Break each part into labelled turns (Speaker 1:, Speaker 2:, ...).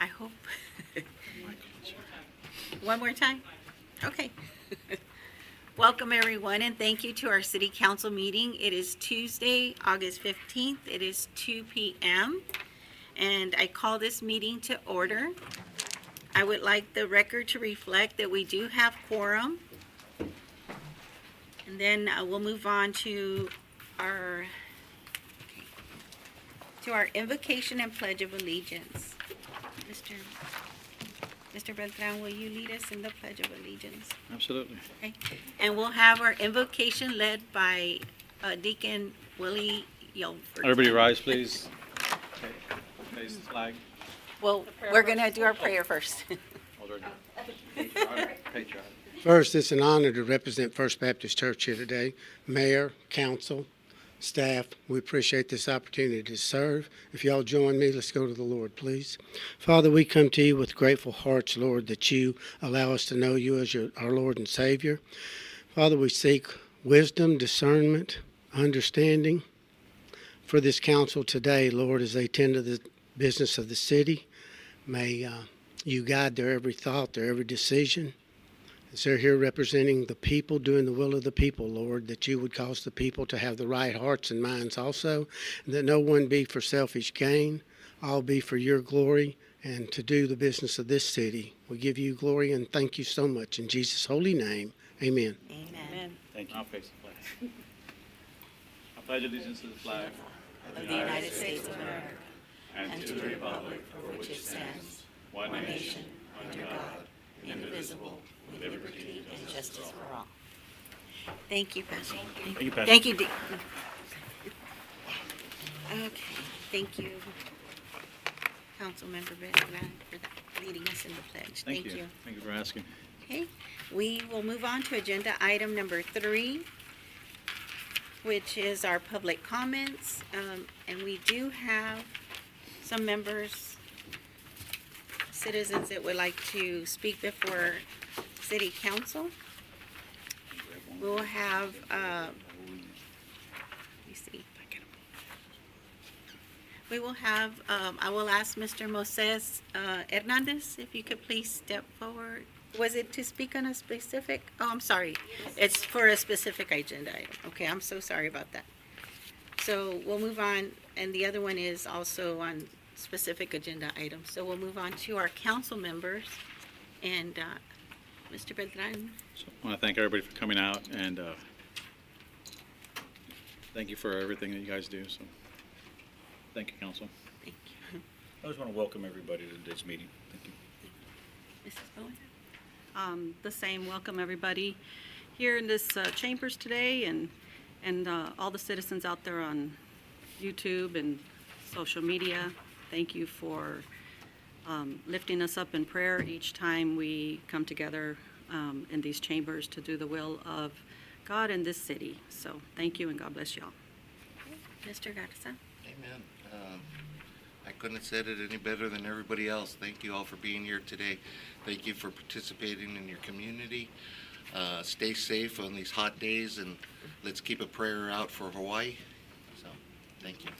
Speaker 1: I hope. One more time? Okay. Welcome, everyone, and thank you to our city council meeting. It is Tuesday, August 15th. It is 2 p.m., and I call this meeting to order. I would like the record to reflect that we do have quorum. And then we'll move on to our invocation and pledge of allegiance. Mr. Beltran, will you lead us in the pledge of allegiance?
Speaker 2: Absolutely.
Speaker 1: Okay. And we'll have our invocation led by Deacon Willie Yelford.
Speaker 2: Everybody rise, please. Okay. Face the flag.
Speaker 1: Well, we're going to do our prayer first.
Speaker 2: Patriotic.
Speaker 3: First, it's an honor to represent First Baptist Church here today. Mayor, council, staff, we appreciate this opportunity to serve. If y'all join me, let's go to the Lord, please. Father, we come to you with grateful hearts, Lord, that you allow us to know you as our Lord and Savior. Father, we seek wisdom, discernment, understanding for this council today, Lord, as they tend to the business of the city. May you guide their every thought, their every decision. As they're here representing the people, doing the will of the people, Lord, that you would cause the people to have the right hearts and minds also, and that no one be for selfish gain, all be for your glory, and to do the business of this city. We give you glory and thank you so much. In Jesus' holy name, amen.
Speaker 1: Amen.
Speaker 2: Thank you. I'll face the flag. I pledge allegiance to the flag
Speaker 1: Of the United States of America,
Speaker 2: and to the republic
Speaker 1: for which it stands,
Speaker 2: one nation,
Speaker 1: under God, indivisible, with liberty and justice for all. Thank you, Pastor.
Speaker 2: Thank you, Pastor.
Speaker 1: Thank you, Deacon. Okay, thank you, Councilmember Beltran, for leading us in the pledge.
Speaker 2: Thank you. Thank you for asking.
Speaker 1: Okay, we will move on to agenda item number 3, which is our public comments. And we do have some members, citizens that would like to speak before City Council. We'll have, let me see. We will have, I will ask Mr. Moses Hernandez if you could please step forward. Was it to speak on a specific, oh, I'm sorry. It's for a specific agenda item. Okay, I'm so sorry about that. So we'll move on, and the other one is also on specific agenda items. So we'll move on to our council members, and Mr. Beltran.
Speaker 2: So I want to thank everybody for coming out, and thank you for everything that you guys do. So thank you, council.
Speaker 1: Thank you.
Speaker 4: I just want to welcome everybody to today's meeting. Thank you.
Speaker 1: Mrs. Bowen?
Speaker 5: The same, welcome everybody here in this chambers today, and all the citizens out there on YouTube and social media. Thank you for lifting us up in prayer each time we come together in these chambers to do the will of God in this city. So thank you and God bless y'all.
Speaker 1: Mr. Garza?
Speaker 6: Amen. I couldn't have said it any better than everybody else. Thank you all for being here today. Thank you for participating in your community. Stay safe on these hot days, and let's keep a prayer out for Hawaii. So, thank you.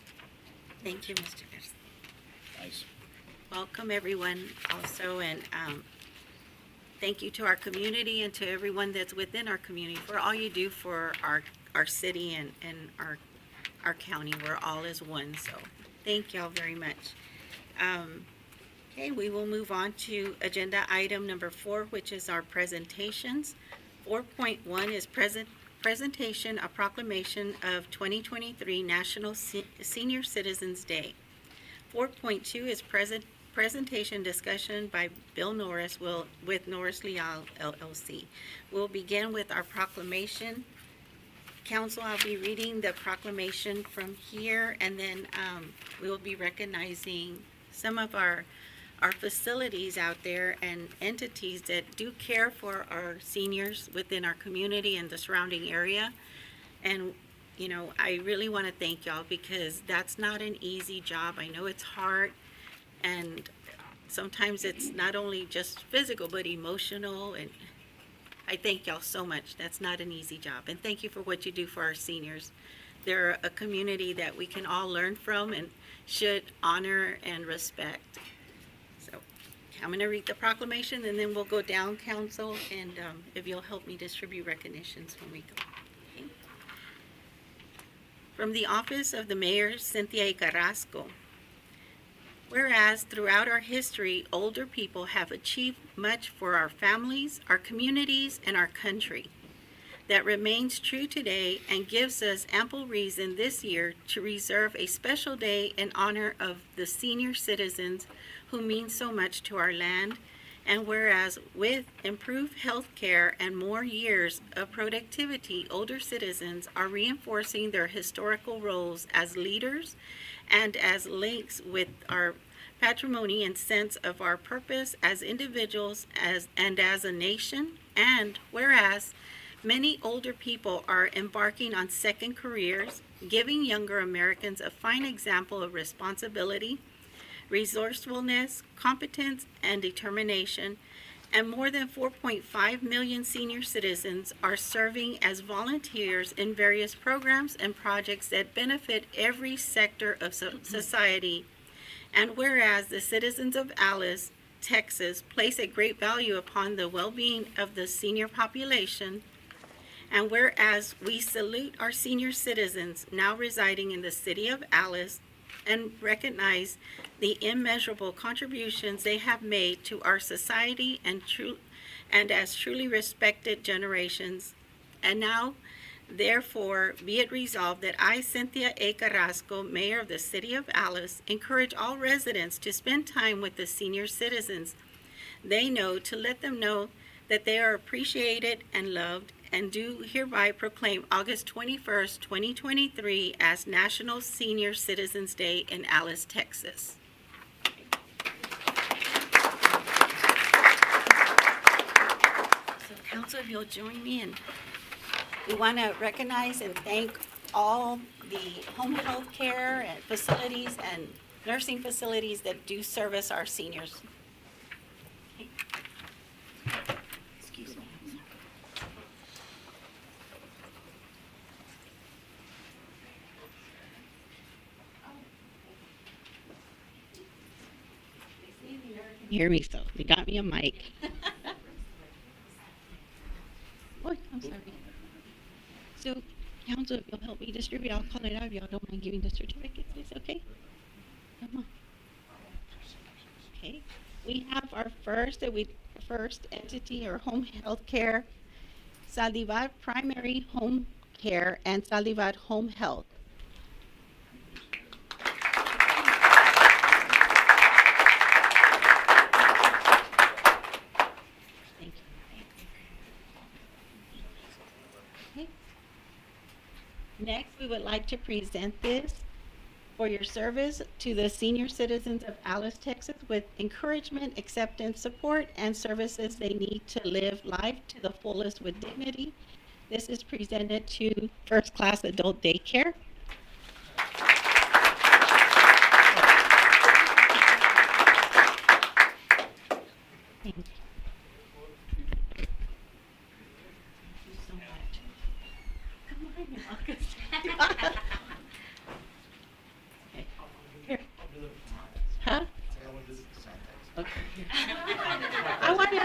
Speaker 1: Thank you, Mr. Garza.
Speaker 2: Nice.
Speaker 1: Welcome, everyone, also, and thank you to our community and to everyone that's within our community for all you do for our city and our county. We're all as one, so thank y'all very much. Okay, we will move on to agenda item number 4, which is our presentations. 4.1 is presentation, a proclamation of 2023 National Senior Citizens Day. 4.2 is presentation discussion by Bill Norris with Norris Leal LLC. We'll begin with our proclamation. Council, I'll be reading the proclamation from here, and then we will be recognizing some of our facilities out there and entities that do care for our seniors within our community and the surrounding area. And, you know, I really want to thank y'all because that's not an easy job. I know it's hard, and sometimes it's not only just physical, but emotional, and I thank y'all so much. That's not an easy job. And thank you for what you do for our seniors. They're a community that we can all learn from and should honor and respect. So I'm going to read the proclamation, and then we'll go down, council, and if you'll help me distribute recognitions when we go. Okay. From the office of the Mayor, Cynthia A. Carrasco. Whereas throughout our history, older people have achieved much for our families, our communities, and our country. That remains true today and gives us ample reason this year to reserve a special day in honor of the senior citizens who mean so much to our land. And whereas with improved health care and more years of productivity, older citizens are reinforcing their historical roles as leaders and as links with our patrimony and sense of our purpose as individuals and as a nation. And whereas many older people are embarking on second careers, giving younger Americans a fine example of responsibility, resourcefulness, competence, and determination. And more than 4.5 million senior citizens are serving as volunteers in various programs and projects that benefit every sector of society. And whereas the citizens of Alice, Texas, place a great value upon the well-being of the senior population, and whereas we salute our senior citizens now residing in the city of Alice and recognize the immeasurable contributions they have made to our society and as truly respected generations. And now, therefore, be it resolved that I, Cynthia A. Carrasco, Mayor of the City of Alice, encourage all residents to spend time with the senior citizens they know, to let them know that they are appreciated and loved, and do hereby proclaim August 21st, 2023 as National Senior Citizens Day in Alice, Texas. So council, if you'll join me, and we want to recognize and thank all the home health care and facilities and nursing facilities that do service our seniors. Excuse me. Hear me, so they got me a mic. What? I'm sorry. So, council, if you'll help me distribute, I'll call it out if y'all don't mind giving the certificates, it's okay? Come on. Okay, we have our first entity or home health care, Salivad Primary Home Care and Salivad Home Health. Thank you. Okay. Next, we would like to present this for your service to the senior citizens of Alice, Texas, with encouragement, acceptance, support, and services they need to live life to the fullest with dignity. This is presented to First Class Adult Daycare. Thank you. Thank you so much. Come on, August. Okay. Here. Huh? Okay. I want to.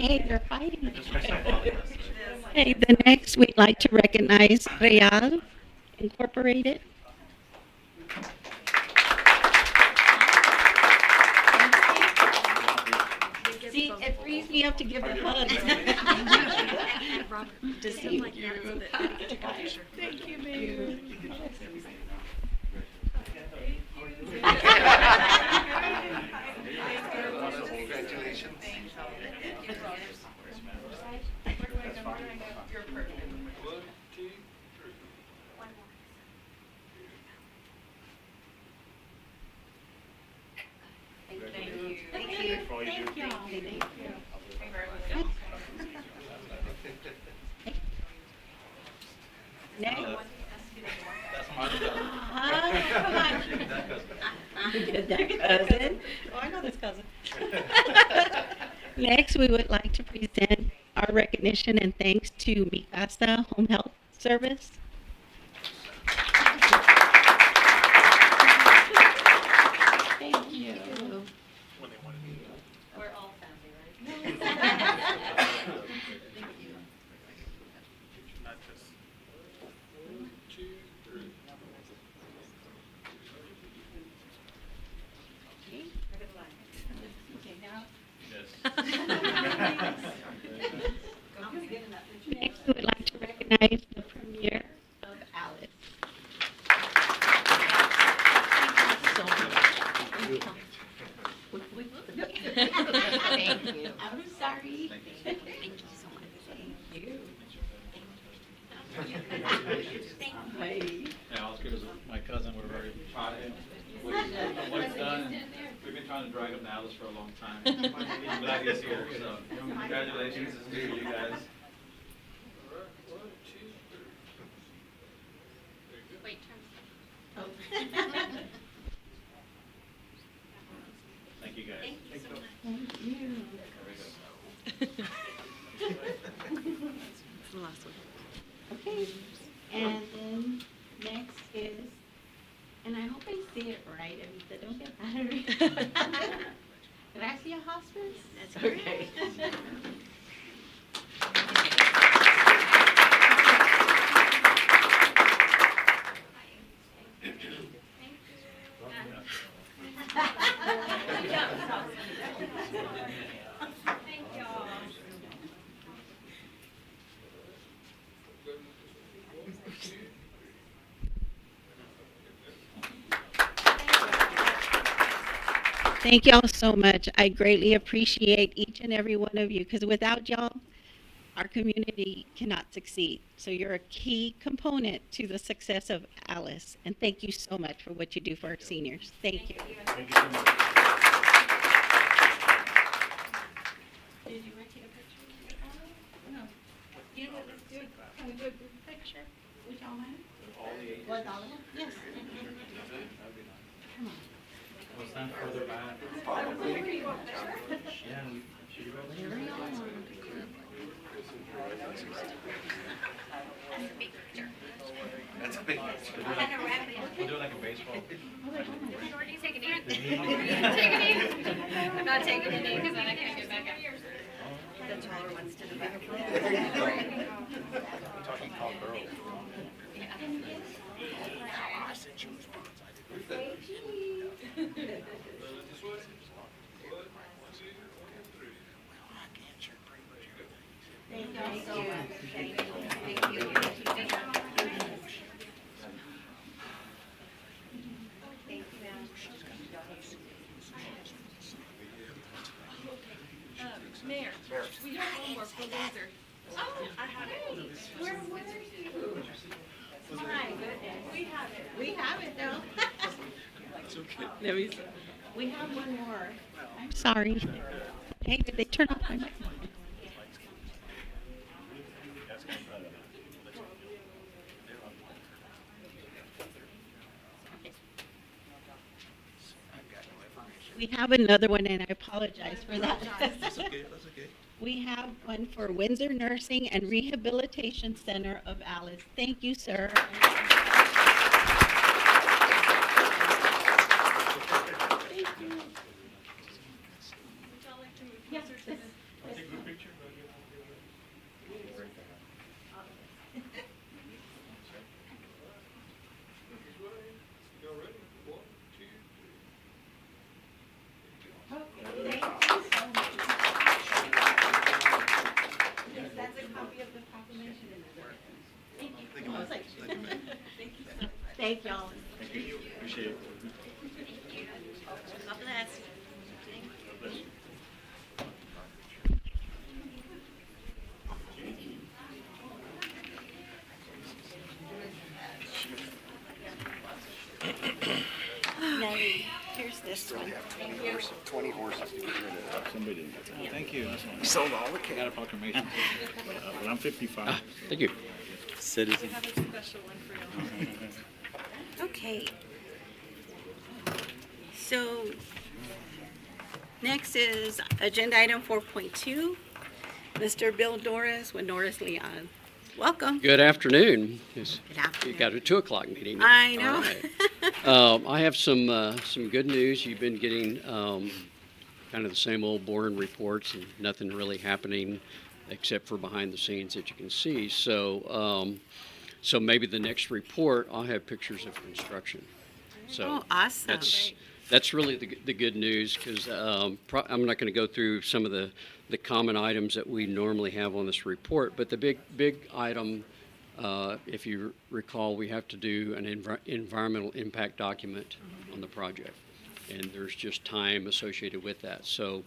Speaker 1: Hey, they're fighting. Hey, the next we'd like to recognize Real Incorporated. See, it frees me up to give a hug. To see you. Thank you, Mayor.
Speaker 6: Congratulations.
Speaker 1: Thank you.
Speaker 2: For all you do.
Speaker 1: Next. Did that cousin?
Speaker 5: Oh, I know this cousin.
Speaker 1: Next, we would like to present our recognition and thanks to Mikasa Home Health Service. Thank you. recognize the premiere of Alice. Thank you. I'm sorry. Thank you so much. Thank you.
Speaker 4: Yeah, all as good as my cousin, we're very proud of him. What he's done, and we've been trying to drag him to Alice for a long time. I'm glad he's here, so congratulations to you guys. Thank you, guys.
Speaker 1: Thank you.
Speaker 5: It's the last one.
Speaker 1: Okay, and then next is, and I hope I say it right, Anita, don't get mad at me. Gracia Hospice? That's okay. Thank y'all so much. I greatly appreciate each and every one of you, because without y'all, our community cannot succeed. So you're a key component to the success of Alice, and thank you so much for what you do for our seniors. Thank you.
Speaker 4: Thank you so much.
Speaker 1: Did you want to take a picture? No. You know what, let's do it. Can we do a group picture with y'all, man? With all of them? Yes. Come on.
Speaker 4: We'll stand further back. Yeah, should you go there?
Speaker 6: That's a big
Speaker 4: We'll do it like a baseball.
Speaker 7: Take a knee. Take a knee. I'm not taking a knee because then I can't get back up.
Speaker 5: The taller ones to the back.
Speaker 4: We're talking tall girls.
Speaker 1: Thank y'all so much. Thank you. Thank you.
Speaker 7: Mayor, we have one more for Windsor. Oh, I have it. Where are you?
Speaker 1: My goodness.
Speaker 7: We have it.
Speaker 1: We have it though.
Speaker 5: Let me see.
Speaker 1: We have one more. I'm sorry. Hey, did they turn off my mic? We have another one, and I apologize for that.
Speaker 6: That's okay, that's okay.
Speaker 1: We have one for Windsor Nursing and Rehabilitation Center of Alice. Thank you, sir. Yes, this- That's a copy of the proclamation in there. Thank you. I was like, thank you so much. Thank y'all.
Speaker 4: Thank you. Appreciate it.
Speaker 1: God bless. Nelly, here's this one.
Speaker 6: 20 horses to get rid of.
Speaker 4: Somebody didn't get that. Thank you. Sold all the cats. I got a proclamation. But I'm 55.
Speaker 8: Thank you.
Speaker 5: We have a special one for you.
Speaker 1: Okay. So, next is agenda item 4.2, Mr. Bill Norris with Norris Leon. Welcome.
Speaker 8: Good afternoon. Yes,
Speaker 1: Good
Speaker 8: you
Speaker 1: afternoon.
Speaker 8: got a 2:00 meeting.
Speaker 1: I
Speaker 8: All
Speaker 1: know.
Speaker 8: right. I have some good news. You've been getting kind of the same old boring reports and nothing really happening except for behind the scenes that you can see. So maybe the next report I'll have pictures of construction. So
Speaker 1: Oh, awesome.
Speaker 8: that's really the good news, because I'm not going to go through some of the common items that we normally have on this report, but the big item If you recall, we have to do an environmental impact document on the project, and there's just time associated with that. So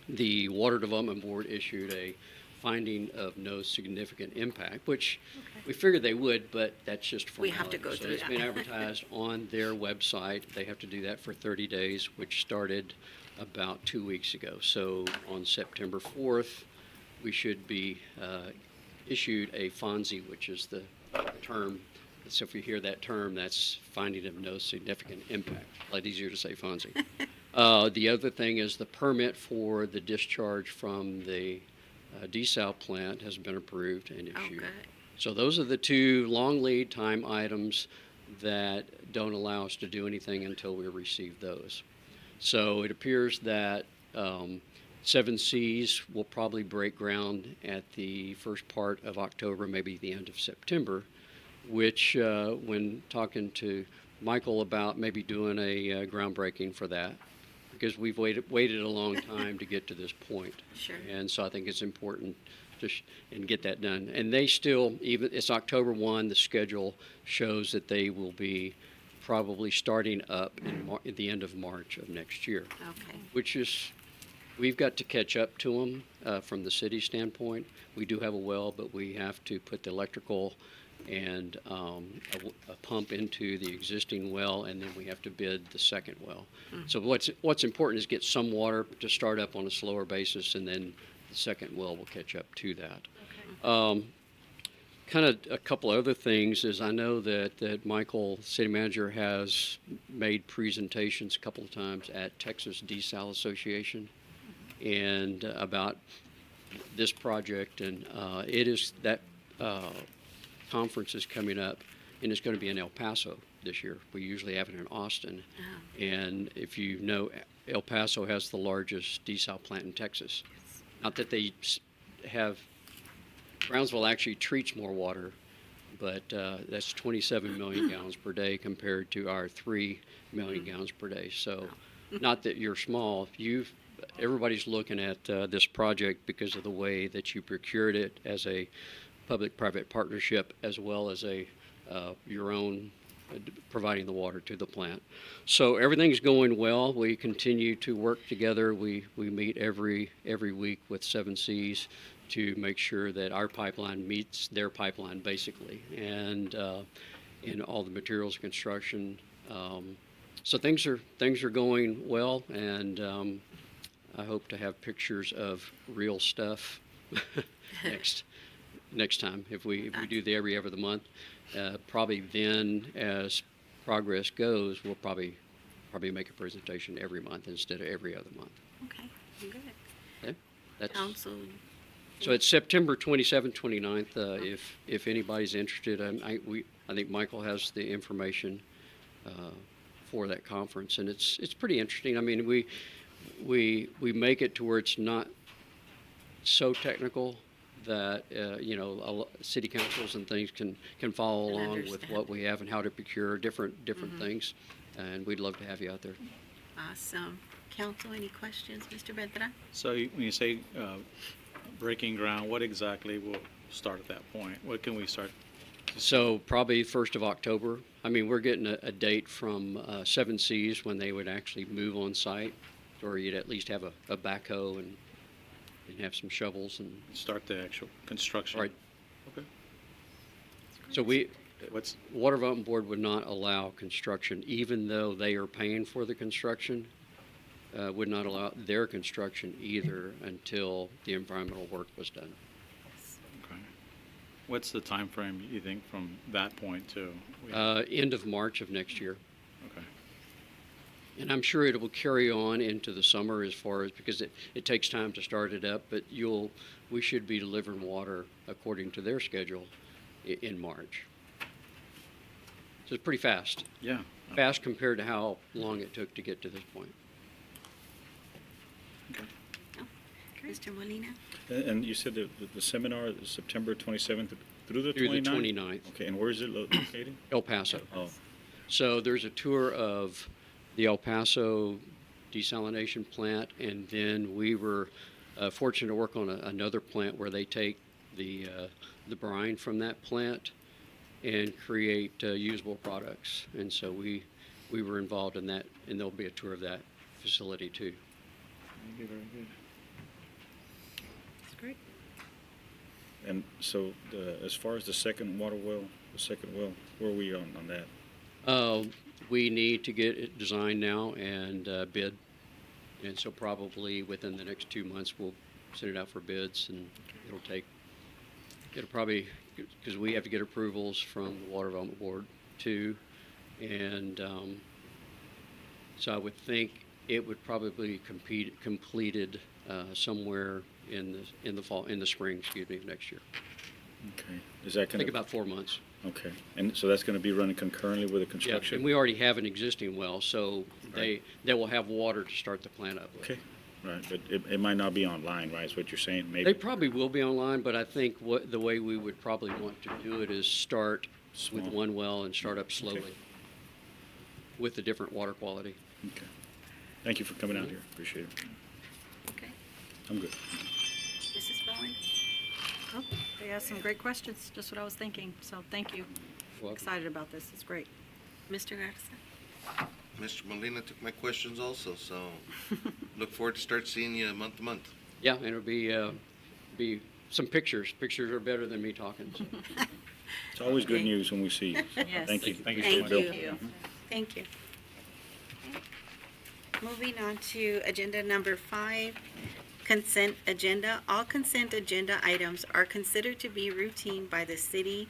Speaker 8: the Water Development Board issued a finding of no significant impact, which we figured they would, but that's just
Speaker 1: We
Speaker 8: formality.
Speaker 1: have to go
Speaker 8: So
Speaker 1: through
Speaker 8: it's
Speaker 1: that.
Speaker 8: been advertised on their website. They have to do that for 30 days, which started about 2 weeks ago. So on September 4th, we should be issued a FONSI, which is the term. So if you hear that term, that's finding of no significant impact. A lot easier to say FONSI. The other thing is the permit for the discharge from the desal plant has been approved and
Speaker 1: Oh,
Speaker 8: issued.
Speaker 1: good.
Speaker 8: So those are the two long lead time items that don't allow us to do anything until we receive those. So it appears that Seven Seas will probably break ground at the first part of October, maybe the end of September, which when talking to Michael about maybe doing a groundbreaking for that, because we've waited a long time to get to this point.
Speaker 1: Sure.
Speaker 8: And so I think it's important to and get that done. And they still, even it's October 1, the schedule shows that they will be probably starting up at the end of March of next year,
Speaker 1: Okay.
Speaker 8: which is, we've got to catch up to them from the city standpoint. We do have a well, but we have to put the electrical and a pump into the existing well, and then we have to bid the second well. So what's important is get some water to start up on a slower basis, and then the second well will catch up to that. Kind of a couple other things is I know that Michael, city manager, has made presentations a couple of times at Texas Desal Association and about this project, and it is that conference is coming up, and it's going to be in El Paso this year. We usually have it in Austin, and if you know, El Paso has the largest desal plant in Texas. Not that they have, Brownsville actually treats more water, but that's 27 million gallons per day compared to our 3 million gallons per day. So, not that you're small, everybody's looking at this project because of the way that you procured it as a public-private partnership, as well as your own providing the water to the plant. So everything's going well. We continue to work together. We meet every week with Seven Seas to make sure that our pipeline meets their pipeline, basically, and in all the materials construction. So things are going well, and I hope to have pictures of real stuff next time if we do the every other month. Probably then, as progress goes, we'll probably make a presentation every month instead of every other month.
Speaker 1: Okay, good.
Speaker 8: Okay? That's,
Speaker 1: Council,
Speaker 8: so it's September 27th, 29th. If anybody's interested, I think Michael has the information for that conference, and it's pretty interesting. I mean, we make it to where it's not so technical that city councils and things can follow
Speaker 1: Can
Speaker 8: along with
Speaker 1: understand.
Speaker 8: what we have and how to procure different things, and we'd love to have you out there.
Speaker 1: awesome. Council, any questions, Mr. Beltran?
Speaker 2: So when you say breaking ground, what exactly will start at that point? What can we start?
Speaker 8: So probably 1st of October. I mean, we're getting a date from Seven Seas when they would actually move on site, or you'd at least have a backhoe and have some shovels and.
Speaker 2: Start the actual construction?
Speaker 8: Right.
Speaker 2: Okay.
Speaker 8: So
Speaker 2: What's,
Speaker 8: Water Development Board would not allow construction, even though they are paying for the construction, would not allow their construction either until the environmental work was done.
Speaker 2: okay. What's the time frame you think from that point to?
Speaker 8: End of March of next year.
Speaker 2: Okay.
Speaker 8: And I'm sure it will carry on into the summer as far as, because it takes time to start it up, but we should be delivering water according to their schedule in March. So it's pretty fast.
Speaker 2: Yeah.
Speaker 8: Fast compared to how long it took to get to this point.
Speaker 1: Mr. Molina?
Speaker 9: And you said the seminar is September 27th through the 29th?
Speaker 8: Through the 29th,
Speaker 9: Okay, and where is it located?
Speaker 8: El Paso.
Speaker 9: Oh,
Speaker 8: So there's a tour of the El Paso desalination plant, and then we were fortunate to work on another plant where they take the brine from that plant and create usable products. And so we were involved in that, and there'll be a tour of that facility too.
Speaker 2: Very good, very good.
Speaker 5: That's great.
Speaker 9: And so, as far as the second well, where are we on that?
Speaker 8: We need to get it designed now and bid. And so probably within the next 2 months, we'll send it out for bids, and it'll probably, because we have to get approvals from the Water Development Board too. And so I would think it would probably be completed somewhere in the fall, in the spring, excuse me, of next year.
Speaker 9: Okay. Is that
Speaker 8: I
Speaker 9: going
Speaker 8: think
Speaker 9: to?
Speaker 8: about 4 months.
Speaker 9: Okay. And so that's going to be running concurrently with the
Speaker 8: Yeah,
Speaker 9: construction?
Speaker 8: and we already have an existing well, so they will have water to start the plant up with.
Speaker 9: Okay. Right. But it might not be online, right? Is what you're saying? Maybe.
Speaker 8: They probably will be online, but I think the way we would probably want to do it is start with
Speaker 9: Small.
Speaker 8: one well and start up slowly
Speaker 9: Okay.
Speaker 8: with the different water quality.
Speaker 9: Okay. Thank you for coming out here. Appreciate it.
Speaker 1: Okay.
Speaker 9: I'm good.
Speaker 1: Mrs. Bowen?
Speaker 5: Oh, they asked some great questions, just what I was thinking, so thank you.
Speaker 8: Welcome.
Speaker 5: Excited about this, it's great.
Speaker 1: Mr. Garza?
Speaker 6: Mr. Molina took my questions also, so look forward to start seeing you month to month.
Speaker 8: Yeah, and it'll be some pictures. Pictures are better than me talking. So.
Speaker 9: It's always good
Speaker 1: Okay.
Speaker 9: news when we see you.
Speaker 5: Yes.
Speaker 9: Thank you.
Speaker 2: Thank you so
Speaker 1: Thank
Speaker 2: much.
Speaker 1: you.
Speaker 5: Thank you.
Speaker 1: Thank you. Moving on to agenda number 5, consent agenda. All consent agenda items are considered to be routine by the city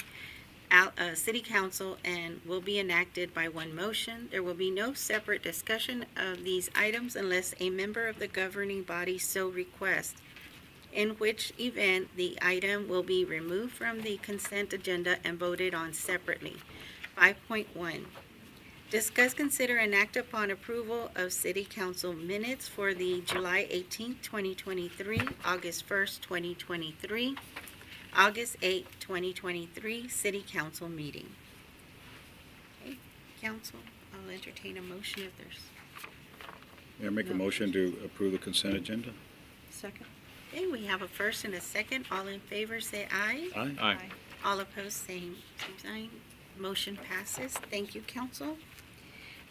Speaker 1: council and will be enacted by one motion. There will be no separate discussion of these items unless a member of the governing body so requests, in which event the item will be removed from the consent agenda and voted on separately. 5.1. Discuss, consider, and act upon approval of city council minutes for the July 18th, 2023, August 1st, 2023, August 8th, 2023, city council meeting. Okay, council, I'll entertain a motion if there's,
Speaker 9: Mayor, make a motion to approve the consent agenda?
Speaker 5: Second?
Speaker 1: okay, we have a first and a second. All in favor, say aye.
Speaker 9: Aye.
Speaker 2: Aye.
Speaker 1: All opposed, same sign. Motion passes. Thank you, council.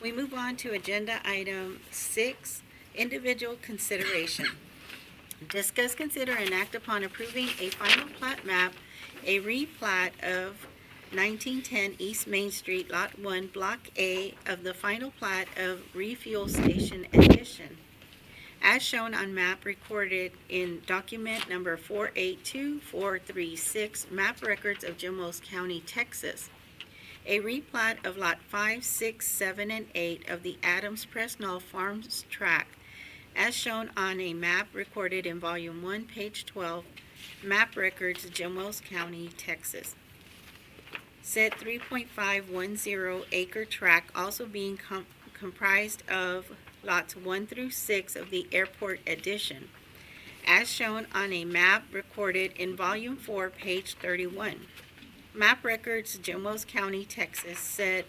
Speaker 1: We move on to agenda item 6, individual consideration. Discuss, consider, and act upon approving a final plat map, a replat of 1910 East Main Street, Lot 1, Block A of the final plat of Refuel Station Addition, as shown on map recorded in document number 482436, map records of Jimos County, Texas. A replat of Lot 5, 6, 7, and 8 of the Adams Presnell Farms tract, as shown on a map recorded in Volume 1, page 12, map records, Jimos County, Texas. Said 3.510 acre tract also being comprised of lots 1 through 6 of the airport addition, as shown on a map recorded in Volume 4, page 31. Map records, Jimos County, Texas, said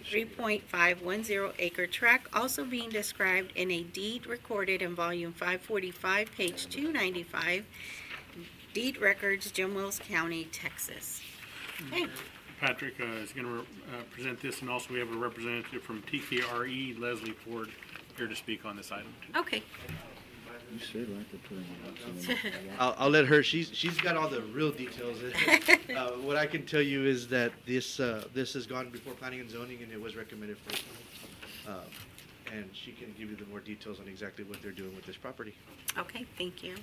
Speaker 1: 3.510 acre tract also being described in a deed recorded in Volume 545, page 295, deed records, Jimos County, Texas. Okay,
Speaker 10: Patrick is going to present this, and also we have a representative from TKRE, Leslie Ford, here to speak on this item.
Speaker 1: okay.
Speaker 9: You said right to
Speaker 11: I'll let her. She's got all the real details. What I can tell you is that this has gone before planning and zoning, and it was recommended for. And she can give you the more details on exactly what they're doing with this property.
Speaker 1: Okay, thank you.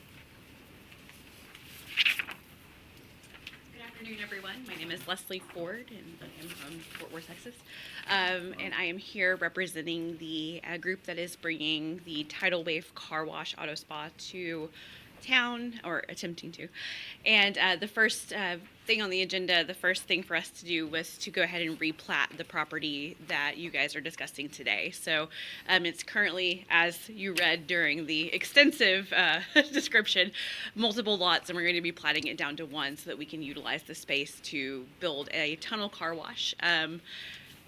Speaker 12: Good afternoon, everyone. My name is Leslie Ford, and I am from Fort Worth, Texas. And I am here representing the group that is bringing the Tidal Wave Car Wash Auto Spa to town, or attempting to. And the first thing on the agenda, the first thing for us to do was to go ahead and replat the property that you guys are discussing today. So it's currently, as you read during the extensive description, multiple lots, and we're going to be platting it down to one so that we can utilize the space to build a tunnel car wash.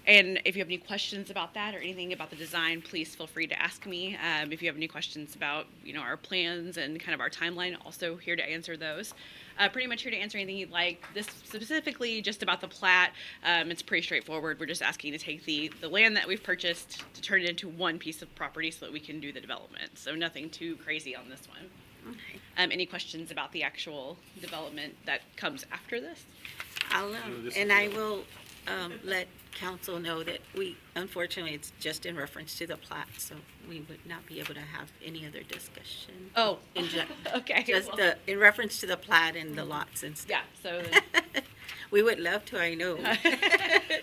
Speaker 12: And if you have any questions about that or anything about the design, please feel free to ask me. If you have any questions about, our plans and kind of our timeline, also here to answer those. Pretty much here to answer anything you'd like. This specifically just about the plat, it's pretty straightforward. We're just asking to take the land that we've purchased to turn it into one piece of property so that we can do the development. So nothing too crazy on this one.
Speaker 1: Okay.
Speaker 12: Any questions about the actual development that comes after this?
Speaker 1: I will let council know that unfortunately, it's just in reference to the plat, so we would not be able to have any other discussion.
Speaker 12: Oh, okay.
Speaker 1: Just
Speaker 12: well,
Speaker 1: in reference to the plat and the lots and stuff.
Speaker 12: yeah, so
Speaker 1: We would love to, I know.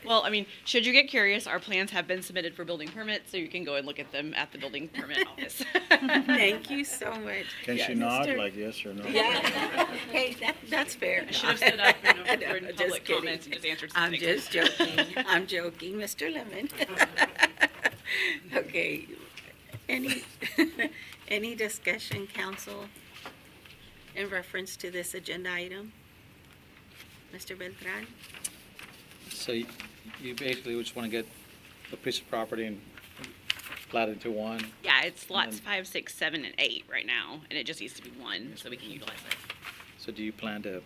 Speaker 12: well, I mean, should you get curious, our plans have been submitted for building permits, so you can go and look at them at the building permit office.
Speaker 1: Thank you so much.
Speaker 9: Can she nod like yes or no?
Speaker 1: Yeah. Hey, that's fair.
Speaker 12: I should have stood up in
Speaker 1: Just
Speaker 12: public
Speaker 1: kidding.
Speaker 12: comments and just answered
Speaker 1: I'm
Speaker 12: something.
Speaker 1: just joking. I'm joking, Mr. Lemon. Okay. Any discussion, council, in reference to this agenda item? Mr. Beltran?
Speaker 2: So you basically just want to get a piece of property and plat into one?
Speaker 12: Yeah, it's lots
Speaker 2: And
Speaker 12: 5, 6, 7, and 8 right now, and it just needs to be one so we can utilize it.
Speaker 2: So do you plan to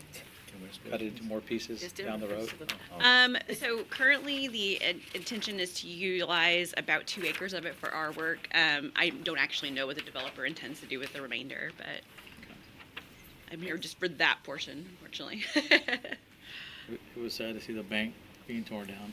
Speaker 2: cut it into more pieces
Speaker 1: Just in
Speaker 2: down the road?
Speaker 1: reference to the-
Speaker 12: So currently, the intention is to utilize about 2 acres of it for our work. I don't actually know what the developer intends to do with the remainder, but I'm here just for that portion, unfortunately.
Speaker 2: It was sad to see the bank being torn down.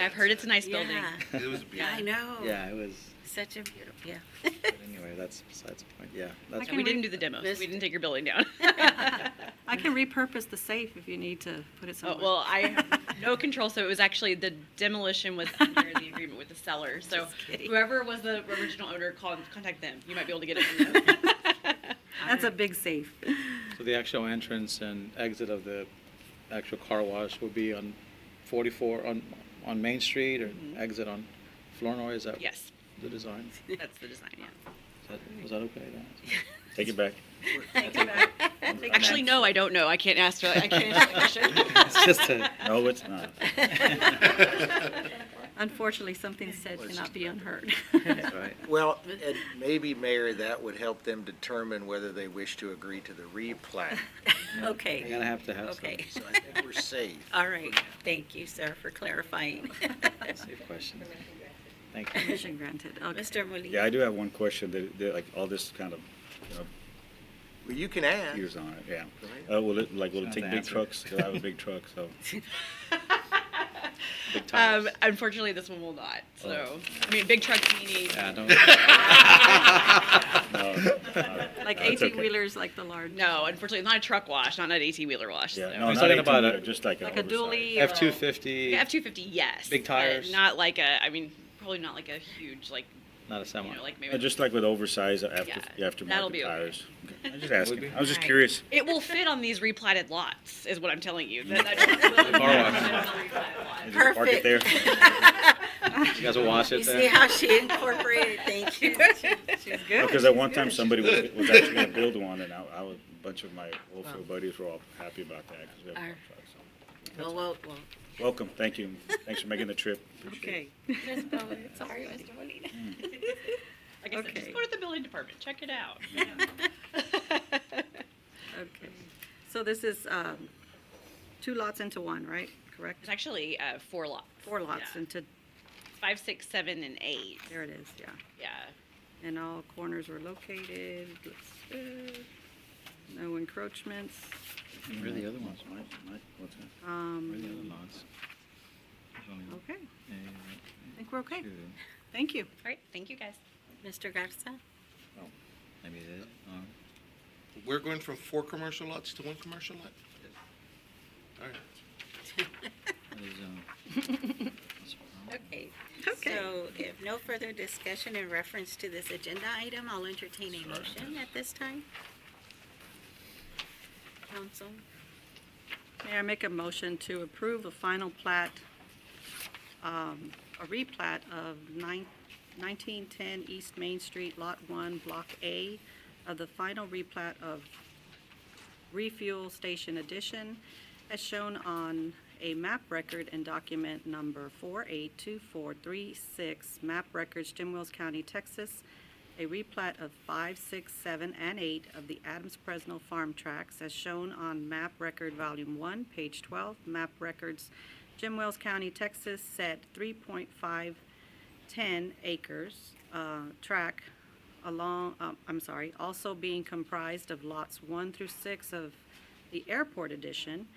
Speaker 12: I've heard it's a nice building.
Speaker 1: Yeah.
Speaker 6: It was beautiful.
Speaker 1: I know.
Speaker 2: Yeah, it was,
Speaker 1: Such a beautiful, yeah.
Speaker 2: but anyway, that's besides the point, yeah. That's
Speaker 12: And we didn't do the demos.
Speaker 1: Miss-
Speaker 12: We didn't take your building down.
Speaker 5: I can repurpose the safe if you need to put it
Speaker 12: Oh,
Speaker 5: somewhere.
Speaker 12: well, I have no control, so it was actually the demolition was under the agreement with the seller. So
Speaker 1: Just kidding.
Speaker 12: whoever was the original owner, contact them. You might be able to get it from them.
Speaker 5: That's a big safe.
Speaker 2: So the actual entrance and exit of the actual car wash will be on 44, on Main Street, or exit on Flournoy, is that
Speaker 12: Yes,
Speaker 2: the design?
Speaker 12: that's the design, yeah.
Speaker 2: Was that okay?
Speaker 9: Take it back.
Speaker 12: Actually, no, I don't know. I can't answer that question.
Speaker 2: It's just a,
Speaker 9: No, it's not.
Speaker 5: Unfortunately, something said cannot be unheard.
Speaker 2: that's right.
Speaker 13: Well, and maybe, Mayor, that would help them determine whether they wish to agree to the replat.
Speaker 2: You're
Speaker 1: Okay,
Speaker 2: gonna have to have some
Speaker 1: okay.
Speaker 13: So I think we're safe.
Speaker 1: All right. Thank you, sir, for clarifying.
Speaker 2: safe questions. Thank you.
Speaker 5: Permission granted. Okay.
Speaker 1: Mr. Molina?
Speaker 9: Yeah, I do have one question that like all this kind of,
Speaker 13: Well, you can ask.
Speaker 9: years on it, yeah.
Speaker 13: Right.
Speaker 9: Will it
Speaker 2: Don't
Speaker 9: take
Speaker 2: have
Speaker 9: big
Speaker 2: to
Speaker 9: trucks? 'Cause I have a big truck, so.
Speaker 2: Big tires.
Speaker 12: Unfortunately, this one will not. So, I mean, big trucks meaning.
Speaker 2: Yeah, don't.
Speaker 5: Like
Speaker 9: No, it's okay.
Speaker 5: 18-wheelers, like the large.
Speaker 12: No, unfortunately, not a truck wash, not an 18-wheeler wash.
Speaker 9: Yeah,
Speaker 12: so.
Speaker 9: no,
Speaker 2: He's
Speaker 9: not
Speaker 2: talking about
Speaker 9: 18-wheeler, just like an
Speaker 5: Like a
Speaker 9: oversized.
Speaker 5: dually. or-
Speaker 2: F-250,
Speaker 12: F-250, yes.
Speaker 2: Big
Speaker 12: but
Speaker 2: tires.
Speaker 12: not like a, I mean, probably not like a huge, like,
Speaker 2: not a semi.
Speaker 12: like maybe.
Speaker 9: Just like with oversized
Speaker 12: Yeah, that'll be
Speaker 9: aftermarket
Speaker 12: okay.
Speaker 9: tires. Okay. I'm just asking.
Speaker 2: be.
Speaker 9: I was just
Speaker 1: Right.
Speaker 9: curious.
Speaker 12: It will fit on these replatted lots, is what I'm telling you. That
Speaker 2: Car wash.
Speaker 9: You just park it there.
Speaker 2: You guys will wash
Speaker 1: You
Speaker 2: it
Speaker 1: see
Speaker 2: there?
Speaker 1: how she incorporated, thank you.
Speaker 5: She's good.
Speaker 9: Because at one time somebody was actually going to build one, and I was a bunch of my oilfield buddies were all happy about that because we have
Speaker 1: Our-
Speaker 9: a truck. So.
Speaker 1: Well,
Speaker 9: Welcome, thank you. Thanks for making the trip. Appreciate it.
Speaker 5: Okay.
Speaker 1: sorry, Mr. Molina.
Speaker 12: Like I said, just
Speaker 5: Okay.
Speaker 12: go to the building department, check it out.
Speaker 5: Okay. So this is 2 lots into 1, right? Correct?
Speaker 12: It's actually 4 lots.
Speaker 5: 4 lots
Speaker 12: Yeah.
Speaker 5: into,
Speaker 12: 5, 6, 7, and 8.
Speaker 5: there it is, yeah.
Speaker 12: Yeah.
Speaker 5: And all corners were located. Looks good. No encroachments.
Speaker 2: Where are the other ones?
Speaker 9: What's that?
Speaker 2: Where are the other lots? There's only
Speaker 5: Okay,
Speaker 2: a,
Speaker 5: I think we're okay.
Speaker 2: two.
Speaker 5: Thank you.
Speaker 12: All right, thank you guys.
Speaker 1: Mr. Garza?
Speaker 2: Maybe it is.
Speaker 6: We're going from 4 commercial lots to 1 commercial lot? All right.
Speaker 2: That is,
Speaker 1: Okay.
Speaker 5: Okay.
Speaker 1: So if no further discussion in reference to this agenda item, I'll entertain a motion at this time. Council?
Speaker 5: May I make a motion to approve a final plat, a replat of 1910 East Main Street, Lot 1, Block A, of the final replat of Refuel Station Addition, as shown on a map record in document number 482436, map records, Jim Wells County, Texas, a replat of 5, 6, 7, and 8 of the Adams-Fresno Farm Tracts as shown on map record volume 1, page 12, map records, Jim Wells County, Texas, set 3.510 acres, track along, also being comprised of lots 1 through 6 of the Airport Edition,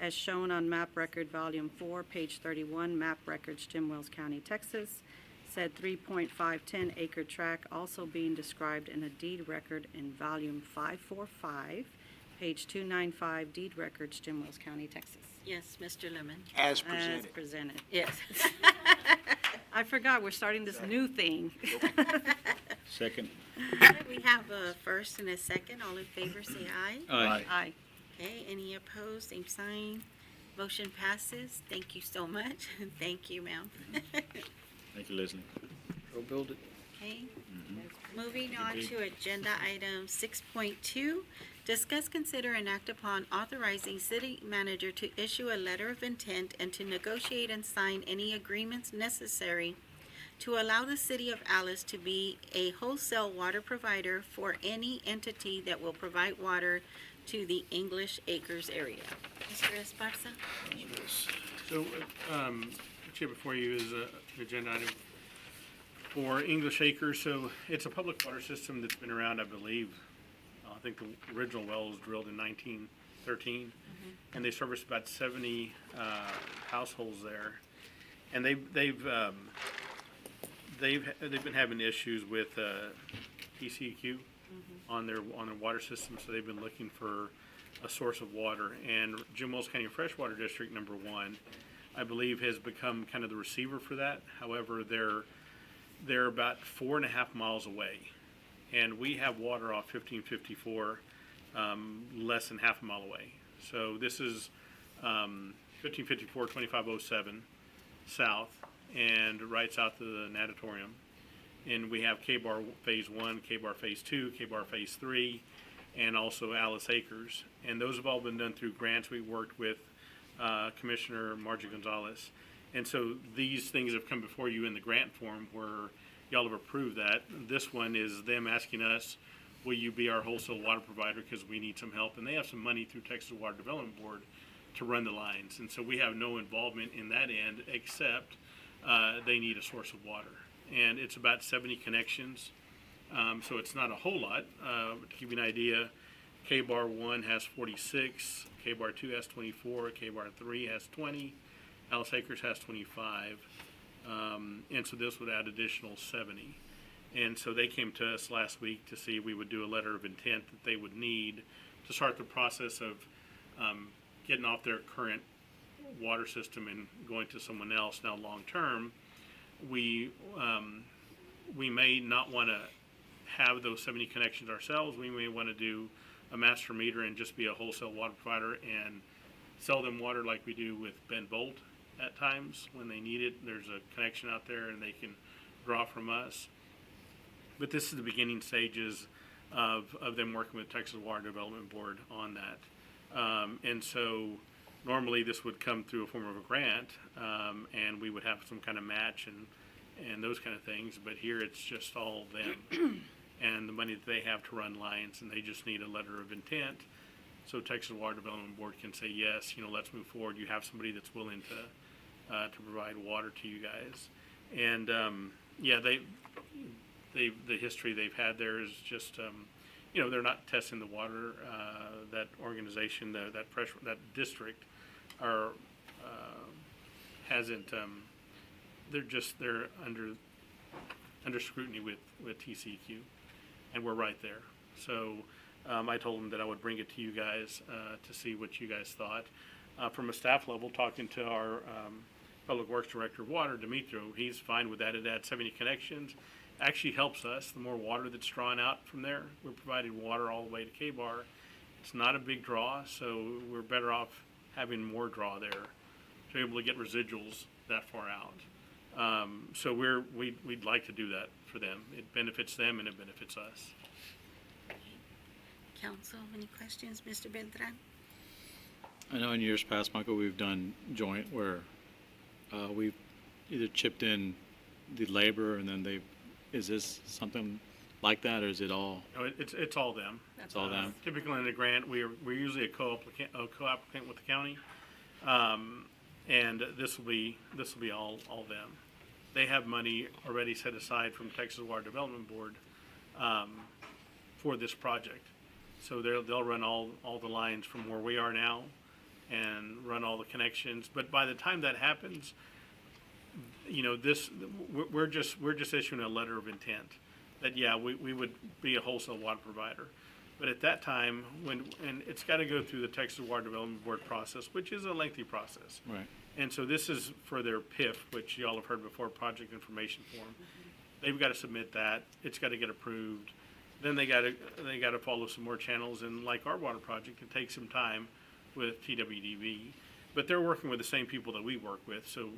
Speaker 5: as shown on map record volume 4, page 31, map records, Jim Wells County, Texas, said 3.510 acre tract also being described in a deed record in volume 545, page 295, deed records, Jim Wells County, Texas.
Speaker 1: Yes, Mr. Lemon.
Speaker 13: As
Speaker 5: As
Speaker 13: presented.
Speaker 5: presented.
Speaker 1: Yes.
Speaker 5: I forgot, we're starting this new thing.
Speaker 9: Second.
Speaker 1: We have a first and a second. All in favor, say aye.
Speaker 2: Aye.
Speaker 5: Aye.
Speaker 1: Okay, any opposed, same sign. Motion passes. Thank you so much. Thank you, ma'am.
Speaker 9: Thank you, Leslie.
Speaker 2: Go build it.
Speaker 1: Okay, moving on to agenda item 6.2, discuss, consider, and act upon authorizing city manager to issue a letter of intent and to negotiate and sign any agreements necessary to allow the city of Alice to be a wholesale water provider for any entity that will provide water to the English Acres area. Mr. Esparza?
Speaker 10: So, what you have before you is an agenda item for English Acres. So it's a public water system that's been around, I believe, I think the original well was drilled in 1913. And they service about 70 households there. And they've been having issues with TCEQ on their water system, so they've been looking for a source of water. And Jim Wells County Freshwater District number 1, I believe, has become kind of the receiver for that. However, they're about 4.5 miles away, and we have water off 1554, less than half a mile away. So this is 1554, 2507 south, and right south of the natatorium. And we have K-Bar Phase 1, K-Bar Phase 2, K-Bar Phase 3, and also Alice Acres. And those have all been done through grants. We worked with Commissioner Margie Gonzalez. And so these things have come before you in the grant form where y'all have approved that. This one is them asking us, will you be our wholesale water provider because we need some help? And they have some money through Texas Water Development Board to run the lines. And so we have no involvement in that end except they need a source of water. And it's about 70 connections. So it's not a whole lot. To give you an idea, K-Bar 1 has 46, K-Bar 2 has 24, K-Bar 3 has 20, Alice Acres has 25. And so this would add additional 70. And so they came to us last week to see if we would do a letter of intent that they would need to start the process of getting off their current water system and going to someone else. Now, long term, we may not want to have those 70 connections ourselves. We may want to do a master meter and just be a wholesale water provider and sell them water like we do with Ben Bolt at times when they need it. There's a connection out there and they can draw from us. But this is the beginning stages of them working with Texas Water Development Board on that. And so normally this would come through a form of a grant, and we would have some kind of match and those kind of things. But here it's just all them and the money that they have to run lines, and they just need a letter of intent. So Texas Water Development Board can say, yes, let's move forward. You have somebody that's willing to provide water to you guys. And the history they've had there is just, they're not testing the water. That organization, that district, hasn't. They're under scrutiny with TCEQ, and we're right there. So I told them that I would bring it to you guys to see what you guys thought. From a staff level, talking to our Public Works Director of Water, Demetrio, he's fine with that. It adds 70 connections. Actually helps us. The more water that's drawn out from there, we're providing water all the way to K-Bar. It's not a big draw, so we're better off having more draw there to be able to get residuals that far out. So we'd like to do that for them. It benefits them and it benefits us.
Speaker 1: Council, any questions? Mr. Beltran?
Speaker 2: I know in years past, Michael, we've done joint where we've either chipped in the labor and then is this something like that, or is it all?
Speaker 10: No, it's all them.
Speaker 2: It's all them?
Speaker 10: Typically in the grant, we're usually a co-applicant with the county. And this will be all them. They have money already set aside from Texas Water Development Board for this project. So they'll run all the lines from where we are now and run all the connections. But by the time that happens, you know, we're just issuing a letter of intent that, yeah, we would be a wholesale water provider. But at that time, and it's got to go through the Texas Water Development Board process, which is a lengthy process.
Speaker 2: Right.
Speaker 10: And so this is for their PIF, which y'all have heard before, Project Information Form. They've got to submit that. It's got to get approved. Then they got to follow some more channels. And like our water project, it takes some time with TWDB. But they're working with the same people that we work with. So,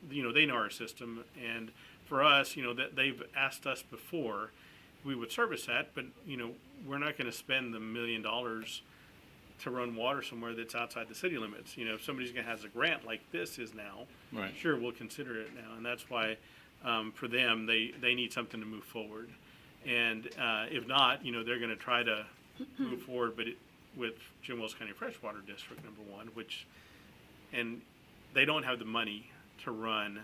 Speaker 10: you know, they know our system. And for us, you know, that they've asked us before, we would service that. But, you know, we're not going to spend the $1 million to run water somewhere that's outside the city limits. You know, if somebody's going to have a grant like this is now,
Speaker 2: Right.
Speaker 10: sure, we'll consider it now. And that's why, for them, they need something to move forward. And if not, you know, they're going to try to move forward, but with Jim Wells County Freshwater District number 1, and they don't have the money to run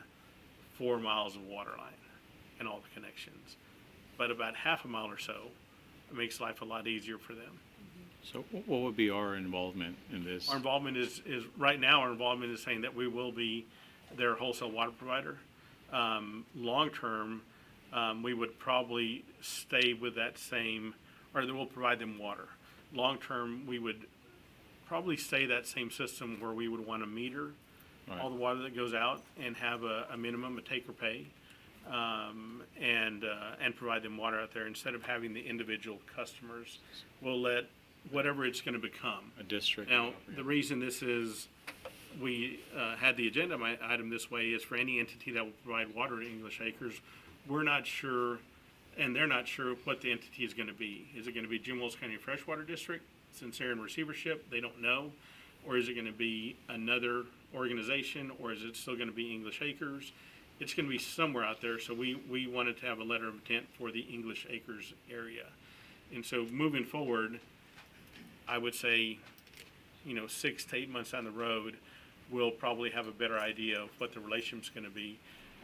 Speaker 10: 4 miles of water line and all the connections. But about half a mile or so makes life a lot easier for them.
Speaker 2: So what would be our involvement in this?
Speaker 10: Our involvement is right now, our involvement is saying that we will be their wholesale water provider. Long term, we would probably stay with that same, or we'll provide them water. Long term, we would probably stay that same system where we would want to meter all the water that goes out and have a minimum, a take or pay, and provide them water out there instead of having the individual customers. We'll let whatever it's going to become.
Speaker 2: A district.
Speaker 10: Now, the reason this is, we had the agenda item this way is for any entity that will provide water to English Acres. We're not sure, and they're not sure what the entity is going to be. Is it going to be Jim Wells County Freshwater District, since they're in receivership? They don't know. Or is it going to be another organization, or is it still going to be English Acres? It's going to be somewhere out there, so we wanted to have a letter of intent for the English Acres area. And so moving forward, I would say, you know, 6 to 8 months down the road, we'll probably have a better idea of what the relationship's going to be.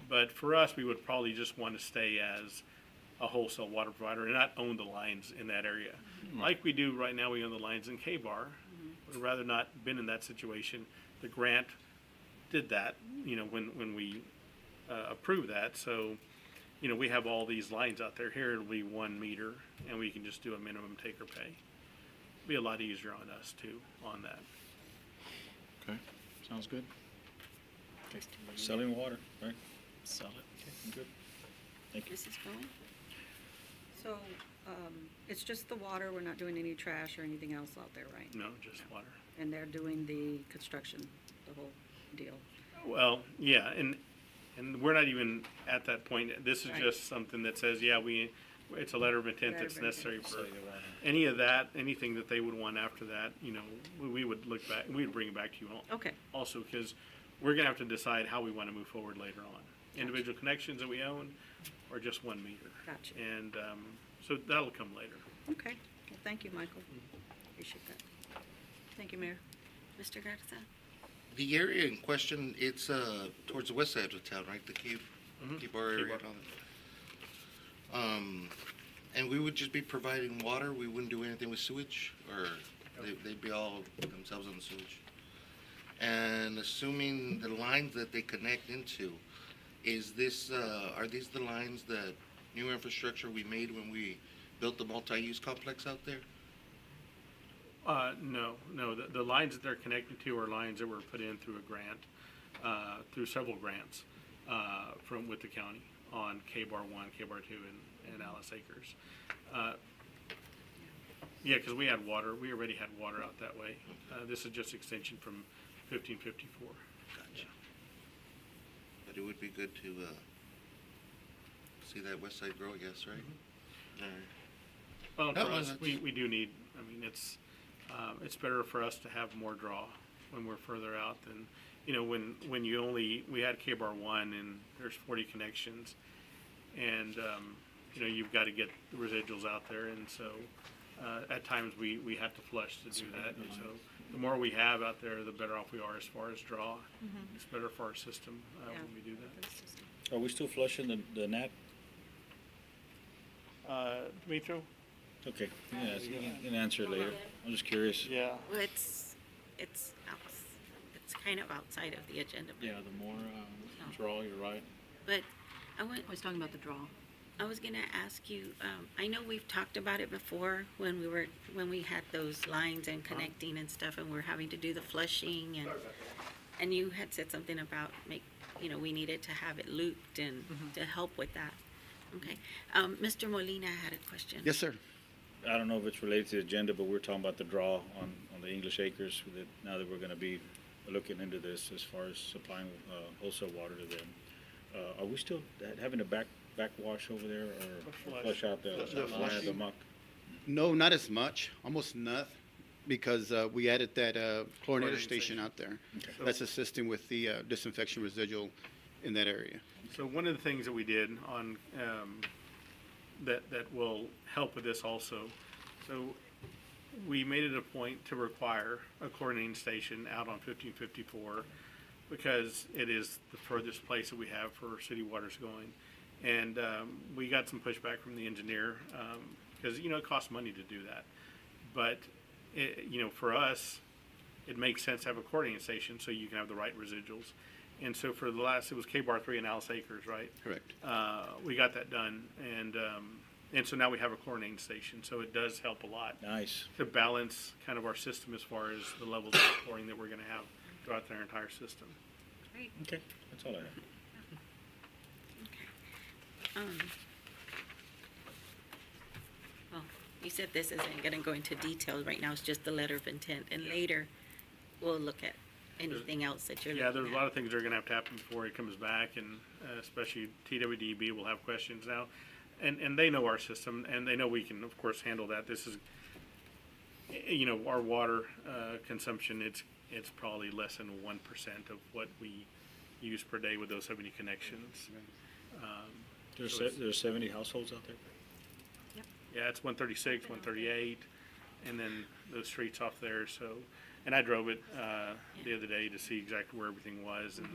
Speaker 10: But for us, we would probably just want to stay as a wholesale water provider and not own the lines in that area. Like we do right now, we own the lines in K-Bar. We'd rather not been in that situation. The grant did that, you know, when we approved that. So, you know, we have all these lines out there. Here it'll be 1 meter, and we can just do a minimum take or pay. Be a lot easier on us too on that.
Speaker 2: Okay, sounds good.
Speaker 9: Selling water, right?
Speaker 2: Sell it.
Speaker 9: Good. Thank you.
Speaker 1: Mrs. Cohen?
Speaker 5: So, it's just the water, we're not doing any trash or anything else out there, right?
Speaker 10: No, just water.
Speaker 5: And they're doing the construction, the whole deal.
Speaker 10: Well, yeah, and we're not even at that point. This is
Speaker 5: Right.
Speaker 10: just something that says, yeah, it's a letter of intent
Speaker 5: Letter
Speaker 10: that's
Speaker 5: of
Speaker 10: necessary for
Speaker 9: Selling water.
Speaker 10: any of that, anything that they would want after that, you know, we would look back, we'd bring it back to you all.
Speaker 5: Okay,
Speaker 10: Also, because we're gonna have to decide how we wanna move forward later on. Individual connections that we own, or just 1 meter.
Speaker 5: gotcha.
Speaker 10: And, so that'll come later.
Speaker 5: Okay, well, thank you, Michael. Appreciate that. Thank you, Mayor.
Speaker 1: Mr. Garza?
Speaker 6: The area in question, it's towards the west side of town, right? The K-Bar area and all that. And we would just be providing water? We wouldn't do anything with sewage? Or they'd be all themselves on the sewage? And assuming the lines that they connect into, are these the lines that new infrastructure we made when we built the multi-use complex out there?
Speaker 10: No, the lines that they're connected to are lines that were put in through a grant, through several grants, with the county on K-Bar 1, K-Bar 2, and Alice Acres. Yeah, because we already had water out that way. This is just extension from 1554.
Speaker 6: Gotcha. But it would be good to see that west side grow, I guess, right? All right.
Speaker 10: Well,
Speaker 6: No,
Speaker 10: for us,
Speaker 6: that's-
Speaker 10: we do need, I mean, it's better for us to have more draw when we're further out than, you know, when we had K-Bar 1 and there's 40 connections. And, you know, you've got to get the residuals out there. And so at times we have to flush to do that. And so the more we have out there, the better off we are as far as draw. It's better for our system when we do that.
Speaker 9: Are we still flushing the gnat?
Speaker 10: Demetrio?
Speaker 9: Okay, yeah, you can answer it later. I'm just curious.
Speaker 10: Yeah.
Speaker 1: Well, it's kind of outside of the agenda.
Speaker 2: Yeah, the more draw, you're right.
Speaker 1: But I want,
Speaker 5: I was talking about the draw.
Speaker 1: I was gonna ask you, I know we've talked about it before when we had those lines and connecting and stuff and we're having to do the flushing and you had said something about we needed to have it looped and to help with that. Okay. Mr. Molina had a question.
Speaker 14: Yes, sir.
Speaker 9: I don't know if it's related to the agenda, but we're talking about the draw on the English Acres, now that we're gonna be looking into this as far as supplying wholesale water to them. Are we still having a backwash over there, or flush out the muck?
Speaker 14: No, not as much, almost nothing, because we added that chlorinator station out there.
Speaker 9: Okay.
Speaker 14: That's assisting with the disinfection residual in that area.
Speaker 10: So one of the things that we did on, that will help with this also, so we made it a point to require a chlorinating station out on 1554 because it is the furthest place that we have for city waters going. And we got some pushback from the engineer because, you know, it costs money to do that. But, for us, it makes sense to have a chlorinating station so you can have the right residuals. And so for the last, it was K-Bar 3 and Alice Acres, right?
Speaker 14: Correct.
Speaker 10: We got that done, and so now we have a chlorinating station, so it does help a lot.
Speaker 9: Nice.
Speaker 10: To balance kind of our system as far as the levels of chlorine that we're gonna have throughout our entire system.
Speaker 1: Great.
Speaker 9: Okay, that's all I have.
Speaker 1: Well, you said this isn't gonna go into detail right now, it's just the letter of intent, and later we'll look at anything else that you're looking at.
Speaker 10: Yeah, there's a lot of things that are gonna have to happen before it comes back, and especially TWDB will have questions now. And they know our system, and they know we can, of course, handle that. This is, our water consumption, it's probably less than 1% of what we use per day with those 70 connections.
Speaker 9: There's 70 households out there?
Speaker 10: Yeah, it's 136, 138, and then the streets off there, so. And I drove it the other day to see exactly where everything was and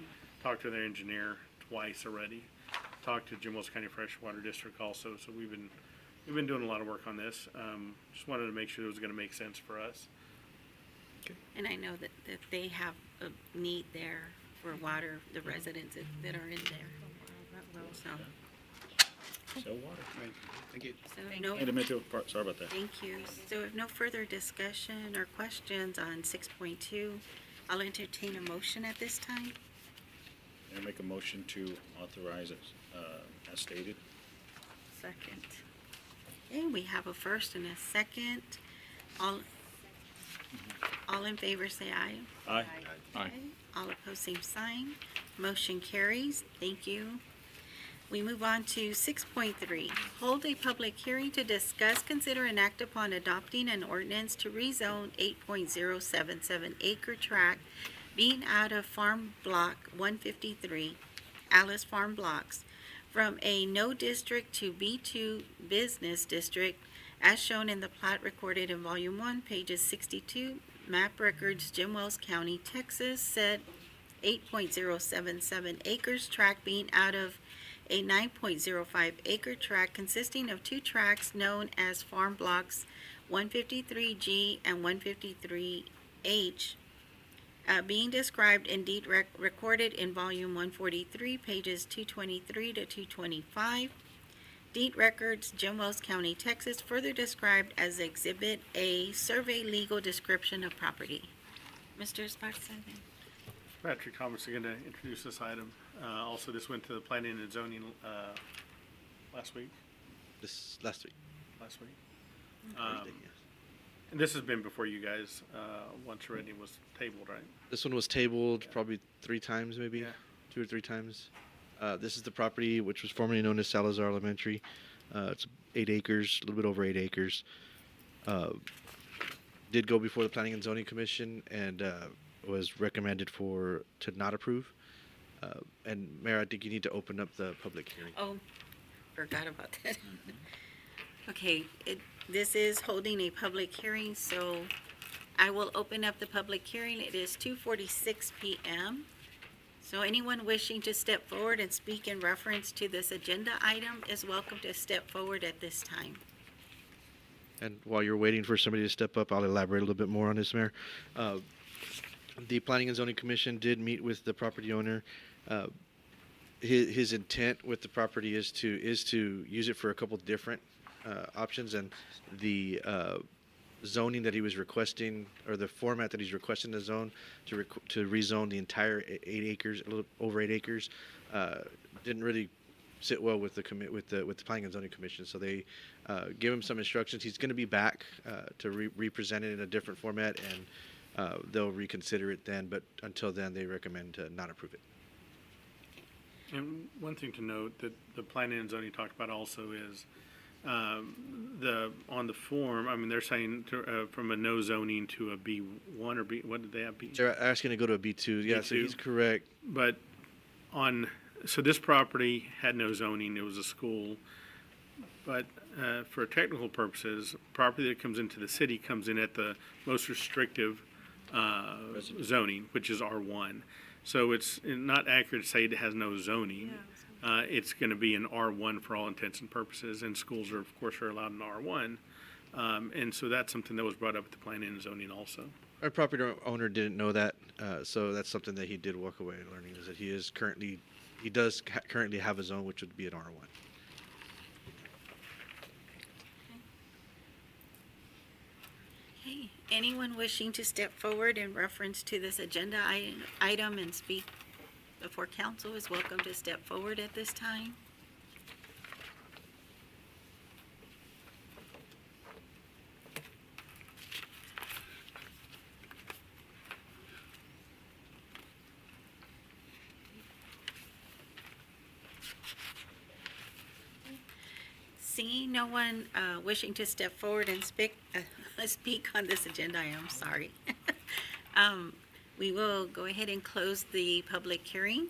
Speaker 10: talked to their engineer twice already. Talked to Jim Wells County Freshwater District also, so we've been doing a lot of work on this. Just wanted to make sure it was gonna make sense for us.
Speaker 1: And I know that they have a need there for water, the residents that are in there. So,
Speaker 9: Sell water.
Speaker 14: Right. Thank you.
Speaker 9: Hey, Demetrio, sorry about that.
Speaker 1: Thank you. So if no further discussion or questions on 6.2, I'll entertain a motion at this time.
Speaker 9: I make a motion to authorize it as stated.
Speaker 5: Second.
Speaker 1: Okay, we have a first and a second. All in favor say aye.
Speaker 9: Aye.
Speaker 2: Aye.
Speaker 1: Okay, all opposed, same sign. Motion carries. Thank you. We move on to 6.3. Hold a public hearing to discuss, consider, and act upon adopting an ordinance to rezone 8.077 acre tract being out of Farm Block 153, Alice Farm Blocks, from a no district to B2 business district as shown in the plat recorded in Volume 1, pages 62, map records, Jim Wells County, Texas, said 8.077 acres tract being out of a 9.05 acre tract consisting of two tracts known as Farm Blocks 153G and 153H, being described in deed recorded in Volume 143, pages 223 to 225. Deed records, Jim Wells County, Texas, further described as Exhibit A, survey legal description of property. Mr. Esparza.
Speaker 10: Patrick Thomas is going to introduce this item. Also, this went to the planning and zoning last week.
Speaker 11: This last week.
Speaker 10: And this has been before you guys, once already was tabled, right?
Speaker 11: This one was tabled probably 3 times, maybe
Speaker 10: Yeah.
Speaker 11: 2 or 3 times. This is the property which was formerly known as Salazar Elementary. It's 8 acres, a little bit over 8 acres. Did go before the Planning and Zoning Commission, and was recommended to not approve. And Mayor, I think you need to open up the public hearing.
Speaker 1: Oh, forgot about that. Okay, this is holding a public hearing, so I will open up the public hearing. It is 2:46 PM. So anyone wishing to step forward and speak in reference to this agenda item is welcome to step forward at this time.
Speaker 11: And while you're waiting for somebody to step up, I'll elaborate a little bit more on this, Mayor. The Planning and Zoning Commission did meet with the property owner. His intent with the property is to use it for a couple different options, and the zoning that he was requesting, or the format that he's requesting the zone to rezone the entire 8 acres, a little over 8 acres, didn't really sit well with the Planning and Zoning Commission. So they give him some instructions. He's going to be back to represent it in a different format, and they'll reconsider it then. But until then, they recommend to not approve it.
Speaker 10: And one thing to note that the planning and zoning talked about also is, on the form, I mean, they're saying from a no zoning to a B1 or B, what did they have?
Speaker 11: They're asking to go to a B2. Yeah, so
Speaker 10: B2?
Speaker 11: he's correct.
Speaker 10: But so this property had no zoning, it was a school. But for technical purposes, property that comes into the city comes in at the most restrictive zoning, which is R1. So it's not accurate to say it has no zoning. It's going to be an R1 for all intents and purposes, and schools are, of course, are allowed in R1. And so that's something that was brought up at the planning and zoning also.
Speaker 11: Our property owner didn't know that, so that's something that he did walk away learning, is that he does currently have a zone which would be an R1.
Speaker 1: Okay, anyone wishing to step forward in reference to this agenda item and speak before council is welcome to step forward at this time. Seeing no one wishing to step forward and speak on this agenda item, sorry. We will go ahead and close the public hearing.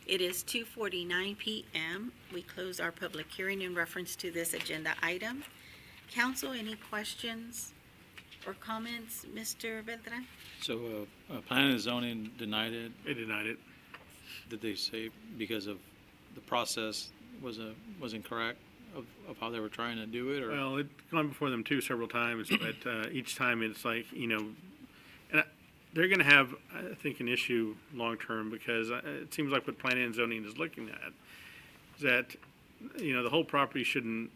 Speaker 1: It is 2:49 PM. We close our public hearing in reference to this agenda item. Council, any questions or comments? Mr. Beltran?
Speaker 2: So, planning and zoning denied it.
Speaker 10: They denied it.
Speaker 2: Did they say because of the process was incorrect of how they were trying to do it, or?
Speaker 10: Well, it's gone before them too several times, but each time it's like, and they're going to have, I think, an issue long-term, because it seems like what planning and zoning is looking at is that, the whole property shouldn't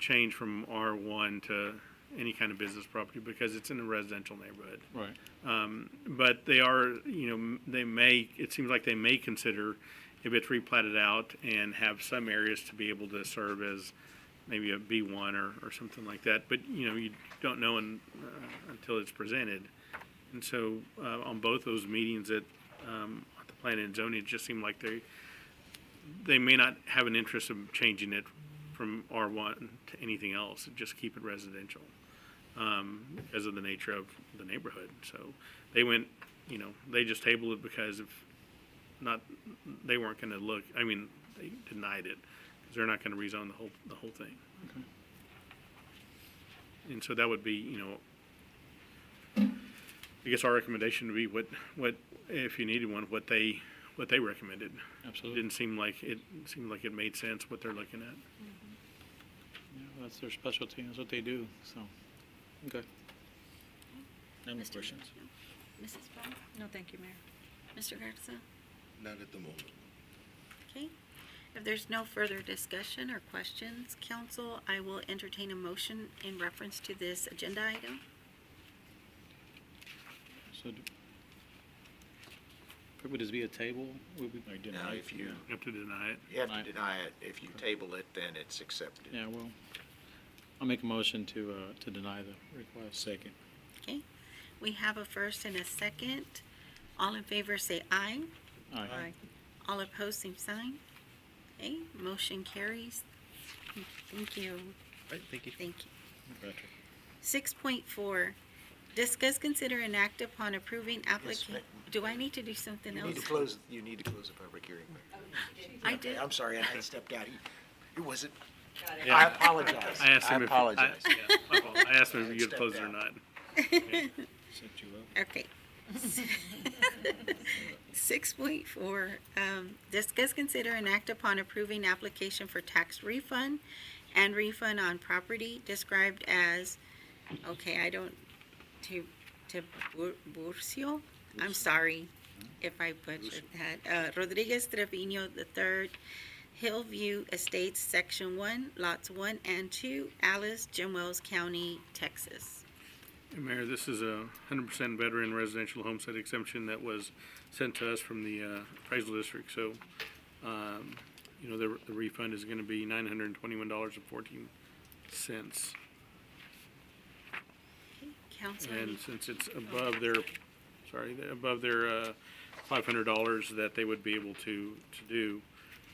Speaker 10: change from R1 to any kind of business property because it's in a residential neighborhood.
Speaker 2: Right.
Speaker 10: But they are, it seems like they may consider if it's replatted out and have some areas to be able to serve as maybe a B1 or something like that. But, you don't know until it's presented. And so on both those meetings at the planning and zoning, it just seemed like they may not have an interest in changing it from R1 to anything else, just keep it residential because of the nature of the neighborhood. So they went, they just tabled it because they weren't going to look. I mean, they denied it because they're not going to rezone the whole thing.
Speaker 2: Okay.
Speaker 10: And so that would be, I guess our recommendation would be what if you needed one, what they recommended.
Speaker 2: Absolutely.
Speaker 10: It seemed like it made sense what they're looking at.
Speaker 2: Yeah, that's their specialty. That's what they do. So, okay.
Speaker 9: Any
Speaker 1: Mr.
Speaker 9: questions?
Speaker 1: Mrs. Brown?
Speaker 5: No, thank you, Mayor.
Speaker 1: Mr. Garza?
Speaker 6: Not at the moment.
Speaker 1: Okay. If there's no further discussion or questions, council, I will entertain a motion in reference to this agenda item.
Speaker 2: So, would this be a table? Would we?
Speaker 13: Now, if you
Speaker 10: You have to deny it.
Speaker 13: have to deny it, if you table it, then it's accepted.
Speaker 2: Yeah, well, I'll make a motion to deny the request.
Speaker 9: Second.
Speaker 1: Okay. We have a first and a second. All in favor say aye.
Speaker 2: Aye.
Speaker 1: All opposed, same sign. Okay, motion carries. Thank you.
Speaker 11: Right, thank you.
Speaker 1: Thank you.
Speaker 9: Patrick.
Speaker 1: 6.4, Discuss, consider, and act upon approving
Speaker 13: Yes,
Speaker 1: application.
Speaker 13: ma'am.
Speaker 1: Do I need to do something
Speaker 13: You
Speaker 1: else?
Speaker 13: need to close the public hearing.
Speaker 1: I
Speaker 13: Okay,
Speaker 1: did.
Speaker 13: I'm sorry, I stepped out. It wasn't,
Speaker 10: Yeah.
Speaker 13: I apologize.
Speaker 10: I asked him
Speaker 13: I
Speaker 10: if,
Speaker 13: apologize.
Speaker 10: yeah, my fault. I asked him if you could close it or not.
Speaker 9: Set you up.
Speaker 1: Okay. 6.4, discuss, consider, and act upon approving application for tax refund and refund on property described as, okay, I don't, to Burcio? I'm sorry if I butchered that. Rodriguez Trevino III, Hillview Estates, Section 1, Lots 1 and 2, Alice, Jim Wells County, Texas.
Speaker 10: And Mayor, this is a 100% veteran residential homestead exemption that was sent to us from the appraisal district. So, the refund is going to be $921.14.
Speaker 1: Council,
Speaker 10: And since it's above their $500 that they would be able to do,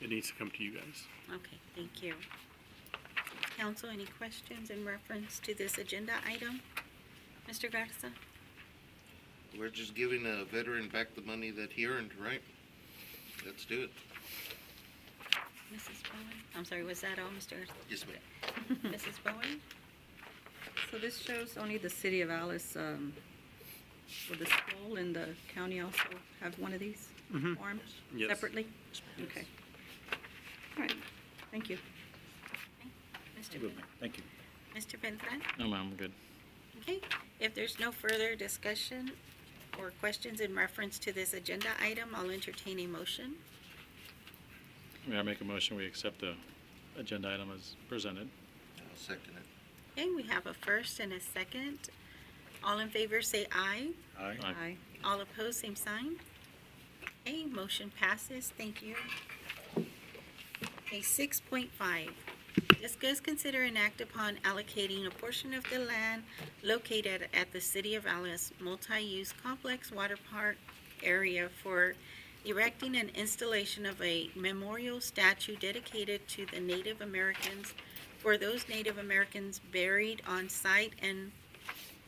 Speaker 10: it needs to come to you guys.
Speaker 1: okay, thank you. Council, any questions in reference to this agenda item? Mr. Garza?
Speaker 6: We're just giving a veteran back the money that he earned, right? Let's do it.
Speaker 1: Mrs. Bowen? I'm sorry, was that all, Mr. Garza?
Speaker 6: Yes, ma'am.
Speaker 1: Mrs. Bowen?
Speaker 5: So this shows only the city of Alice, will the school and the county also have one of these
Speaker 10: Mhm.
Speaker 5: forms
Speaker 10: Yes.
Speaker 5: separately? Okay. All right, thank you.
Speaker 1: Mr.
Speaker 9: Good, ma'am. Thank you.
Speaker 1: Mr. Beltran?
Speaker 2: No, ma'am, I'm good.
Speaker 1: Okay, if there's no further discussion or questions in reference to this agenda item, I'll entertain a motion.
Speaker 2: May I make a motion, we accept the agenda item as presented?
Speaker 6: I'll second it.
Speaker 1: Okay, we have a first and a second. All in favor say aye.
Speaker 9: Aye.
Speaker 5: Aye.
Speaker 1: All opposed, same sign. Okay, motion passes. Thank you. Okay, 6.5. Discuss, consider, and act upon allocating a portion of the land located at the City of Alice multi-use complex water park area for erecting an installation of a memorial statue dedicated to the Native Americans, for those Native Americans buried on site, and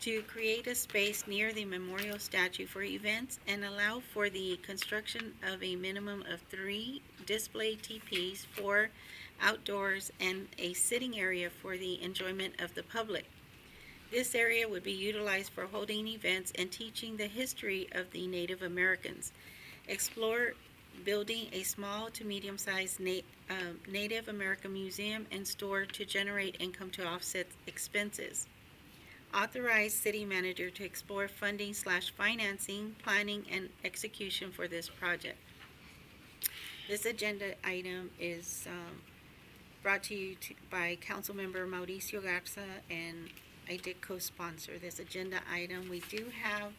Speaker 1: to create a space near the memorial statue for events and allow for the construction of a minimum of 3 display teepees, 4 outdoors, and a sitting area for the enjoyment of the public. This area would be utilized for holding events and teaching the history of the Native Americans. Explore building a small to medium-sized Native American museum and store to generate income to offset expenses. Authorize city manager to explore funding/financing, planning, and execution for this project. This agenda item is brought to you by Councilmember Mauricio Garza, and I did co-sponsor this agenda item. We do have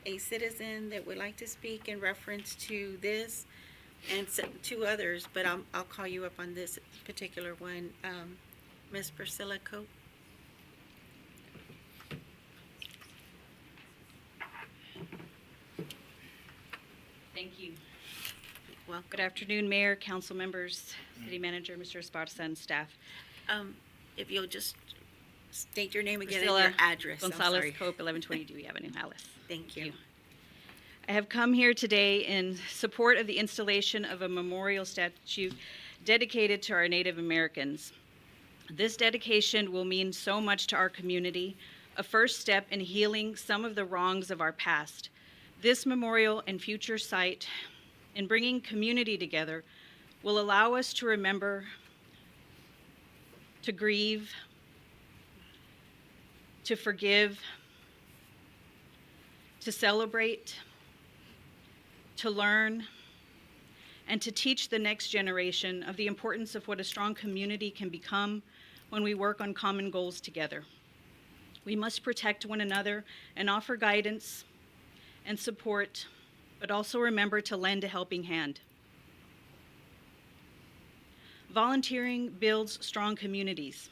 Speaker 1: a citizen that would like to speak in reference to this and two others, but I'll call you up on this particular one. Ms. Priscilla Cope?
Speaker 12: Thank you.
Speaker 1: Welcome.
Speaker 12: Good afternoon, Mayor, council members, city manager, Mr. Esparza, and staff.
Speaker 1: If you'll just state your name again and
Speaker 12: Priscilla
Speaker 1: your address. I'm
Speaker 12: Gonzalez
Speaker 1: sorry.
Speaker 12: Cope, 1120 Dewey Avenue, Alice.
Speaker 1: Thank you.
Speaker 12: I have come here today in support of the installation of a memorial statue dedicated to our Native Americans. This dedication will mean so much to our community, a first step in healing some of the wrongs of our past. This memorial and future site, in bringing community together, will allow us to remember, to grieve, to forgive, to celebrate, to learn, and to teach the next generation of the importance of what a strong community can become when we work on common goals together. We must protect one another and offer guidance and support, but also remember to lend a helping hand. Volunteering builds strong communities.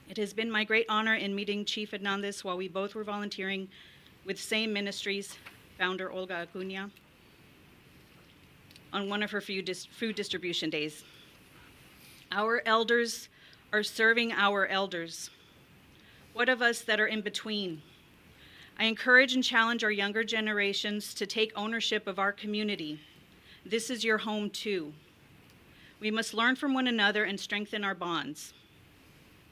Speaker 12: It has been my great honor in meeting Chief Hernandez while we both were volunteering with Same Ministries founder Olga Acuna on one of her food distribution days. Our elders are serving our elders.
Speaker 5: What of us that are in between? I encourage and challenge our younger generations to take ownership of our community. This is your home too. We must learn from one another and strengthen our bonds.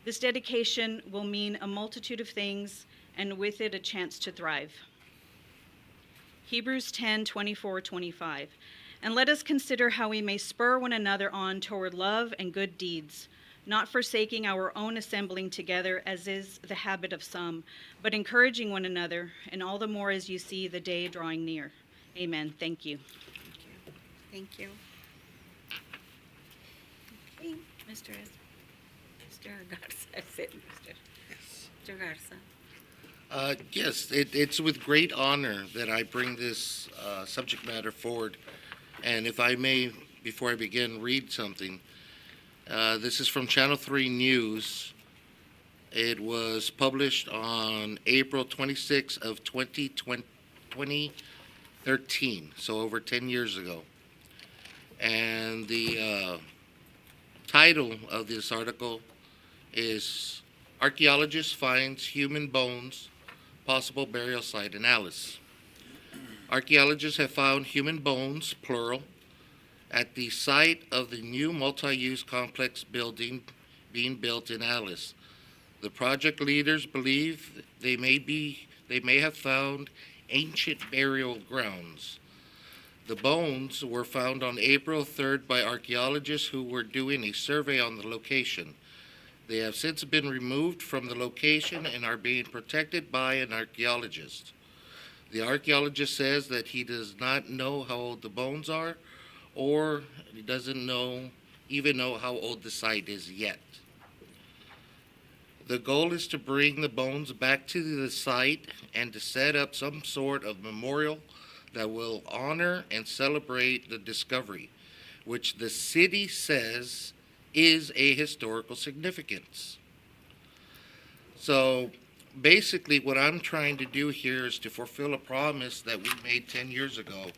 Speaker 5: This dedication will mean a multitude of things, and with it a chance to thrive. Hebrews 10:24-25. And let us consider how we may spur one another on toward love and good deeds, not forsaking our own assembling together, as is the habit of some, but encouraging one another, and all the more as you see the day drawing near. Amen. Thank you.
Speaker 1: Thank you. Okay, Mr. Garza, is it, Mr. Garza?
Speaker 6: Yes, it's with great honor that I bring this subject matter forward. And if I may, before I begin, read something. This is from Channel 3 News. It was published on April 26 of 2013, so over 10 years ago. And the title of this article is Archaeologist Finds Human Bones, Possible Burial Site in Alice. Archaeologists have found human bones, plural, at the site of the new multi-use complex building being built in Alice. The project leaders believe they may have found ancient burial grounds. The bones were found on April 3rd by archaeologists who were doing a survey on the location. They have since been removed from the location and are being protected by an archaeologist. The archaeologist says that he does not know how old the bones are, or he doesn't even know how old the site is yet. The goal is to bring the bones back to the site and to set up some sort of memorial that will honor and celebrate the discovery, which the city says is a historical significance. So basically what I'm trying to do here is to fulfill a promise that we made 10 years ago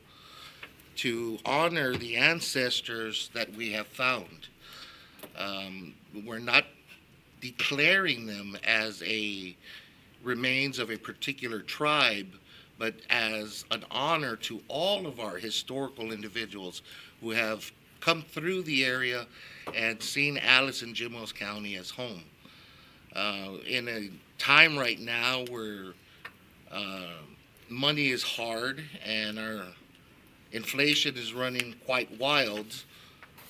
Speaker 6: to honor the ancestors that we have found. We're not declaring them as a remains of a particular tribe, but as an honor to all of our historical individuals who have come through the area and seen Alice and Jim Wells County as home. In a time right now where money is hard and our inflation is running quite wild,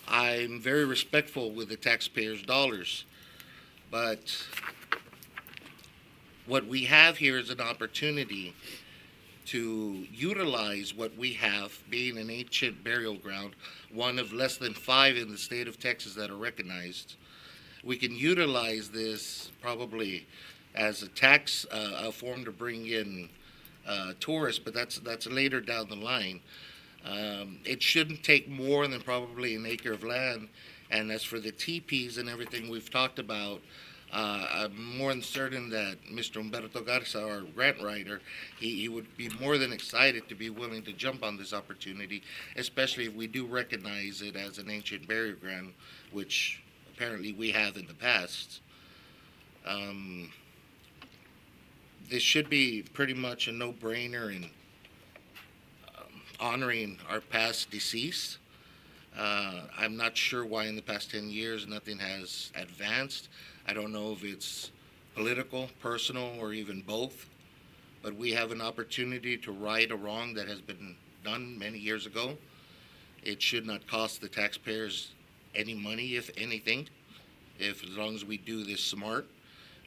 Speaker 6: I'm very respectful with the taxpayers' dollars. But what we have here is an opportunity to utilize what we have, being an ancient burial ground, one of less than 5 in the state of Texas that are recognized. We can utilize this probably as a tax form to bring in tourists, but that's later down the line. It shouldn't take more than probably an acre of land. And as for the teepees and everything we've talked about, I'm more than certain that Mr. Humberto Garza, our grant writer, he would be more than excited to be willing to jump on this opportunity, especially if we do recognize it as an ancient burial ground, which apparently we have in the past. This should be pretty much a no-brainer in honoring our past deceased. I'm not sure why in the past 10 years nothing has advanced. I don't know if it's political, personal, or even both, but we have an opportunity to right a wrong that has been done many years ago. It should not cost the taxpayers any money, if anything, as long as we do this smart.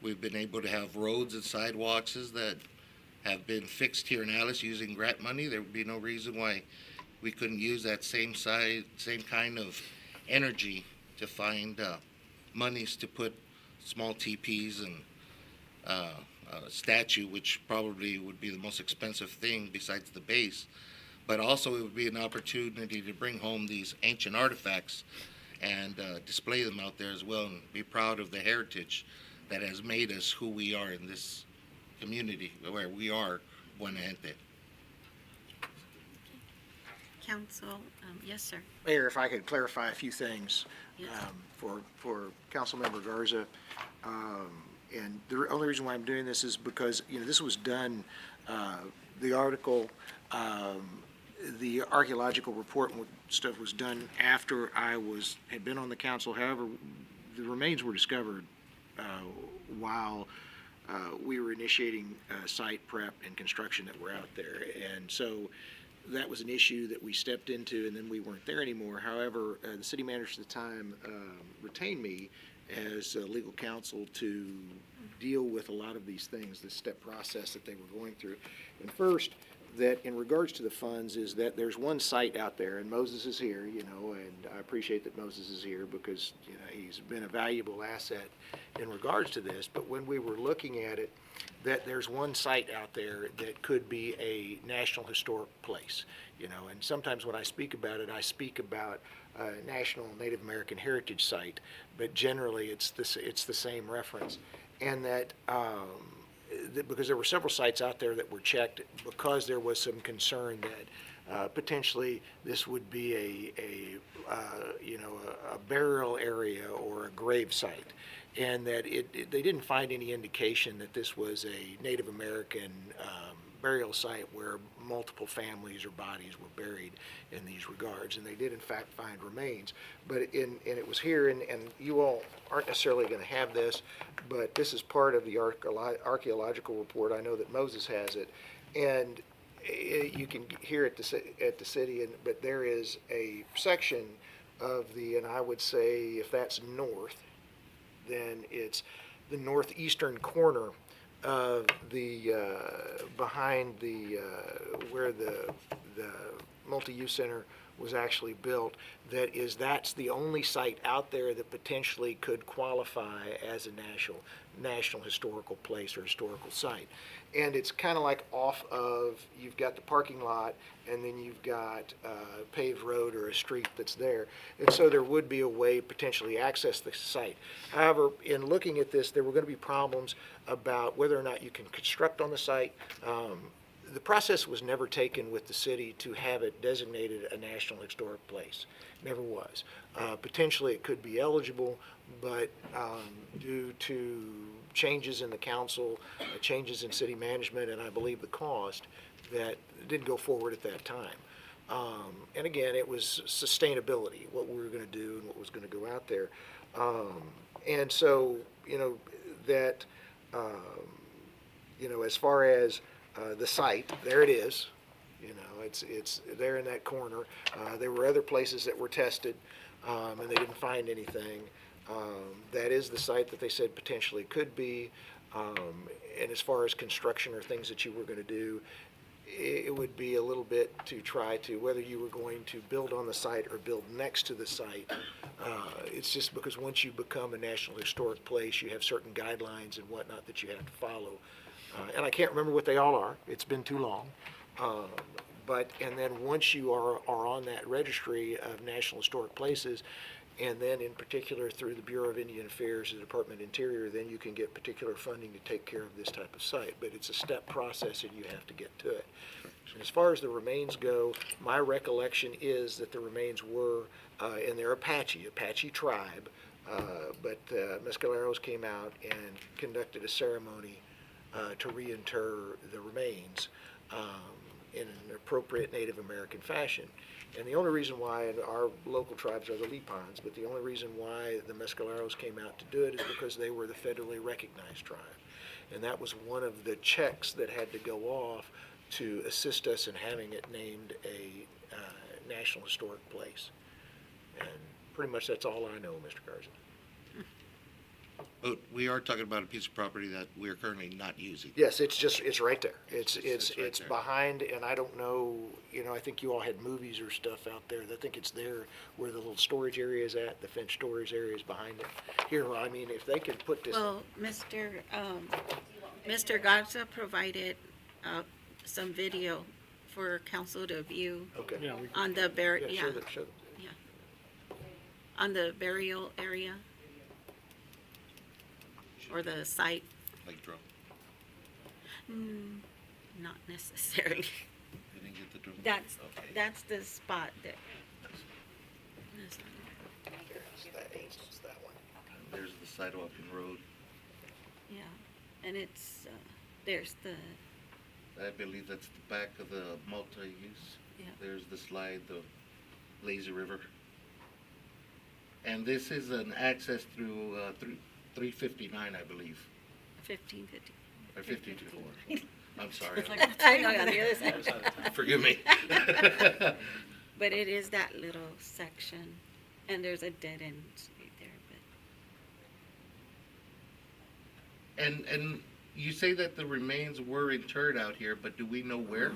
Speaker 6: We've been able to have roads and sidewalks that have been fixed here in Alice using grant money. There would be no reason why we couldn't use that same kind of energy to find monies to put small teepees and a statue, which probably would be the most expensive thing besides the base. But also it would be an opportunity to bring home these ancient artifacts and display them out there as well, and be proud of the heritage that has made us who we are in this community, where we are Buena Gente.
Speaker 1: Council, yes, sir.
Speaker 13: Mayor, if I could clarify a few things
Speaker 1: Yes.
Speaker 13: for Councilmember Garza. And the only reason why I'm doing this is because, this was done, the article, the archaeological report and stuff was done after had been on the council. However, the remains were discovered while we were initiating site prep and construction that were out there. And so that was an issue that we stepped into, and then we weren't there anymore. However, the city manager at the time retained me as legal counsel to deal with a lot of these things, this step process that they were going through. And first, that in regards to the funds is that there's one site out there, and Moses is here, and I appreciate that Moses is here because, he's been a valuable asset in regards to this. But when we were looking at it, that there's one site out there that could be a National Historic Place, and sometimes when I speak about it, I speak about a National Native American Heritage Site, but generally it's the same reference. And that, because there were several sites out there that were checked because there was some concern that potentially this would be a burial area or a grave site, and that they didn't find any indication that this was a Native American burial site where multiple families or bodies were buried in these regards, and they did in fact find remains. But and it was here, and you all aren't necessarily going to have this, but this is part of the archaeological report. I know that Moses has it, and you can hear it at the city, but there is a section of and I would say if that's north, then it's the northeastern corner of the behind the where the multi-use center was actually built. That's the only site out there that potentially could qualify as a national historical place or historical site. And it's kind of like off of, you've got the parking lot, and then you've got a paved road or a street that's there. And so there would be a way potentially access the site. However, in looking at this, there were going to be problems about whether or not you can construct on the site. The process was never taken with the city to have it designated a National Historic Place. Never was. Potentially it could be eligible, but due to changes in the council, changes in city management, and I believe the cost, that it didn't go forward at that time. And again, it was sustainability, what we were going to do and what was going to go out there. And so, that, as far as the site, there it is. It's there in that corner. There were other places that were tested, and they didn't find anything. That is the site that they said potentially could be. And as far as construction or things that you were going to do, it would be a little bit to try to, whether you were going to build on the site or build next to the site. It's just because once you become a National Historic Place, you have certain guidelines and whatnot that you have to follow. And I can't remember what they all are. It's been too long. And then once you are on that registry of National Historic Places, and then in particular through the Bureau of Indian Affairs, the Department of Interior, then you can get particular funding to take care of this type of site. But it's a step process and you have to get to it. And as far as the remains go, my recollection is that the remains were, and they're Apache tribe, but Mescaleros came out and conducted a ceremony to reinter the remains in an appropriate Native American fashion. And the only reason why, and our local tribes are the Lipans, but the only reason why the Mescaleros came out to do it is because they were the federally recognized tribe. And that was one of the checks that had to go off to assist us in having it named a National Historic Place. And pretty much that's all I know, Mr. Garza.
Speaker 6: But we are talking about a piece of property that we are currently not using.
Speaker 13: Yes, it's right there. It's
Speaker 6: right there.
Speaker 13: behind, and I don't know, I think you all had movies or stuff out there. I think it's there where the little storage area is at, the fenced storage area is behind it. Here, I mean, if they could put this.
Speaker 1: Well, Mr. Garza provided some video for council to view
Speaker 13: Okay.
Speaker 1: on the
Speaker 13: Yeah, show them.
Speaker 1: on the burial area or the site.
Speaker 6: Like drone.
Speaker 1: Not necessarily.
Speaker 6: You didn't get the drone? Okay.
Speaker 1: That's the spot that.
Speaker 13: It's that one.
Speaker 6: There's the sidewalk and road.
Speaker 1: Yeah. And it's, there's the,
Speaker 6: I believe that's the back of the multi-use.
Speaker 1: Yeah.
Speaker 6: There's the slide, the lazy river. And this is an access through, 359, I believe,
Speaker 1: 1550.
Speaker 6: or 52. I'm sorry.
Speaker 1: I know, on the other side.
Speaker 6: Forgive me.
Speaker 1: But it is that little section, and there's a dead end right there, but.
Speaker 6: And you say that the remains were interred out here, but do we know where?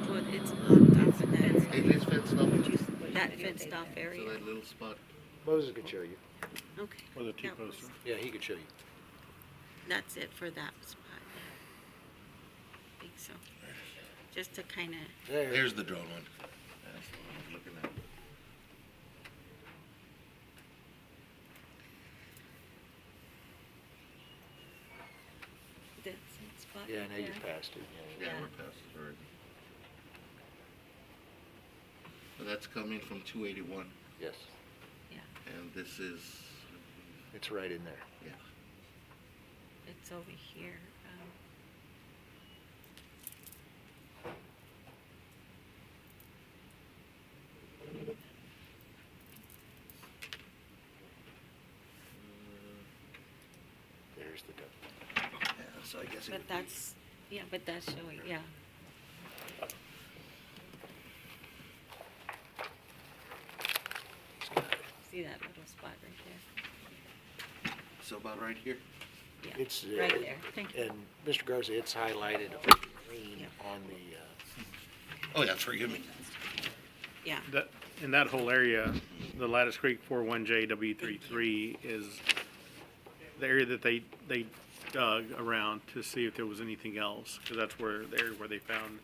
Speaker 1: Well, it's locked off in that,
Speaker 6: It is fenced off.
Speaker 1: that fenced off
Speaker 6: So
Speaker 1: area.
Speaker 6: that little spot.
Speaker 13: Moses could show you.
Speaker 1: Okay.
Speaker 10: Or the
Speaker 1: that was-
Speaker 10: T-poster.
Speaker 13: Yeah, he could show you.
Speaker 1: That's it for that spot. I think so. Just to kind of,
Speaker 6: There's the drone one. That's what I was looking at.
Speaker 1: that's that spot
Speaker 13: Yeah,
Speaker 1: right
Speaker 13: now you
Speaker 1: there.
Speaker 13: passed it.
Speaker 6: Yeah, we're past it already. So that's coming from 281,
Speaker 13: Yes,
Speaker 6: and this is,
Speaker 13: it's right in there.
Speaker 6: yeah.
Speaker 1: It's over here.
Speaker 13: There's the dump.
Speaker 6: Yeah, so I guess it
Speaker 1: But
Speaker 6: would be-
Speaker 1: that's, yeah, but that's showing, yeah. See that little spot right
Speaker 6: So about right here?
Speaker 1: there? Yeah,
Speaker 13: It's,
Speaker 1: right there. Thank you.
Speaker 13: And Mr. Garza, it's highlighted green on the,
Speaker 6: Oh, yeah, forgive me.
Speaker 1: Yeah,
Speaker 10: That, in that whole area, the Lattice Creek 41JW33 is the area that they dug around to see if there was anything else, because that's where, the area where they found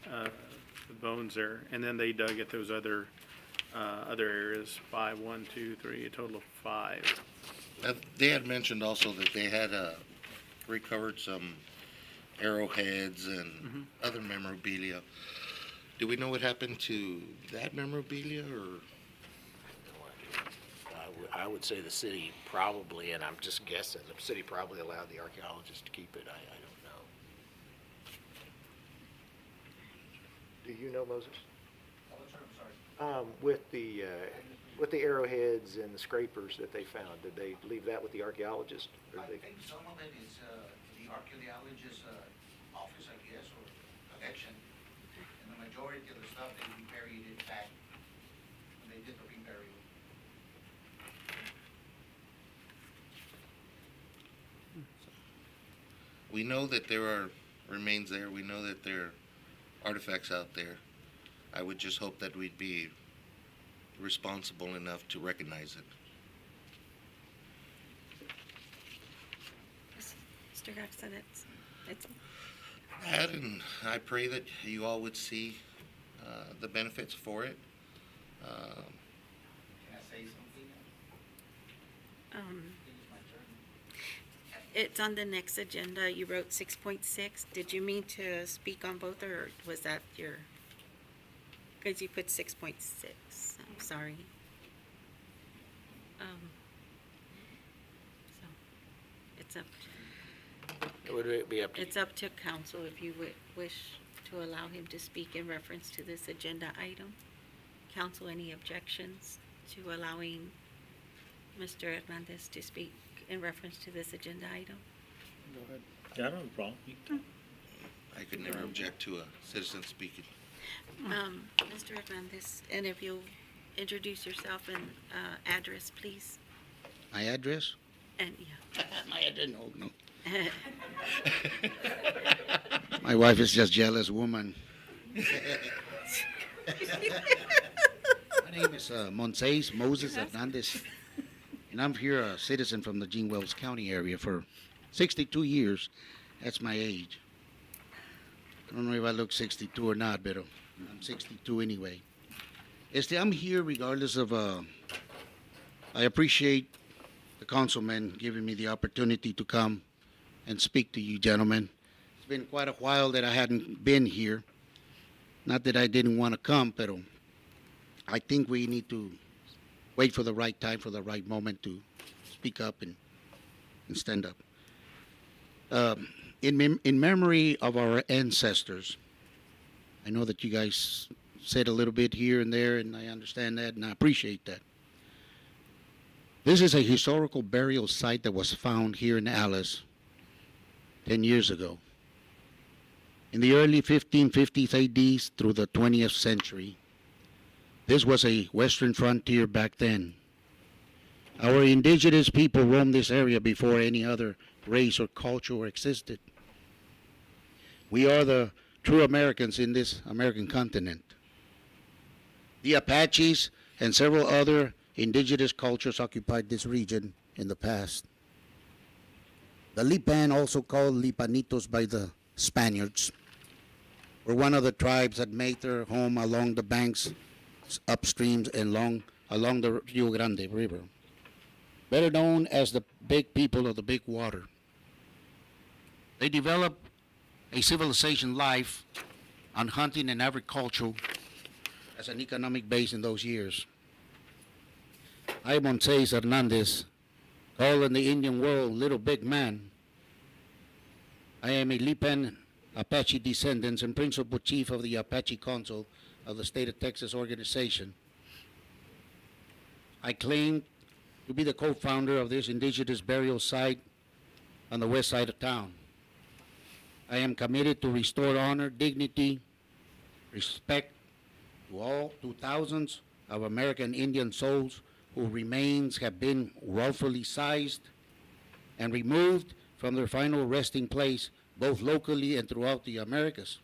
Speaker 10: the bones there. And then they dug at those other areas, 5, 1, 2, 3, a total of 5.
Speaker 6: They had mentioned also that they had recovered some arrowheads and other memorabilia. Do we know what happened to that memorabilia, or?
Speaker 13: no idea. I would say the city probably, and I'm just guessing, the city probably allowed the archaeologists to keep it. I don't know. Do you know, Moses? With the arrowheads and the scrapers that they found, did they leave that with the archaeologists? Or
Speaker 15: I
Speaker 13: they?
Speaker 15: think some of it is the archaeologist's office, I guess, or collection. And the majority of the stuff, they reburied it back when they did the reburial.
Speaker 6: We know that there are remains there. We know that there are artifacts out there. I would just hope that we'd be responsible enough to recognize it.
Speaker 1: Mr. Garza, that's,
Speaker 6: That, and I pray that you all would see the benefits for it.
Speaker 15: Can I say something? I
Speaker 1: um,
Speaker 15: think it's my turn.
Speaker 1: it's on the next agenda. You wrote 6.6. Did you mean to speak on both, or was that your, because you put 6.6. I'm sorry. So, it's up,
Speaker 13: It would be up to you.
Speaker 1: it's up to council if you would wish to allow him to speak in reference to this agenda item. Council, any objections to allowing Mr. Hernandez to speak in reference to this agenda item?
Speaker 9: Yeah, I don't have a problem. You can talk.
Speaker 6: I could never object to a citizen speaking.
Speaker 1: Mr. Hernandez, and if you'll introduce yourself and address, please.
Speaker 14: My address?
Speaker 1: And, yeah.
Speaker 14: My address, no. My wife is just jealous woman. My name is Monseis Moses Hernandez, and I'm here a citizen from the Gene Wells County area for 62 years. That's my age. I don't know if I look 62 or not, but I'm 62 anyway. I'm here regardless of, I appreciate the councilman giving me the opportunity to come and speak to you gentlemen. It's been quite a while that I hadn't been here. Not that I didn't want to come, but I think we need to wait for the right time, for the right moment to speak up and stand up. In memory of our ancestors, I know that you guys said a little bit here and there, and I understand that, and I appreciate that. This is a historical burial site that was found here in Alice 10 years ago. In the early 1550s ADs through the 20th century, this was a western frontier back then. Our indigenous people roamed this area before any other race or culture existed. We are the true Americans in this American continent. The Apaches and several other indigenous cultures occupied this region in the past. The Lipan, also called Lipanitos by the Spaniards, were one of the tribes that made their home along the banks, upstreams, and along the Rio Grande River, better known as the Big People of the Big Water. They developed a civilization life on hunting and agriculture as an economic base in those years. I, Moises Hernandez, called in the Indian world Little Big Man. I am a Lipan Apache descendant and principal chief of the Apache Council of the State of Texas organization. I claim to be the co-founder of this indigenous burial site on the west side of town. I am committed to restore honor, dignity, respect to thousands of American Indian souls whose remains have been wrongfully seized and removed from their final resting place, both locally and throughout the Americas.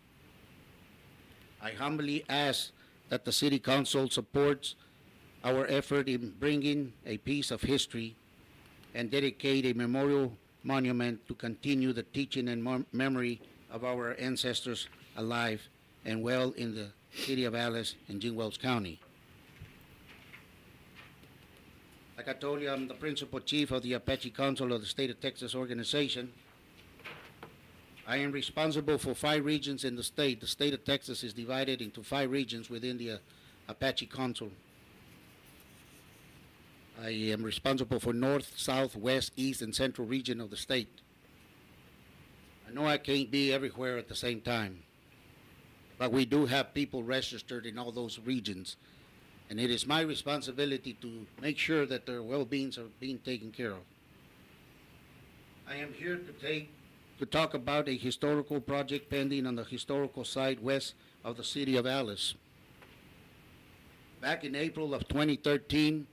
Speaker 14: I humbly ask that the City Council supports our effort in bringing a piece of history and dedicate a memorial monument to continue the teaching and memory of our ancestors alive and well in the city of Alice in Jim Wells County. Like I told you, I'm the principal chief of the Apache Council of the State of Texas organization. I am responsible for 5 regions in the state. The state of Texas is divided into 5 regions within the Apache Council. I am responsible for north, south, west, east, and central region of the state. I know I can't be everywhere at the same time, but we do have people registered in all those regions, and it is my responsibility to make sure that their well-beings are being taken care of. I am here to talk about a historical project pending on the historical site west of the city of Alice. Back in April of 2013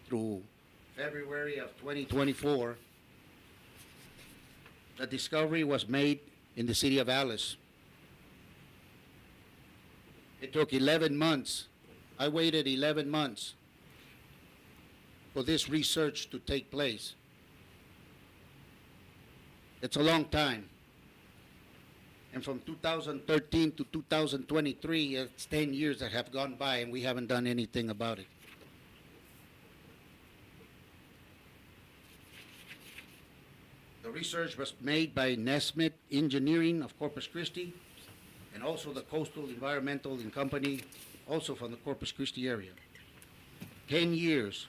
Speaker 14: through February of 2024, the discovery was made in the city of Alice. It took 11 months. I waited 11 months for this research to take place. It's a long time. And from 2013 to 2023, it's 10 years that have gone by and we haven't done anything about it. The research was made by Nesmith Engineering of Corpus Christi and also the Coastal Environmental and Company, also from the Corpus Christi area. 10 years,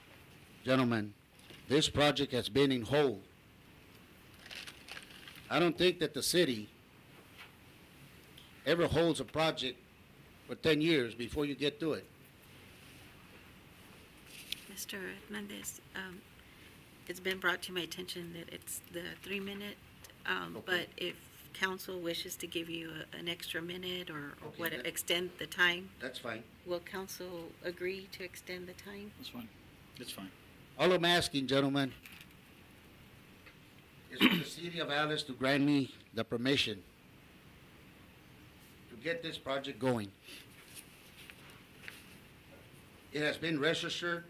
Speaker 14: gentlemen, this project has been in hold. I don't think that the city ever holds a project for 10 years before you get to it.
Speaker 1: Mr. Hernandez, it's been brought to my attention that it's the 3-minute, but if council wishes to give you an extra minute or what, extend the time,
Speaker 14: That's fine.
Speaker 1: will council agree to extend the time?
Speaker 2: That's fine. That's fine.
Speaker 14: All I'm asking, gentlemen, is for the city of Alice to grant me the permission to get this project going. It has been registered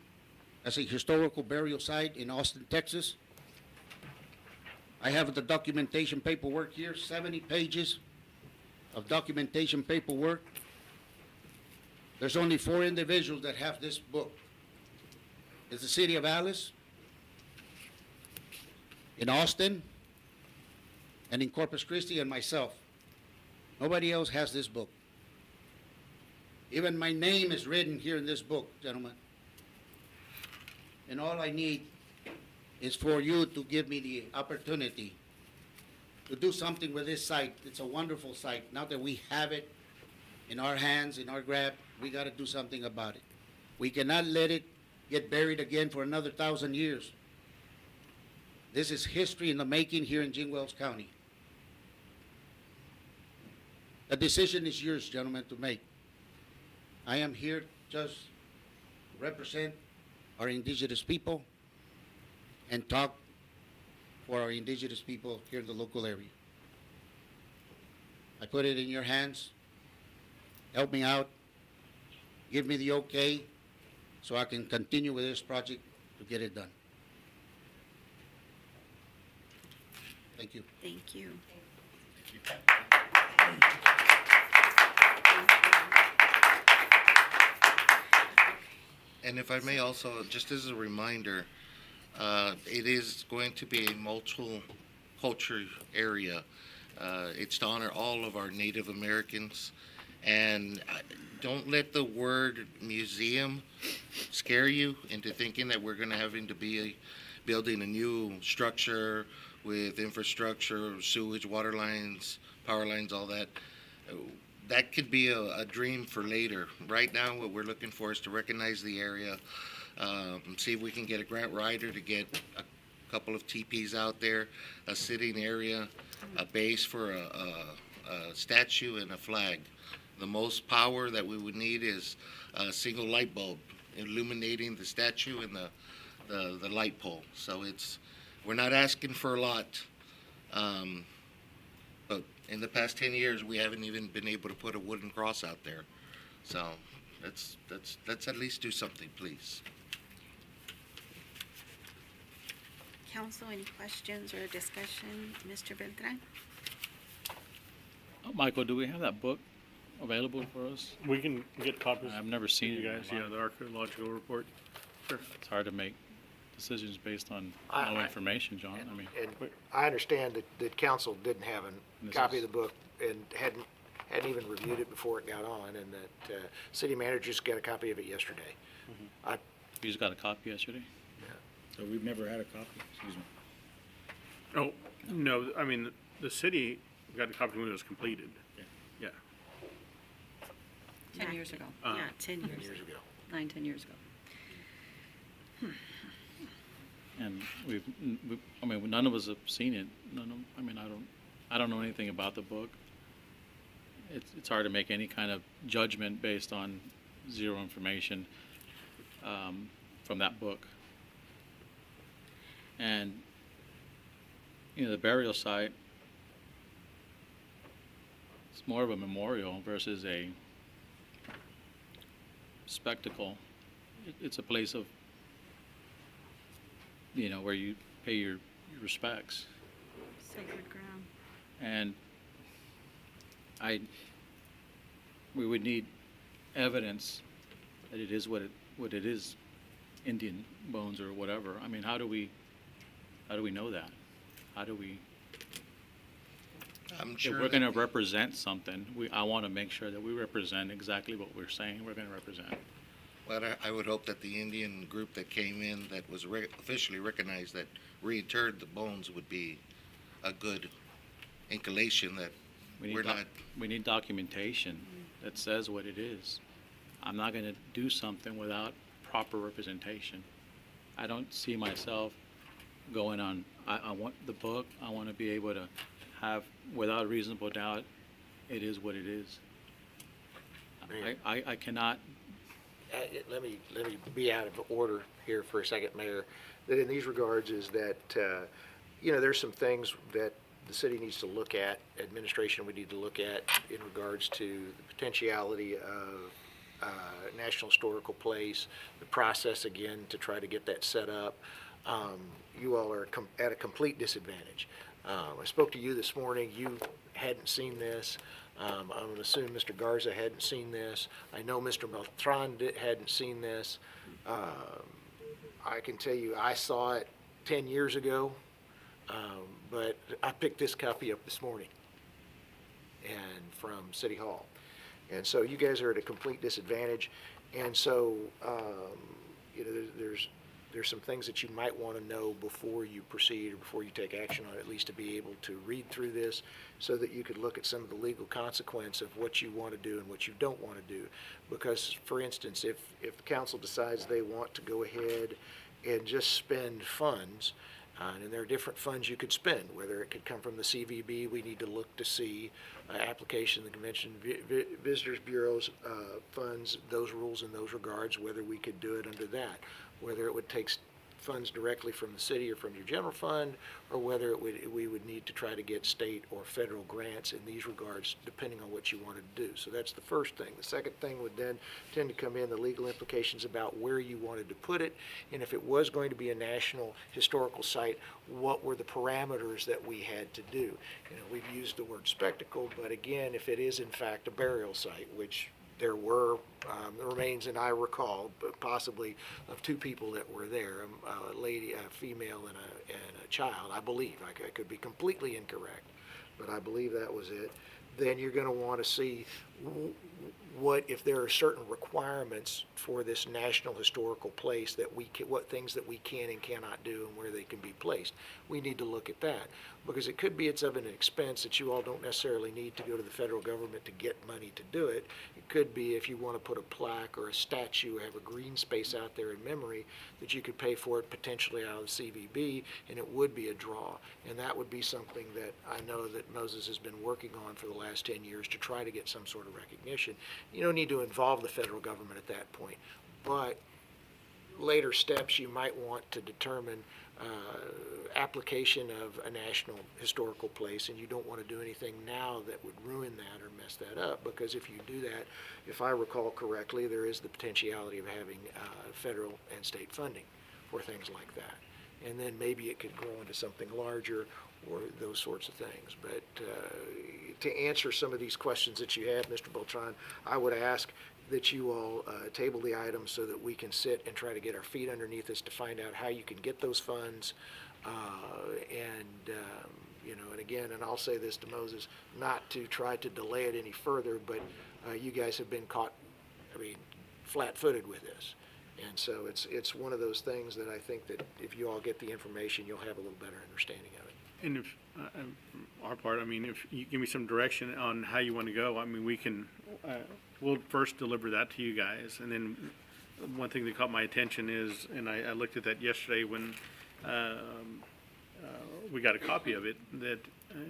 Speaker 14: as a historical burial site in Austin, Texas. I have the documentation paperwork here, 70 pages of documentation paperwork. There's only 4 individuals that have this book. It's the city of Alice, in Austin, and in Corpus Christi, and myself. Nobody else has this book. Even my name is written here in this book, gentlemen. And all I need is for you to give me the opportunity to do something with this site. It's a wonderful site. Now that we have it in our hands, in our grab, we got to do something about it. We cannot let it get buried again for another 1,000 years. This is history in the making here in Jing Wells County. The decision is yours, gentlemen, to make. I am here just to represent our indigenous people and talk for our indigenous people here in the local area. I put it in your hands. Help me out. Give me the okay so I can continue with this project to get it done. Thank you.
Speaker 1: Thank you.
Speaker 6: And if I may also, just as a reminder, it is going to be a multicultural area. It's to honor all of our Native Americans. And don't let the word museum scare you into thinking that we're going to having to be building a new structure with infrastructure, sewage, water lines, power lines, all that. That could be a dream for later. Right now, what we're looking for is to recognize the area, see if we can get a grant writer to get a couple of teepees out there, a sitting area, a base for a statue and a flag. The most power that we would need is a single light bulb illuminating the statue and the light pole. So we're not asking for a lot. But in the past 10 years, we haven't even been able to put a wooden cross out there. So let's at least do something, please.
Speaker 1: Council, any questions or discussion? Mr. Beltran?
Speaker 2: Michael, do we have that book available for us?
Speaker 10: We can get copies.
Speaker 2: I've never seen it.
Speaker 10: You guys, yeah, the archaeological report. Sure.
Speaker 2: It's hard to make decisions based on
Speaker 13: I-
Speaker 2: no
Speaker 13: I-
Speaker 2: information, John. I mean,
Speaker 13: And I understand that council didn't have a
Speaker 2: This
Speaker 13: copy
Speaker 2: is-
Speaker 13: of the book and hadn't even reviewed it before it got on, and that city manager just got a copy of it yesterday.
Speaker 2: you just got a copy yesterday?
Speaker 9: So we've never had a copy, excuse me.
Speaker 10: Oh, no, I mean, the city got a copy when it was completed. Yeah.
Speaker 5: 10 years ago,
Speaker 10: Uh,
Speaker 1: Yeah, 10 years.
Speaker 13: Years ago.
Speaker 5: 10 years ago.
Speaker 2: And I mean, none of us have seen it. I mean, I don't know anything about the book. It's hard to make any kind of judgment based on zero information from that book. And, the burial site, it's more of a memorial versus a spectacle. It's a place of, where you pay your respects.
Speaker 5: Sacred ground.
Speaker 2: And we would need evidence that it is what it is, Indian bones or whatever. I mean, how do we know that? How do we?
Speaker 6: I'm
Speaker 2: If
Speaker 6: sure
Speaker 2: we're
Speaker 6: that
Speaker 2: going to represent something, I want to make sure that we represent exactly what we're saying we're going to represent.
Speaker 6: Well, I would hope that the Indian group that came in that was officially recognized that reinterred the bones would be a good inclination that we're not.
Speaker 2: We need documentation that says what it is. I'm not going to do something without proper representation. I don't see myself going on, I want the book, I want to be able to have, without reasonable doubt, it is what it is. I cannot.
Speaker 13: Let me be out of order here for a second, Mayor. That in these regards is that, there's some things that the city needs to look at, administration we need to look at in regards to the potentiality of National Historical Place, the process again to try to get that set up. You all are at a complete disadvantage. I spoke to you this morning. You hadn't seen this. I'm going to assume Mr. Garza hadn't seen this. I know Mr. Beltran hadn't seen this. I can tell you I saw it 10 years ago, but I picked this copy up this morning and from City Hall. And so you guys are at a complete disadvantage. And so, there's there's some things that you might want to know before you proceed or before you take action on it, at least to be able to read through this so that you could look at some of the legal consequence of what you want to do and what you don't want to do. Because, for instance, if the council decides they want to go ahead and just spend funds, and there are different funds you could spend, whether it could come from the CVB, we need to look to see application, the Convention Visitors Bureau's funds, those rules in those regards, whether we could do it under that, whether it would take funds directly from the city or from your general fund, or whether we would need to try to get state or federal grants in these regards, depending on what you wanted to do. So that's the first thing. The second thing would then tend to come in the legal implications about where you wanted to put it, and if it was going to be a national historical site, what were the parameters that we had to do. You know, we've used the word spectacle, but again, if it is in fact a burial site, which there were remains, and I recall, but possibly of two people that were there, a lady, a female, and a child, I believe. I could be completely incorrect, but I believe that was it. Then you're going to want to see what, if there are certain requirements for this national historical place that we can, what things that we can and cannot do and where they can be placed. We need to look at that, because it could be it's of an expense that you all don't necessarily need to go to the federal government to get money to do it. It could be if you want to put a plaque or a statue, have a green space out there in memory, that you could pay for it potentially out of the CVB, and it would be a draw. And that would be something that I know that Moses has been working on for the last 10 years to try to get some sort of recognition. You don't need to involve the federal government at that point, but later steps you might want to determine application of a national historical place, and you don't want to do anything now that would ruin that or mess that up, because if you do that, if I recall correctly, there is the potentiality of having federal and state funding for things like that. And then maybe it could grow into something larger or those sorts of things. But to answer some of these questions that you have, Mr. Beltran, I would ask that you all table the item so that we can sit and try to get our feet underneath us to find out how you can get those funds. You know, and again, and I'll say this to Moses, not to try to delay it any further, but you guys have been caught, I mean, flat-footed with this. And so it's one of those things that I think that if you all get the information, you'll have a little better understanding of it.
Speaker 10: And if, our part, I mean, if you give me some direction on how you want to go, I mean, we can, we'll first deliver that to you guys. And then one thing that caught my attention is, and I looked at that yesterday when we got a copy of it, that,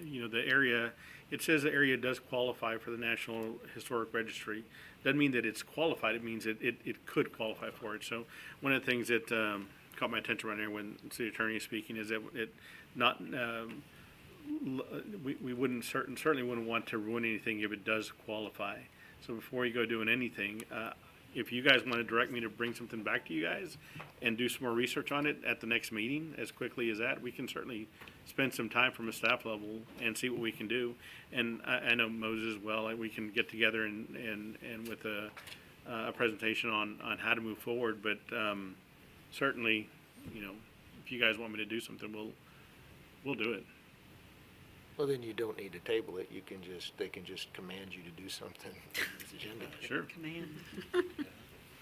Speaker 10: you know, the area, it says the area does qualify for the National Historic Registry. Doesn't mean that it's qualified, it means it could qualify for it. So one of the things that caught my attention right there when the city attorney is speaking is that it not, we wouldn't, certainly wouldn't want to ruin anything if it does qualify. So before you go doing anything, if you guys want to direct me to bring something back to you guys and do some more research on it at the next meeting, as quickly as that, we can certainly spend some time from a staff level and see what we can do. And I know Moses as well, like we can get together and with a presentation on how to move forward. But certainly, you know, if you guys want me to do something, we'll do it.
Speaker 13: Well, then you don't need to table it. You can just, they can just command you to do something on this agenda.
Speaker 10: Sure.
Speaker 5: Command.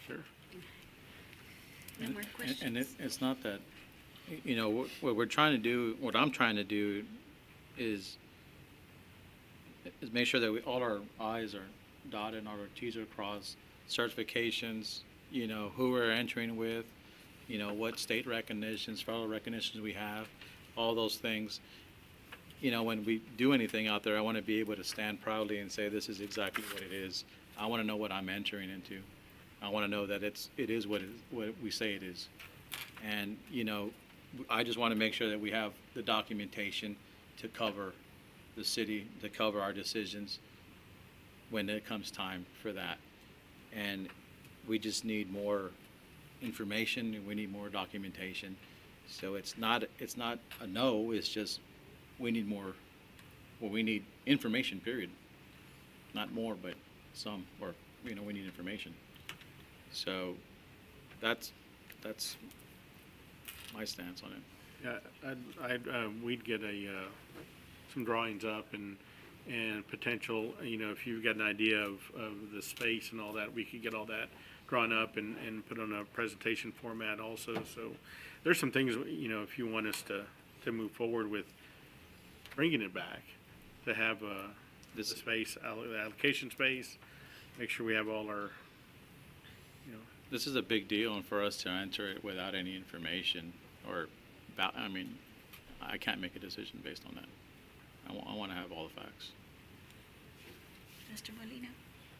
Speaker 10: Sure.
Speaker 5: No more questions.
Speaker 2: And it's not that, you know, what we're trying to do, what I'm trying to do is make sure that all our I's are dotted and all our T's are crossed, certifications, you know, who we're entering with, you know, what state recognitions, federal recognitions we have, all those things. You know, when we do anything out there, I want to be able to stand proudly and say this is exactly what it is. I want to know what I'm entering into. I want to know that it is what we say it is. And, you know, I just want to make sure that we have the documentation to cover the city, to cover our decisions when it comes time for that. And we just need more information, and we need more documentation. So it's not a no, it's just we need more, well, we need information, period. Not more, but some, or, you know, we need information. So that's my stance on it.
Speaker 10: Yeah, we'd get some drawings up and potential, you know, if you've got an idea of the space and all that, we could get all that drawn up and put on a presentation format also. So there's some things, you know, if you want us to move forward with bringing it back, to have the space, the allocation space, make sure we have all our, you know.
Speaker 2: This is a big deal, and for us to enter it without any information or about, I mean, I can't make a decision based on that. I want to have all the facts.
Speaker 1: Mr. Molina?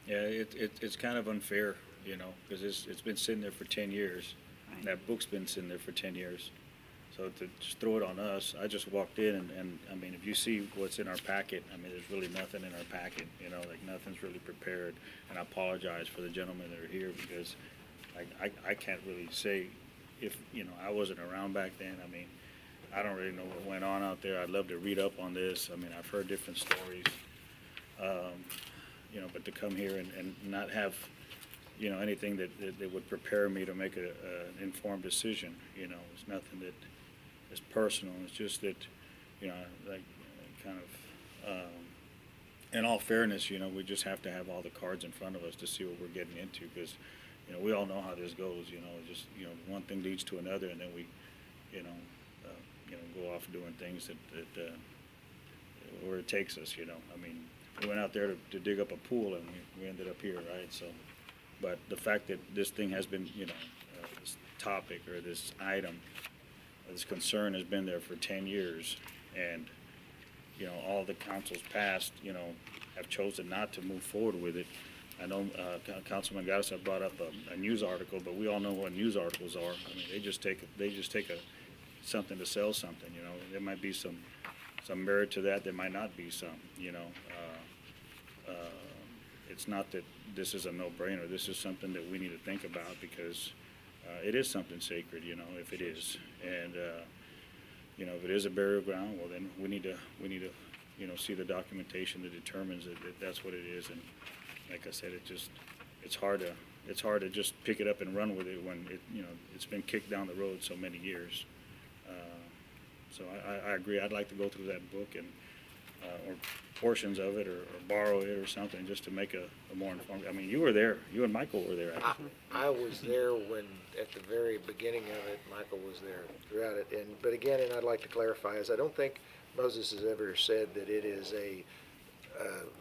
Speaker 9: Yeah, it's kind of unfair, you know, because it's been sitting there for 10 years.
Speaker 5: Right.
Speaker 9: That book's been sitting there for 10 years. So to just throw it on us, I just walked in and I mean, if you see what's in our packet, I mean, there's really nothing in our packet, you know, like nothing's really prepared. And I apologize for the gentlemen that are here because I can't really say if, you know, I wasn't around back then. I mean, I don't really know what went on out there. I'd love to read up on this. I mean, I've heard different stories. You know, but to come here and not have, you know, anything that would prepare me to make an informed decision, you know, it's nothing that is personal. It's just that, you know, like kind of, in all fairness, you know, we just have to have all the cards in front of us to see what we're getting into because, you know, we all know how this goes, you know, just, you know, one thing leads to another and then we, you know, go off doing things that where it takes us, you know. I mean, we went out there to dig up a pool and we ended up here, right? So, but the fact that this thing has been, you know, this topic or this item, this concern has been there for 10 years and, you know, all the councils past, you know, have chosen not to move forward with it. I know Councilman Garza brought up a news article, but we all know what news articles are. I mean, they just take something to sell something, you know. There might be some merit to that. There might not be some, you know. It's not that this is a no-brainer. This is something that we need to think about because it is something sacred, you know, if it is. And, you know, if it is a burial ground, well, then we need to, you know, see the documentation that determines that that's what it is. And like I said, it's hard to just pick it up and run with it when it, you know, it's been kicked down the road so many years. So I agree. I'd like to go through that book and or portions of it or borrow it or something just to make a more informed. I mean, you were there. You and Michael were there. Actually.
Speaker 13: I was there when, at the very beginning of it, Michael was there throughout it. But again, and I'd like to clarify, is I don't think Moses has ever said that it is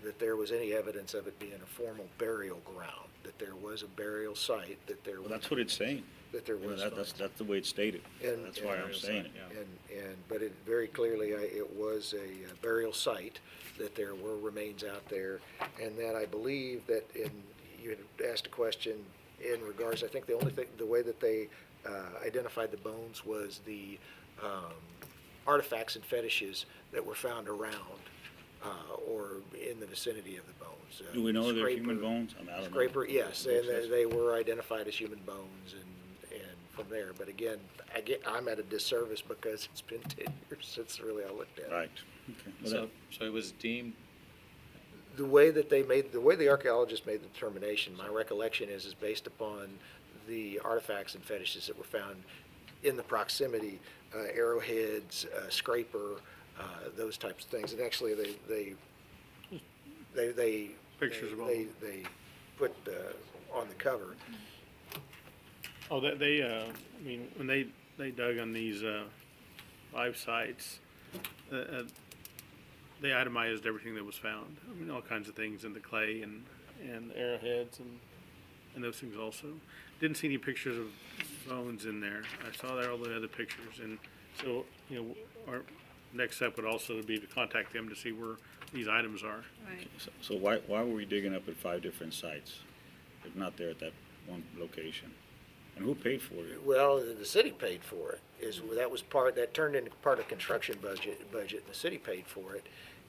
Speaker 13: that there was any evidence of it being a formal burial ground, that there was a burial site, that there was.
Speaker 9: Well, that's what it's saying.
Speaker 13: That there was.
Speaker 9: That's the way it's stated.
Speaker 13: And,
Speaker 9: that's why I'm saying it.
Speaker 13: But it very clearly, it was a burial site, that there were remains out there, and that I believe that you had asked a question in regards, I think the way that they identified the bones was the artifacts and fetishes that were found around or in the vicinity of the bones.
Speaker 9: Do we know they're human bones? I don't know.
Speaker 13: Scraper, yes, and they were identified as human bones, and from there. But again, I'm at a disservice because it's been 10 years since really I looked at it.
Speaker 9: Right. Okay.
Speaker 2: So it was deemed.
Speaker 13: The way the archaeologists made the determination, my recollection is based upon the artifacts and fetishes that were found in the proximity, arrowheads, scraper, those types of things. And actually, they
Speaker 10: Pictures of all.
Speaker 13: they put on the cover.
Speaker 10: Oh, they I mean, when they dug on these 5 sites, they itemized everything that was found. I mean, all kinds of things in the clay and the arrowheads and those things also. Didn't see any pictures of bones in there. I saw there all the other pictures, and so, you know, our next step would also be to contact them to see where these items are.
Speaker 5: Right.
Speaker 9: So why were we digging up at 5 different sites, if not there at that one location? And who paid for it?
Speaker 13: Well, the city paid for it. That turned into part of construction budget, and the city paid for it.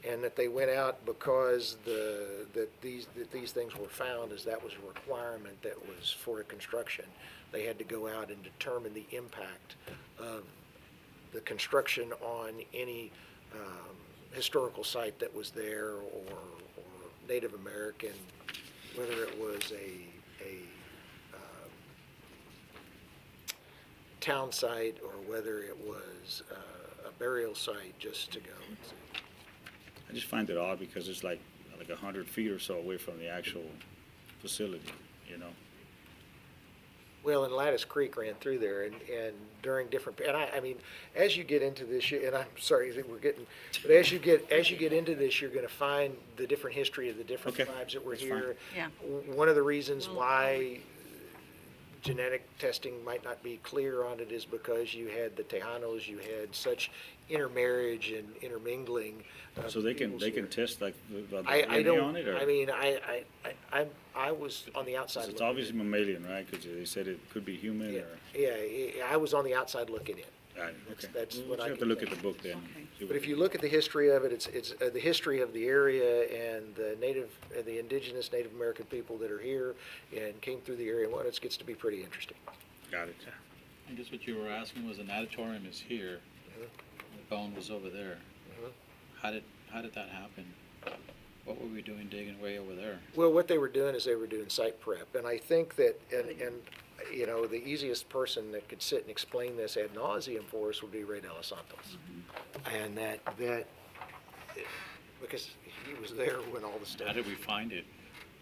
Speaker 13: And that they went out because that these things were found, as that was a requirement that was for construction. They had to go out and determine the impact of the construction on any historical site that was there, or Native American, whether it was a town site or whether it was a burial site, just to go and see.
Speaker 9: I just find it odd because it's like 100 feet or so away from the actual facility, you know?
Speaker 13: Well, and Lattice Creek ran through there, and during different, and I mean, as you get into this, and I'm sorry that we're getting, but as you get into this, you're gonna find the different history of the different
Speaker 9: Okay,
Speaker 13: tribes that were
Speaker 9: that's fine.
Speaker 13: here.
Speaker 5: Yeah.
Speaker 13: One of the reasons why genetic testing might not be clear on it is because you had the Tejanos, you had such intermarriage and intermingling. of
Speaker 9: So they can,
Speaker 13: peoples
Speaker 9: they can
Speaker 13: here.
Speaker 9: test like the
Speaker 13: I
Speaker 9: DNA on it,
Speaker 13: don't,
Speaker 9: or?
Speaker 13: I mean, I was on the outside.
Speaker 9: 'Cause it's
Speaker 13: looking
Speaker 9: obviously mammalian, right? Because they said it could be human
Speaker 13: in.
Speaker 9: or,
Speaker 13: Yeah, I was on the outside looking in.
Speaker 9: right, okay.
Speaker 13: That's
Speaker 9: We'll
Speaker 13: what I
Speaker 9: just have to
Speaker 13: can
Speaker 9: look
Speaker 13: think.
Speaker 9: at the book then.
Speaker 5: Okay.
Speaker 9: see what
Speaker 13: But if
Speaker 9: we-
Speaker 13: you look at the history of it, it's the history of the area and the indigenous Native American people that are here and came through the area, well, it gets to be pretty interesting.
Speaker 9: Got it.
Speaker 2: I guess what you were asking was the natatorium is here,
Speaker 13: Mhm.
Speaker 2: the bone was over there.
Speaker 13: Mhm.
Speaker 2: How did that happen? What were we doing digging way over there?
Speaker 13: Well, what they were doing is they were doing site prep, and I think that, and you know, the easiest person that could sit and explain this ad nauseum for us would be Ray De Los Santos. And that, because he was there when all the stuff.
Speaker 2: How did we find it?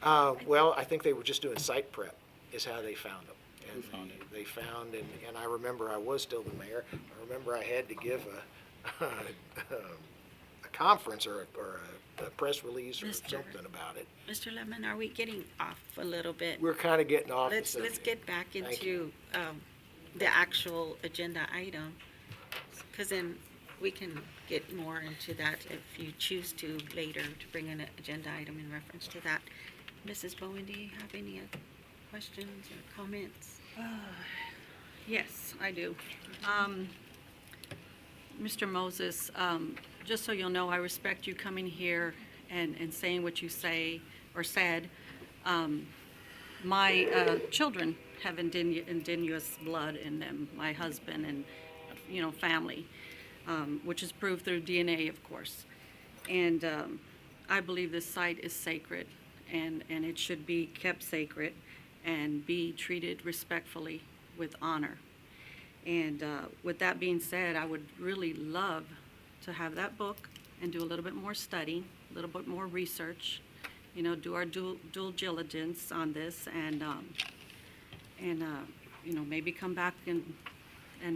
Speaker 13: Well, I think they were just doing site prep, is how they found them.
Speaker 2: Who found it?
Speaker 13: They found, and I remember I was still the mayor, I remember I had to give a conference or a press release or
Speaker 1: Mr.
Speaker 13: something about it.
Speaker 1: Mr. Lemon, are we getting off a little bit?
Speaker 13: We're kind of getting off. the
Speaker 1: Let's
Speaker 13: subject.
Speaker 1: get back
Speaker 13: Thank
Speaker 1: into the actual agenda item, because then we can get more into that if you choose to later to bring an agenda item in reference to that. Mrs. Bowen, do you have any questions or comments?
Speaker 5: Yes, I do. Mr. Moses, just so you'll know, I respect you coming here and saying what you say or said. My children have indigenous blood in them, my husband and, family, which is proved through DNA, of course. And I believe this site is sacred, and it should be kept sacred and be treated respectfully with honor. And with that being said, I would really love to have that book and do a little bit more study, a little bit more research, do our due diligence on this, and maybe come back and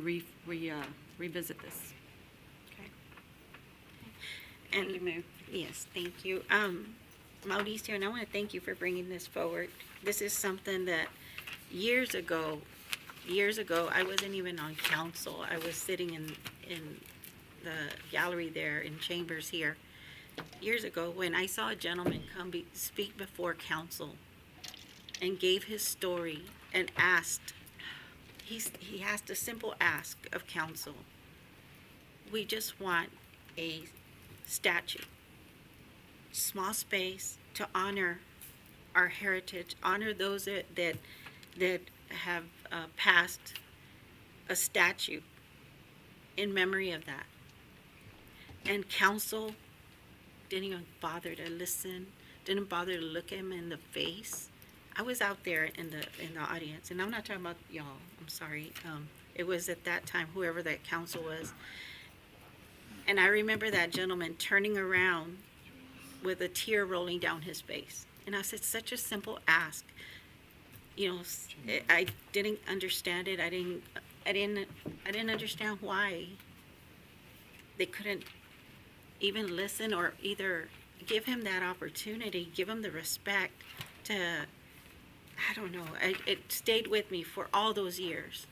Speaker 5: revisit this. Okay.
Speaker 1: And
Speaker 5: Thank you, Mayor.
Speaker 1: Yes, thank you. Mauricio, and I want to thank you for bringing this forward. This is something that years ago, I wasn't even on council. I was sitting in the gallery there in chambers here. Years ago, when I saw a gentleman speak before council and gave his story and asked, he asked a simple ask of council. We just want a statue, small space to honor our heritage, honor those that have passed, a statue in memory of that. And council didn't even bother to listen, didn't bother to look him in the face. I was out there in the audience, and I'm not talking about y'all, I'm sorry. It was at that time, whoever that council was. And I remember that gentleman turning around with a tear rolling down his face. And I said, such a simple ask. I didn't understand it. I didn't understand why they couldn't even listen or either give him that opportunity, give him the respect to, I don't know, it stayed with me for all those years.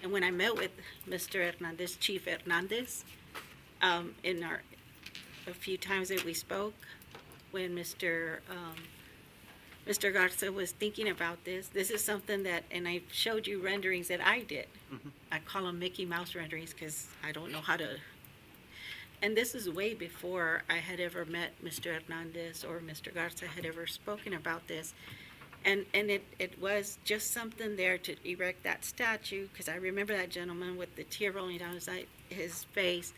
Speaker 1: And when I met with Mr. Hernandez, Chief Hernandez, a few times that we spoke, when Mr. Garza was thinking about this is something that, and I showed you renderings that I did. I call them Mickey Mouse renderings because I don't know how to, and this is way before I had ever met Mr. Hernandez or Mr. Garza had ever spoken about this. And it was just something there to erect that statue, because I remember that gentleman with the tear rolling down his face.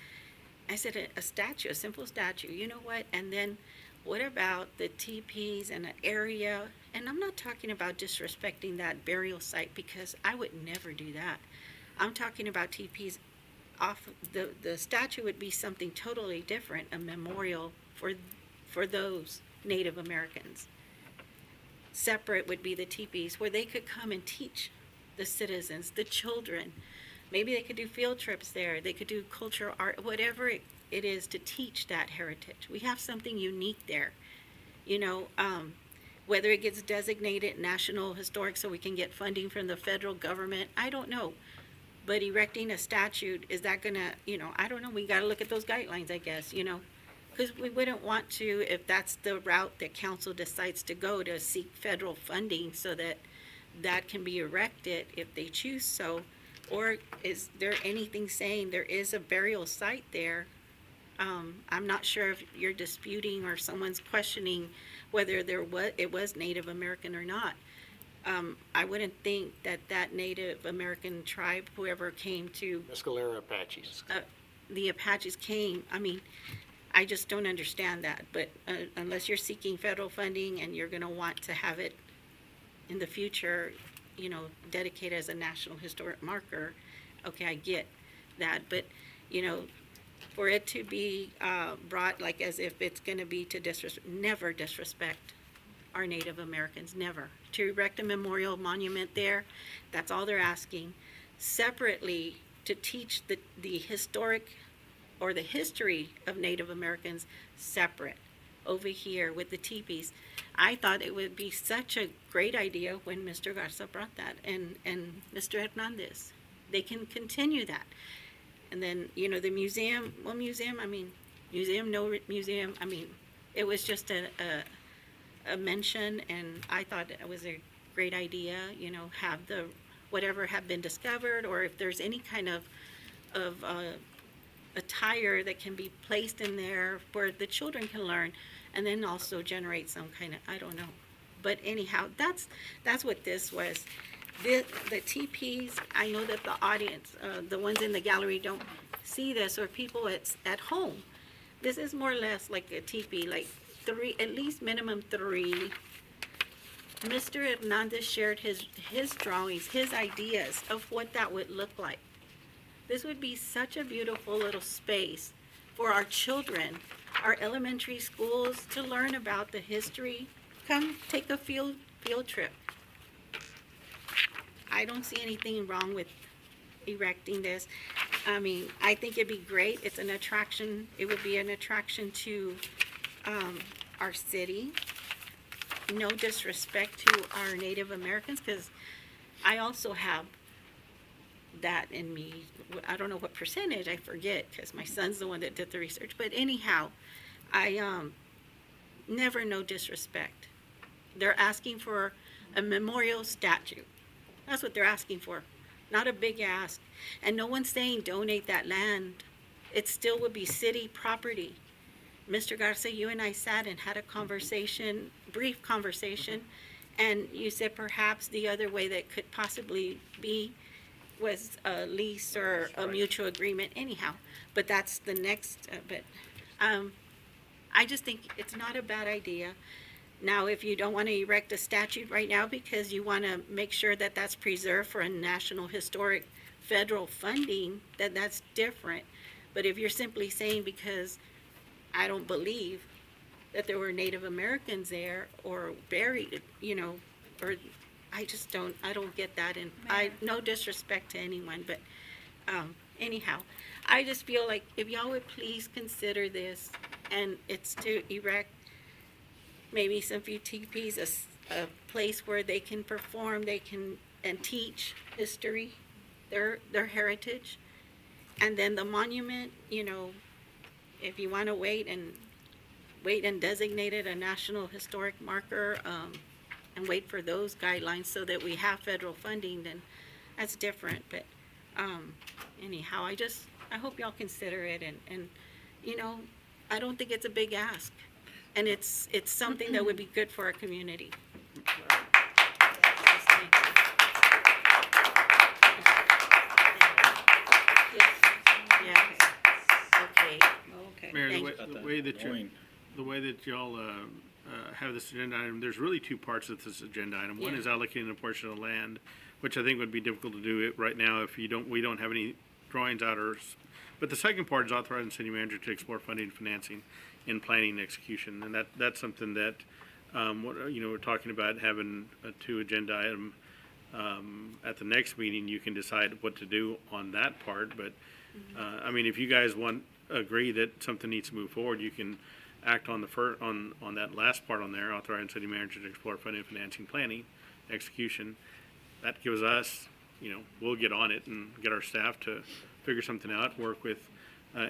Speaker 1: I said, a statue, a simple statue, you know what? And then what about the teepees and the area? And I'm not talking about disrespecting that burial site, because I would never do that. I'm talking about teepees off, the statue would be something totally different, a memorial for those Native Americans. Separate would be the teepees where they could come and teach the citizens, the children. Maybe they could do field trips there. They could do cultural art, whatever it is to teach that heritage. We have something unique there. You know, whether it gets designated National Historic so we can get funding from the federal government, I don't know. But erecting a statue, is that gonna, you know, I don't know. We gotta look at those guidelines, I guess, you know. Because we wouldn't want to, if that's the route that council decides to go, to seek federal funding so that that can be erected if they choose so. Or is there anything saying there is a burial site there? I'm not sure if you're disputing or someone's questioning whether it was Native American or not. I wouldn't think that Native American tribe, whoever came to,
Speaker 13: Mescalero Apaches.
Speaker 1: the Apaches came, I mean, I just don't understand that. But unless you're seeking federal funding and you're gonna want to have it in the future, you know, dedicated as a National Historic Marker, okay, I get that. But, you know, for it to be brought like as if it's gonna be to never disrespect our Native Americans, never. To erect a memorial monument there, that's all they're asking. Separately, to teach the historic or the history of Native Americans separate over here with the teepees. I thought it would be such a great idea when Mr. Garza brought that and Mr. Hernandez. They can continue that. And then, you know, the museum, no museum, I mean, it was just a mention, and I thought it was a great idea, you know, have whatever have been discovered, or if there's any kind of attire that can be placed in there where the children can learn, and then also generate some kind of, I don't know. But anyhow, that's what this was. The TPs, I know that the audience, the ones in the gallery don't see this, or people at home. This is more or less like a teepee, like 3, at least minimum 3. Mr. Hernandez shared his drawings, his ideas of what that would look like. This would be such a beautiful little space for our children, our elementary schools, to learn about the history. Come take a field trip. I don't see anything wrong with erecting this. I mean, I think it'd be great. It's an attraction. It would be an attraction to our city. No disrespect to our Native Americans, because I also have that in me. I don't know what percentage, I forget, because my son's the one that did the research. But anyhow, I never no disrespect. They're asking for a memorial statue. That's what they're asking for, not a big ask. And no one's saying donate that land. It still would be city property. Mr. Garza, you and I sat and had a conversation, brief conversation, and you said perhaps the other way that could possibly be was a lease or a mutual agreement anyhow. But that's the next, I just think it's not a bad idea. Now, if you don't want to erect a statue right now because you want to make sure that that's preserved for a National Historic federal funding, then that's different. But if you're simply saying because I don't believe that there were Native Americans there or buried, you know, or I don't get that. And no disrespect to anyone, but anyhow, I just feel like if y'all would please consider this, and it's to erect maybe some few teepees, a place where they can perform, and teach history, their heritage. And then the monument, you know, if you want to wait and designate it a National Historic Marker, and wait for those guidelines so that we have federal funding, then that's different. But anyhow, I hope y'all consider it, and you know, I don't think it's a big ask. And it's something that would be good for our community.
Speaker 10: Mayor, the way that y'all have this agenda item, there's really 2 parts of this agenda item. One is allocating a portion of land, which I think would be difficult to do it right now if we don't have any drawings out. But the second part is authorizing city manager to explore funding and financing in planning and execution, and that's something that we're talking about having a 2 agenda item at the next meeting, you can decide what to do on that part, but, I mean, if you guys agree that something needs to move forward, you can act on on that last part on there, authorizing city manager to explore funding, financing, planning, execution. That gives us, we'll get on it and get our staff to figure something out, work with,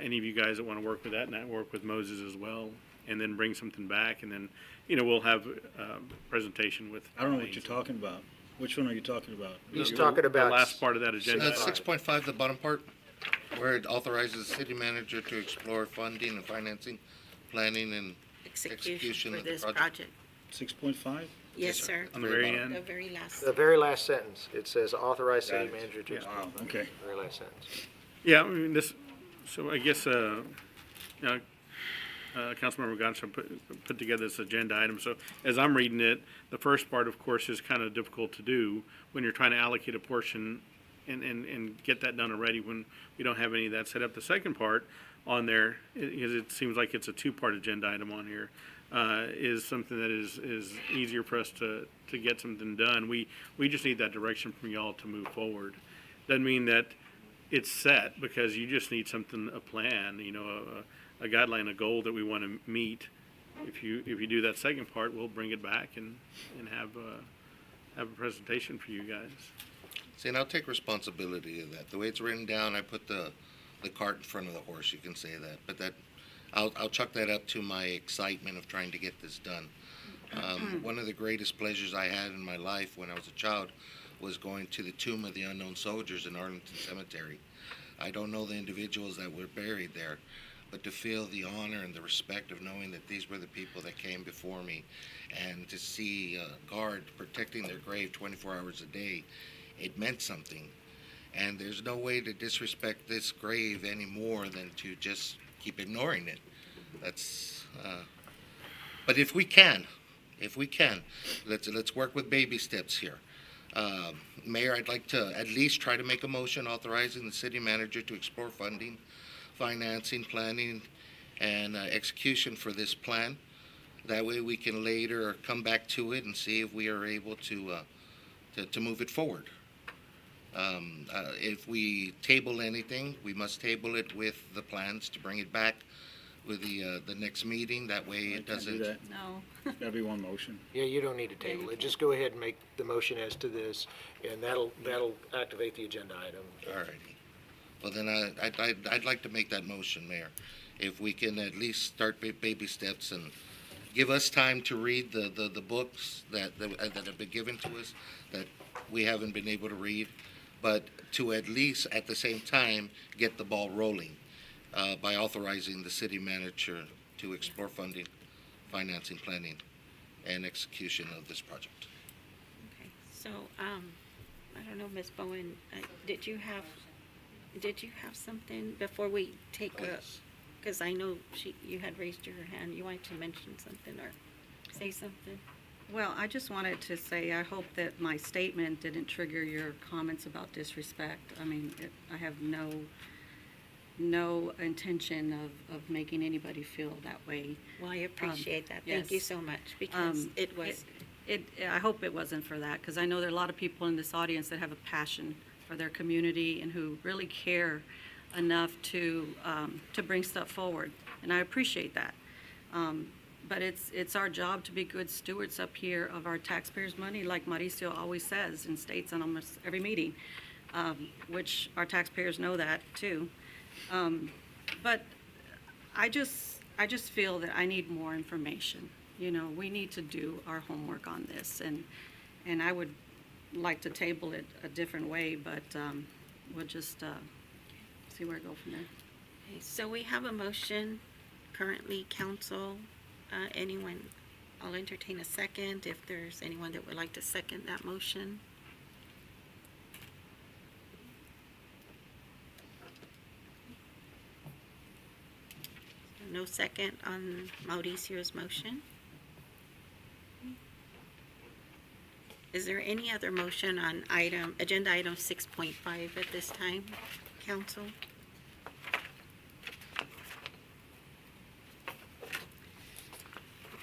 Speaker 10: any of you guys that want to work with that, and work with Moses as well, and then bring something back, and then, we'll have a presentation with.
Speaker 9: I don't know what you're talking about. Which one are you talking about?
Speaker 13: He's talking about.
Speaker 10: The last part of that agenda.
Speaker 6: 6.5, the bottom part, where it authorizes the city manager to explore funding and financing, planning and execution
Speaker 1: for
Speaker 6: of the
Speaker 1: this
Speaker 6: project.
Speaker 9: 6.5?
Speaker 1: Yes, sir.
Speaker 10: On the very
Speaker 1: The
Speaker 10: end?
Speaker 1: very last.
Speaker 13: The very last sentence, it says authorize city
Speaker 9: Got it.
Speaker 13: manager to.
Speaker 10: Yeah.
Speaker 13: explore
Speaker 9: Wow,
Speaker 13: funding.
Speaker 9: okay.
Speaker 13: Very last sentence.
Speaker 10: Yeah, I mean, so I guess, Councilmember Gonzalez put together this agenda item. So as I'm reading it, the first part, of course, is kind of difficult to do when you're trying to allocate a portion and get that done already when we don't have any of that set up. The second part on there, because it seems like it's a two-part agenda item on here, is something that is easier for us to get something done. We just need that direction from y'all to move forward. Doesn't mean that it's set, because you just need something, a plan, a guideline, a goal that we want to meet. If you do that second part, we'll bring it back and have a presentation for you guys.
Speaker 6: See, and I'll take responsibility of that. The way it's written down, I put the cart in front of the horse, you can say that. But I'll chalk that up to my excitement of trying to get this done. One of the greatest pleasures I had in my life when I was a child was going to the Tomb of the Unknown Soldiers in Arlington Cemetery. I don't know the individuals that were buried there, but to feel the honor and the respect of knowing that these were the people that came before me, and to see a guard protecting their grave 24 hours a day, it meant something. And there's no way to disrespect this grave any more than to just keep ignoring it. But if we can, let's work with baby steps here. Mayor, I'd like to at least try to make a motion authorizing the city manager to explore funding, financing, planning, and execution for this plan. That way we can later come back to it and see if we are able to move it forward. If we table anything, we must table it with the plans to bring it back with the next meeting. That way it doesn't.
Speaker 9: Do that.
Speaker 5: No.
Speaker 9: Gotta be one motion.
Speaker 13: Yeah, you don't need to table it. Just go ahead and make the motion as to this, and that'll activate the agenda item.
Speaker 6: All righty. Well, then I'd like to make that motion, Mayor. If we can at least start baby steps and give us time to read the books that have been given to us that we haven't been able to read, but to at least at the same time get the ball rolling by authorizing the city manager to explore funding, financing, planning, and execution of this project.
Speaker 1: Okay, so, I don't know, Ms. Bowen, did you have something before we take a,
Speaker 6: Yes.
Speaker 1: because I know you had raised your hand, you wanted to mention something or say something?
Speaker 5: Well, I just wanted to say, I hope that my statement didn't trigger your comments about disrespect. I mean, I have no intention of making anybody feel that way.
Speaker 1: Well, I appreciate that. Thank you
Speaker 5: yes.
Speaker 1: so much, because it was,
Speaker 5: I hope it wasn't for that, because I know there are a lot of people in this audience that have a passion for their community and who really care enough to bring stuff forward, and I appreciate that. But it's our job to be good stewards up here of our taxpayers' money, like Mauricio always says and states on almost every meeting, which our taxpayers know that too. But I just feel that I need more information. We need to do our homework on this, and I would like to table it a different way, but we'll just see where it goes from there.
Speaker 1: okay, so we have a motion currently, council. Anyone, I'll entertain a second if there's anyone that would like to second that motion. No second on Mauricio's motion. Is there any other motion on agenda item 6.5 at this time, council?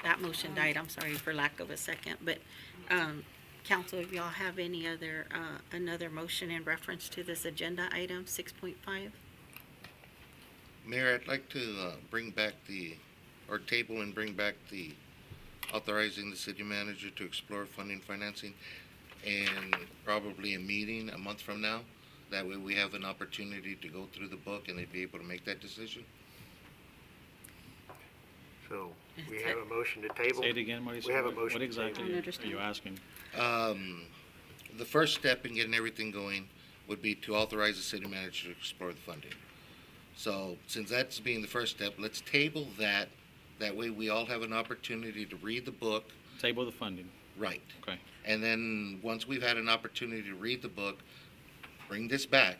Speaker 1: That motion died, I'm sorry for lack of a second, but Council, if y'all have any other, another motion in reference to this agenda item, 6.5?
Speaker 6: Mayor, I'd like to bring back or table and bring back the authorizing the city manager to explore funding financing, and probably a meeting a month from now. That way we have an opportunity to go through the book and they'd be able to make that decision.
Speaker 13: So we have a motion to table.
Speaker 2: Say it again, Mauricio.
Speaker 13: We have a
Speaker 2: What-
Speaker 13: motion
Speaker 2: What
Speaker 13: to
Speaker 2: exactly
Speaker 5: table.
Speaker 2: are you asking?
Speaker 6: The first step in getting everything going would be to authorize the city manager to explore the funding. So since that's being the first step, let's table that. That way we all have an opportunity to read the book.
Speaker 2: Table the funding.
Speaker 6: Right.
Speaker 2: Okay.
Speaker 6: And then, once we've had an opportunity to read the book, bring this back,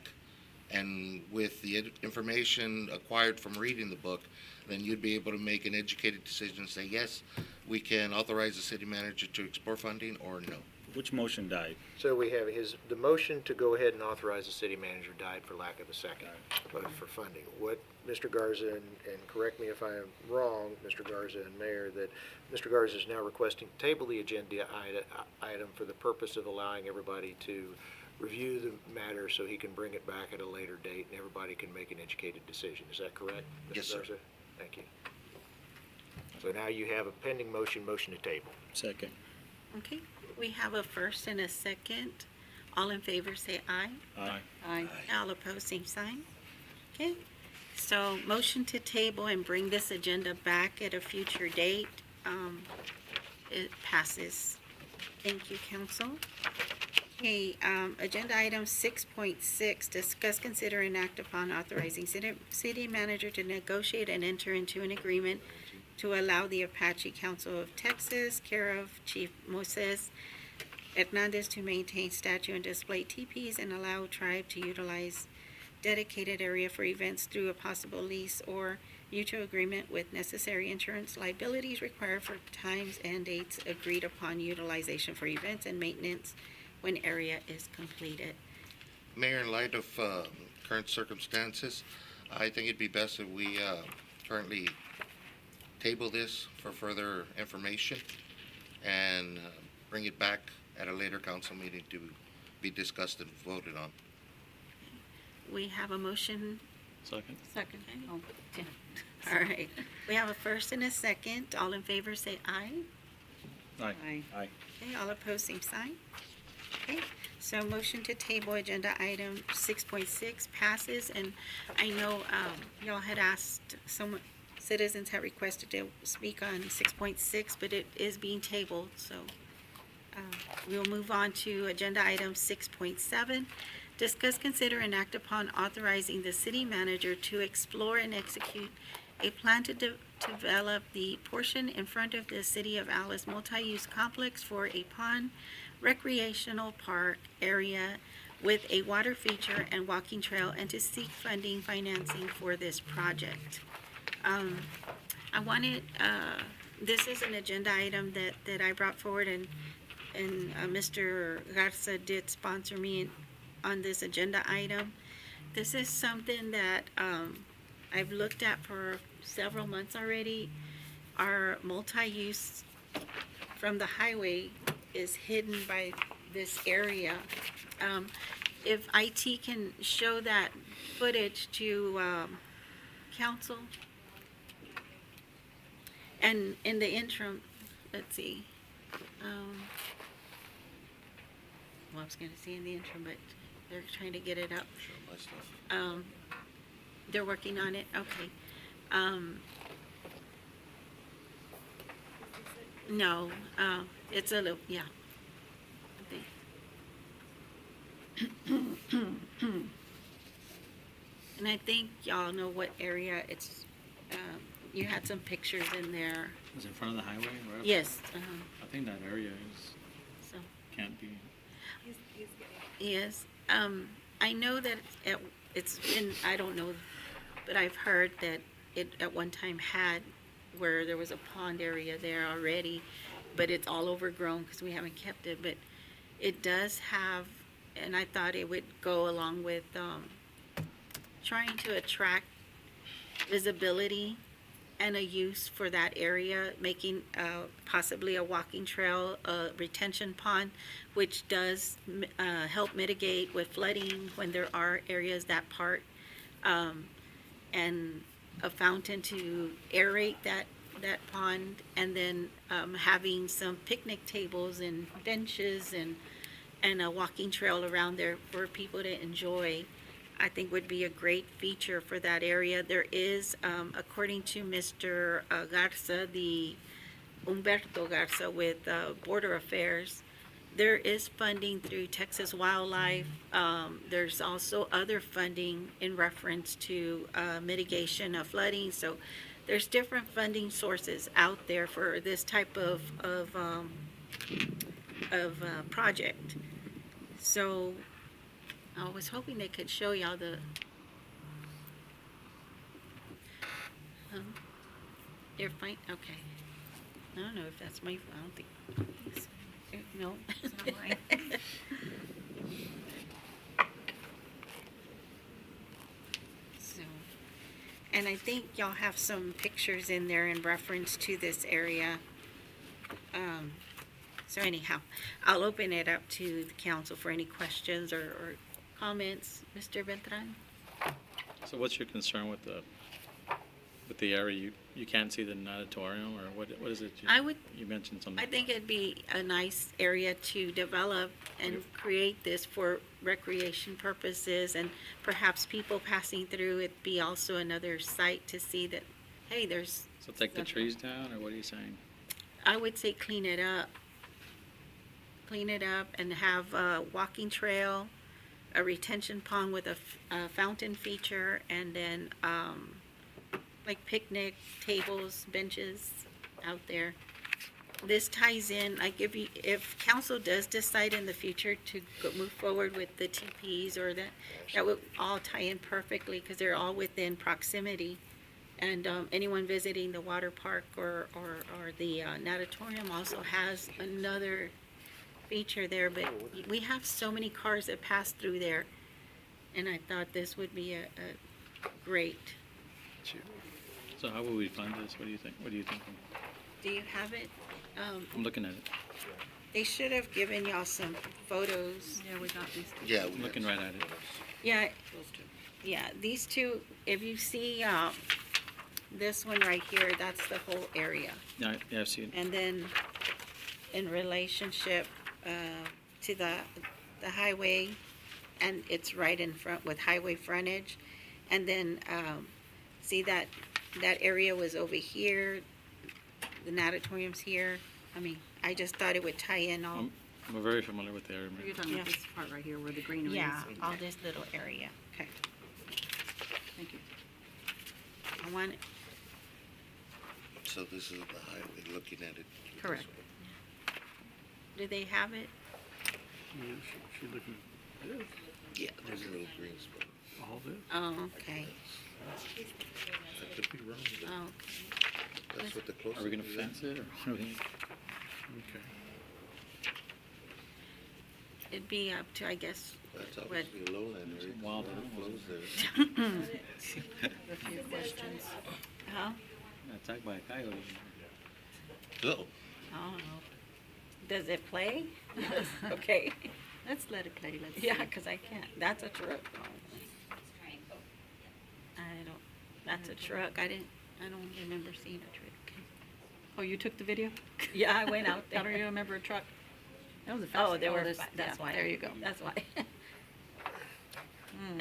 Speaker 6: and with the information acquired from reading the book, then you'd be able to make an educated decision and say, yes, we can authorize the city manager to explore funding, or no.
Speaker 9: Which motion died?
Speaker 13: So we have the motion to go ahead and authorize the city manager died for lack of a second, but for funding. What Mr. Garza, and correct me if I am wrong, Mr. Garza and Mayor, that Mr. Garza is now requesting to table the agenda item for the purpose of allowing everybody to review the matter so he can bring it back at a later date and everybody can make an educated decision. Is that correct, Mr.
Speaker 6: Yes, sir.
Speaker 13: Garza? Thank you. So now you have a pending motion to table.
Speaker 9: Second.
Speaker 1: Okay, we have a first and a second. All in favor, say aye.
Speaker 9: Aye.
Speaker 5: Aye.
Speaker 1: All opposed, same sign. Okay, so motion to table and bring this agenda back at a future date. It passes. Thank you, council. Okay, agenda item 6.6, discuss, consider, and act upon authorizing city manager to negotiate and enter into an agreement to allow the Apache Council of Texas, care of Chief Moses Hernandez, to maintain statue and display teepees and allow tribe to utilize dedicated area for events through a possible lease or mutual agreement with necessary insurance liabilities required for times and dates agreed upon utilization for events and maintenance when area is completed.
Speaker 6: Mayor, in light of current circumstances, I think it'd be best if we currently table this for further information and bring it back at a later council meeting to be discussed and voted on.
Speaker 1: We have a motion.
Speaker 2: Second.
Speaker 5: Second. Oh, yeah.
Speaker 1: All right. We have a first and a second. All in favor, say aye.
Speaker 9: Aye.
Speaker 5: Aye.
Speaker 9: Aye.
Speaker 1: Okay, all opposed, same sign. Okay, so motion to table agenda item 6.6 passes, and I know y'all had asked, some citizens had requested to speak on 6.6, but it is being tabled, so we'll move on to agenda item 6.7. Discuss, consider, and act upon authorizing the city manager to explore and execute a plan to develop the portion in front of the City of Alice multi-use complex for a pond recreational park area with a water feature and walking trail, and to seek funding financing for this project. I wanted, this is an agenda item that I brought forward, and Mr. Garza did sponsor me on this agenda item. This is something that I've looked at for several months already. Our multi-use from the highway is hidden by this area. If IT can show that footage to council. And in the interim, let's see. Well, I was gonna say in the interim, but they're trying to get it up. They're working on it, okay. No, it's a little, yeah. And I think y'all know what area it's, you had some pictures in there.
Speaker 2: Is it in front of the highway? Right?
Speaker 1: Yes,
Speaker 2: I think that area is,
Speaker 1: so,
Speaker 2: can't be.
Speaker 1: yes. I know that it's been, I don't know, but I've heard that it at one time had where there was a pond area there already, but it's all overgrown because we haven't kept it. But it does have, and I thought it would go along with trying to attract visibility and a use for that area, making possibly a walking trail, a retention pond, which does help mitigate with flooding when there are areas that part, and a fountain to aerate that pond, and then having some picnic tables and benches and a walking trail around there for people to enjoy, I think would be a great feature for that area. There is, according to Mr. Garza, Humberto Garza with Border Affairs, there is funding through Texas Wildlife. There's also other funding in reference to mitigation of flooding. So there's different funding sources out there for this type of project. So I was hoping they could show y'all the. You're fine. Okay. I don't know if that's my. I don't think. No.
Speaker 7: It's not mine.
Speaker 1: So, and I think y'all have some pictures in there in reference to this area. So anyhow, I'll open it up to the council for any questions or comments. Mr. Beltran?
Speaker 2: So what's your concern with the area? You can't see the natatorium, or what is it? You mentioned something.
Speaker 1: I think it'd be a nice area to develop and create this for recreation purposes, and perhaps people passing through, it'd be also another site to see that, hey, there's.
Speaker 2: So take the trees down, or what are you saying?
Speaker 1: I would say clean it up. Clean it up and have a walking trail, a retention pond with a fountain feature, and then like picnic tables, benches out there. This ties in, if council does decide in the future to move forward with the TPs, or that would all tie in perfectly, because they're all within proximity. And anyone visiting the water park or the natatorium also has another feature there, but we have so many cars that pass through there, and I thought this would be a great.
Speaker 2: So how will we fund this? What do you think? What are you thinking?
Speaker 1: Do you have it?
Speaker 2: I'm looking at it.
Speaker 1: They should have given y'all some photos.
Speaker 5: Yeah, we got these.
Speaker 6: Yeah,
Speaker 2: I'm looking right at it.
Speaker 1: Yeah, yeah, these two, if you see this one right here, that's the whole area.
Speaker 2: Yeah, I've seen it.
Speaker 1: And then in relationship to the highway, and it's right in front with highway frontage. And then see that area was over here, the natatorium's here. I mean, I just thought it would tie in all.
Speaker 2: We're very familiar with the area.
Speaker 5: You're talking about
Speaker 1: Yeah.
Speaker 5: this part right here where the greenery is.
Speaker 1: Yeah, all this little area. Okay.
Speaker 5: Thank you.
Speaker 1: I want it.
Speaker 6: So this is the highway, looking at it.
Speaker 1: Correct. Do they have it?
Speaker 6: Yeah, there's a little green spot.
Speaker 1: Oh, okay.
Speaker 6: I could be wrong, but
Speaker 1: Oh,
Speaker 6: that's what the closest.
Speaker 2: Are we gonna
Speaker 6: is.
Speaker 2: fence it, or what are we?
Speaker 1: it'd be up to, I guess,
Speaker 6: That's
Speaker 1: what,
Speaker 6: obviously a lowland area.
Speaker 2: Wild
Speaker 6: Water
Speaker 2: animals.
Speaker 6: flows there.
Speaker 5: A few questions.
Speaker 1: huh?
Speaker 2: Attacked by a coyote.
Speaker 6: Oh,
Speaker 1: I don't know. Does it play? Okay.
Speaker 5: Let's let it play. Let's
Speaker 1: Yeah,
Speaker 5: see.
Speaker 1: because I can't. That's a truck. That's a truck. I don't remember seeing a truck.
Speaker 5: Oh, you took the video?
Speaker 1: Yeah, I went out
Speaker 5: How do
Speaker 1: there.
Speaker 5: you remember a truck? That was a
Speaker 1: Oh,
Speaker 5: fast.
Speaker 1: they were,
Speaker 5: that's
Speaker 1: that's why.
Speaker 5: There you go.
Speaker 1: That's why.
Speaker 5: Mm.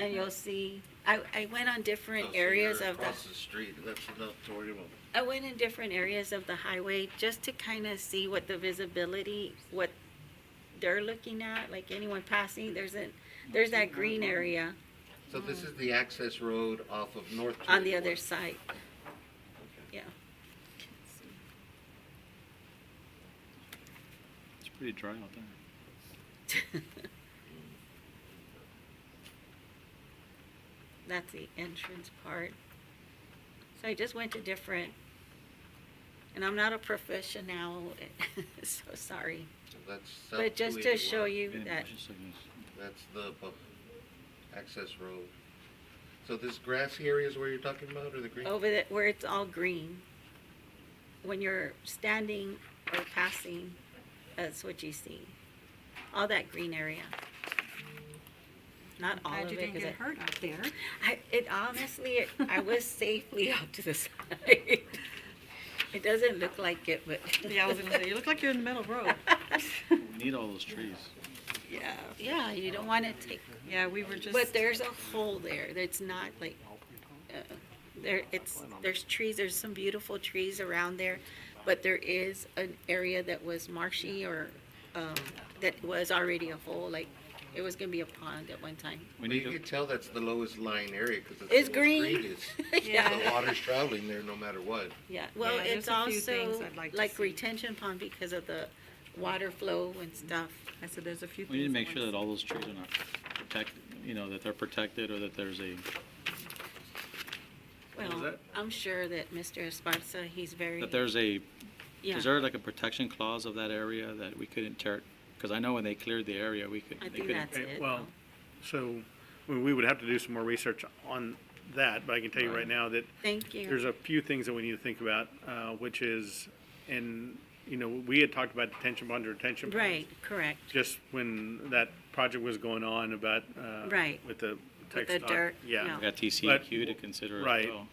Speaker 1: And you'll see, I went on different
Speaker 6: so
Speaker 1: areas
Speaker 6: you're
Speaker 1: of the.
Speaker 6: across the street, that's the natatorium.
Speaker 1: I went in different areas of the highway just to kind of see what the visibility, what they're looking at, like anyone passing, there's that green area
Speaker 6: So this is the access road off of North.
Speaker 1: on the
Speaker 6: 21.
Speaker 1: other side. Yeah.
Speaker 2: It's pretty dry out there.
Speaker 1: That's the entrance part. So I just went to different, and I'm not a professional, so sorry.
Speaker 6: So that's South
Speaker 1: But just to
Speaker 6: 281.
Speaker 1: show you that,
Speaker 6: That's the access road. So this grassy area is where you're talking about, or the green?
Speaker 1: over there, where it's all green, when you're standing or passing, that's what you see. All that green area. Not all
Speaker 5: Glad
Speaker 1: of
Speaker 5: you
Speaker 1: it.
Speaker 5: didn't
Speaker 1: 'cause
Speaker 5: get hurt out there.
Speaker 1: It honestly, I was safely out to the side. It doesn't look like it, but.
Speaker 5: Yeah, I was gonna say, you look like you're in the middle of the road.
Speaker 2: We need all those trees.
Speaker 5: Yeah.
Speaker 1: Yeah, you don't want to take,
Speaker 5: Yeah, we were just.
Speaker 1: but there's a hole there. That's not like, there's trees, there's some beautiful trees around there, but there is an area that was marshy or, that was already a hole, like, it was gonna be a pond at one time.
Speaker 2: We
Speaker 6: You
Speaker 2: need to,
Speaker 6: can tell that's the lowest lying area because
Speaker 1: It's
Speaker 6: the most
Speaker 1: green.
Speaker 6: green the water's traveling there no matter what.
Speaker 1: Yeah, well,
Speaker 5: Yeah,
Speaker 1: it's
Speaker 5: there's a few things
Speaker 1: also
Speaker 5: I'd like to
Speaker 1: like
Speaker 5: see.
Speaker 1: retention pond because of the water flow and stuff.
Speaker 5: I said, there's a few things.
Speaker 2: we need to make
Speaker 5: I
Speaker 2: sure
Speaker 5: wanna
Speaker 2: that all those trees are not protected, that they're protected or that there's a,
Speaker 1: Well,
Speaker 10: that?
Speaker 1: I'm sure that Mr. Esparza, he's very,
Speaker 2: that there's a,
Speaker 1: yeah,
Speaker 2: is there like a protection clause of that area that we couldn't tear? Because I know when they cleared the area, we could,
Speaker 1: I
Speaker 2: they
Speaker 1: think
Speaker 2: couldn't.
Speaker 1: that's it.
Speaker 10: Well, so we would have to do some more research on that, but I can tell you right now that
Speaker 1: Thank you.
Speaker 10: there's a few things that we need to think about, which is, and, we had talked about detention pond or retention ponds.
Speaker 1: Right, correct.
Speaker 10: Just when that project was going on about,
Speaker 1: Right.
Speaker 10: with the
Speaker 1: With
Speaker 10: tech
Speaker 1: the
Speaker 10: stock.
Speaker 1: dirt,
Speaker 10: Yeah,
Speaker 1: yeah.
Speaker 2: We got TCEQ to consider as
Speaker 10: Right.
Speaker 2: well,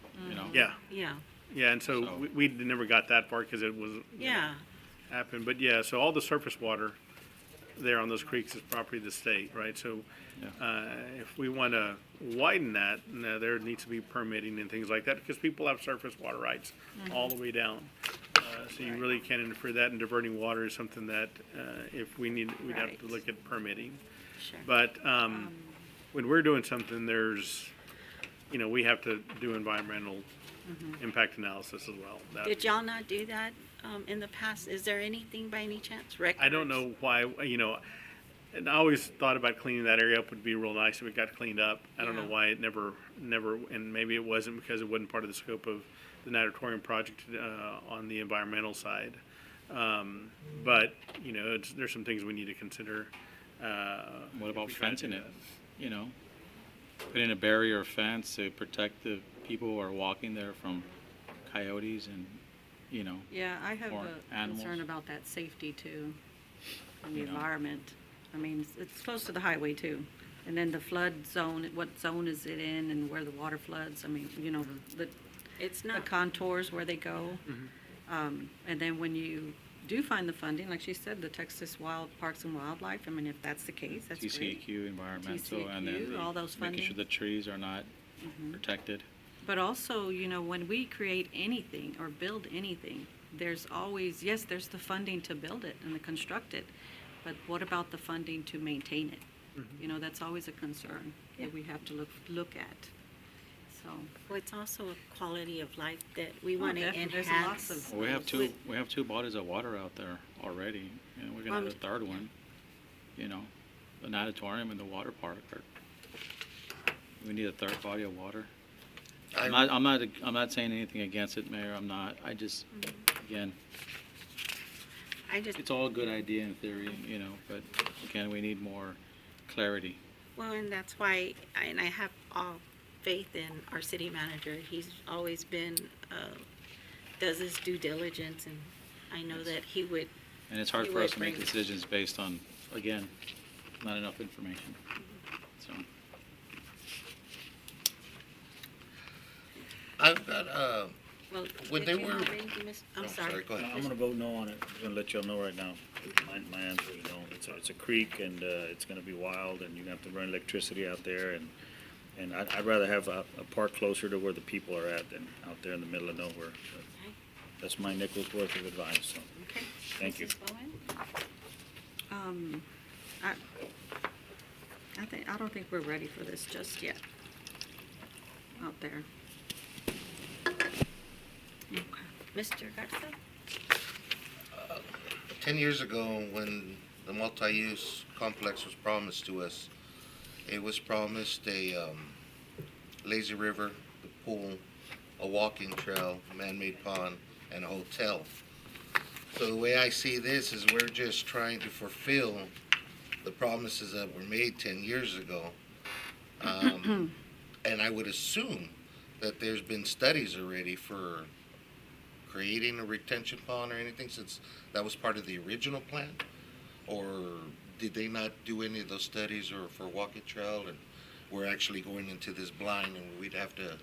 Speaker 10: yeah,
Speaker 1: Yeah,
Speaker 10: yeah, and so
Speaker 2: So-
Speaker 10: we never got that far because it was.
Speaker 1: yeah,
Speaker 10: Happened, but yeah, so all the surface water there on those creeks is property of the state, right? So, if we want to widen that, there needs to be permitting and things like that, because people have surface water rights all the way down. So you really can't interfere that, and diverting water is something that, if we need, we'd have to
Speaker 5: Right.
Speaker 10: look at permitting.
Speaker 1: sure.
Speaker 10: But, when we're doing something, there's, we have to do environmental impact analysis as well. That-
Speaker 1: Did y'all not do that, in the past? Is there anything by any chance?
Speaker 10: I don't know why, and I always thought about cleaning that area up would be real nice if it got cleaned up. I don't know
Speaker 1: Yeah.
Speaker 10: why it never, and maybe it wasn't because it wasn't part of the scope of the natatorium project, on the environmental side. But, there's some things we need to consider.
Speaker 2: What about
Speaker 10: if we try to
Speaker 2: fencing
Speaker 10: do
Speaker 2: it?
Speaker 10: that.
Speaker 2: Put in a barrier or fence to protect the people who are walking there from coyotes and,
Speaker 5: Yeah, I have
Speaker 2: Or
Speaker 5: a
Speaker 2: animals.
Speaker 5: concern about that safety too, and the
Speaker 2: You know.
Speaker 5: environment. I mean, it's close to the highway too. And then the flood zone, what zone is it in and where the water floods? I mean, the
Speaker 1: It's
Speaker 5: the
Speaker 1: not,
Speaker 5: contours where they go. And then when you do find the funding, like she said, the Texas Wild Parks and Wildlife, I mean, if that's the case, that's great.
Speaker 2: TCEQ, environmental, and then
Speaker 5: TCEQ, all those
Speaker 2: making sure
Speaker 5: funding.
Speaker 2: the trees are not protected.
Speaker 5: But also, when we create anything or build anything, there's always, yes, there's the funding to build it and to construct it, but what about the funding to maintain it? That's always a concern that we have to look at. So,
Speaker 1: well, it's also a quality of life that we
Speaker 5: Oh,
Speaker 1: want to
Speaker 5: definitely. There's
Speaker 1: enhance.
Speaker 5: lots of-
Speaker 2: Well, we have two bodies of water out there already, and we're gonna have a third one, the natatorium and the water park. We need a third body of water. I'm not saying anything against it, Mayor, I'm not, I just, again,
Speaker 1: I just,
Speaker 2: it's all a good idea in theory, but again, we need more clarity.
Speaker 1: well, and that's why, and I have all faith in our city manager. He's always been, does his due diligence, and I know that he would,
Speaker 2: And it's hard
Speaker 1: You
Speaker 2: for us
Speaker 1: would
Speaker 2: to make
Speaker 1: bring-
Speaker 2: decisions based on, again, not enough information, so.
Speaker 6: I've got,
Speaker 1: well,
Speaker 6: When
Speaker 1: did
Speaker 6: they
Speaker 1: you
Speaker 6: were-
Speaker 1: have anything, I'm sorry.
Speaker 6: go ahead.
Speaker 9: I'm gonna vote no on it. I'm gonna let y'all know right now. My answer is no. It's a creek and, it's gonna be wild and you're gonna have to run electricity out there and I'd rather have a park closer to where the people are at than out there in the middle of nowhere. But that's my nickel's worth of advice, so,
Speaker 1: Okay.
Speaker 9: thank you.
Speaker 1: Mrs. Bowen?
Speaker 5: I don't think we're ready for this just yet out there.
Speaker 1: Mr. Garza?
Speaker 6: 10 years ago, when the multi-use complex was promised to us, it was promised a lazy river, the pool, a walking trail, man-made pond, and a hotel. So the way I see this is we're just trying to fulfill the promises that were made 10 years ago. And I would assume that there's been studies already for creating a retention pond or anything, since that was part of the original plan? Or did they not do any of those studies or for walking trail, and we're actually going into this blind and we'd have to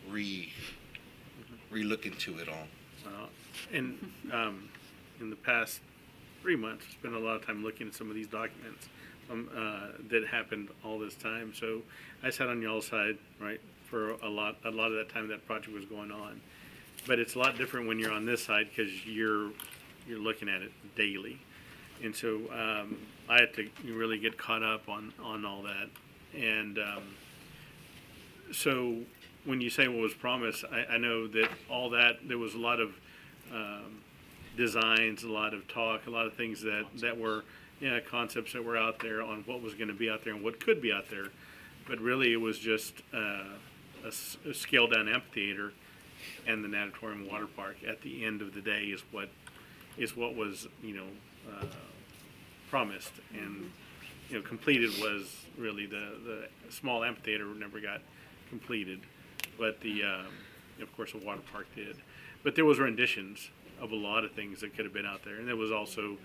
Speaker 6: re-look into it all?
Speaker 10: And in the past 3 months, spent a lot of time looking at some of these documents that happened all this time. So I sat on y'all's side, right, for a lot of that time that project was going on. But it's a lot different when you're on this side because you're looking at it daily. And so I had to really get caught up on all that. And so when you say what was promised, I know that all that, there was a lot of designs, a lot of talk, a lot of things that were, concepts that were out there on what was going to be out there and what could be out there. But really it was just a scaled down amphitheater and the natatorium water park at the end of the day is what was, promised. And, completed was really the small amphitheater never got completed. But of course, the water park did. But there was renditions of a lot of things that could have been out there. And there was also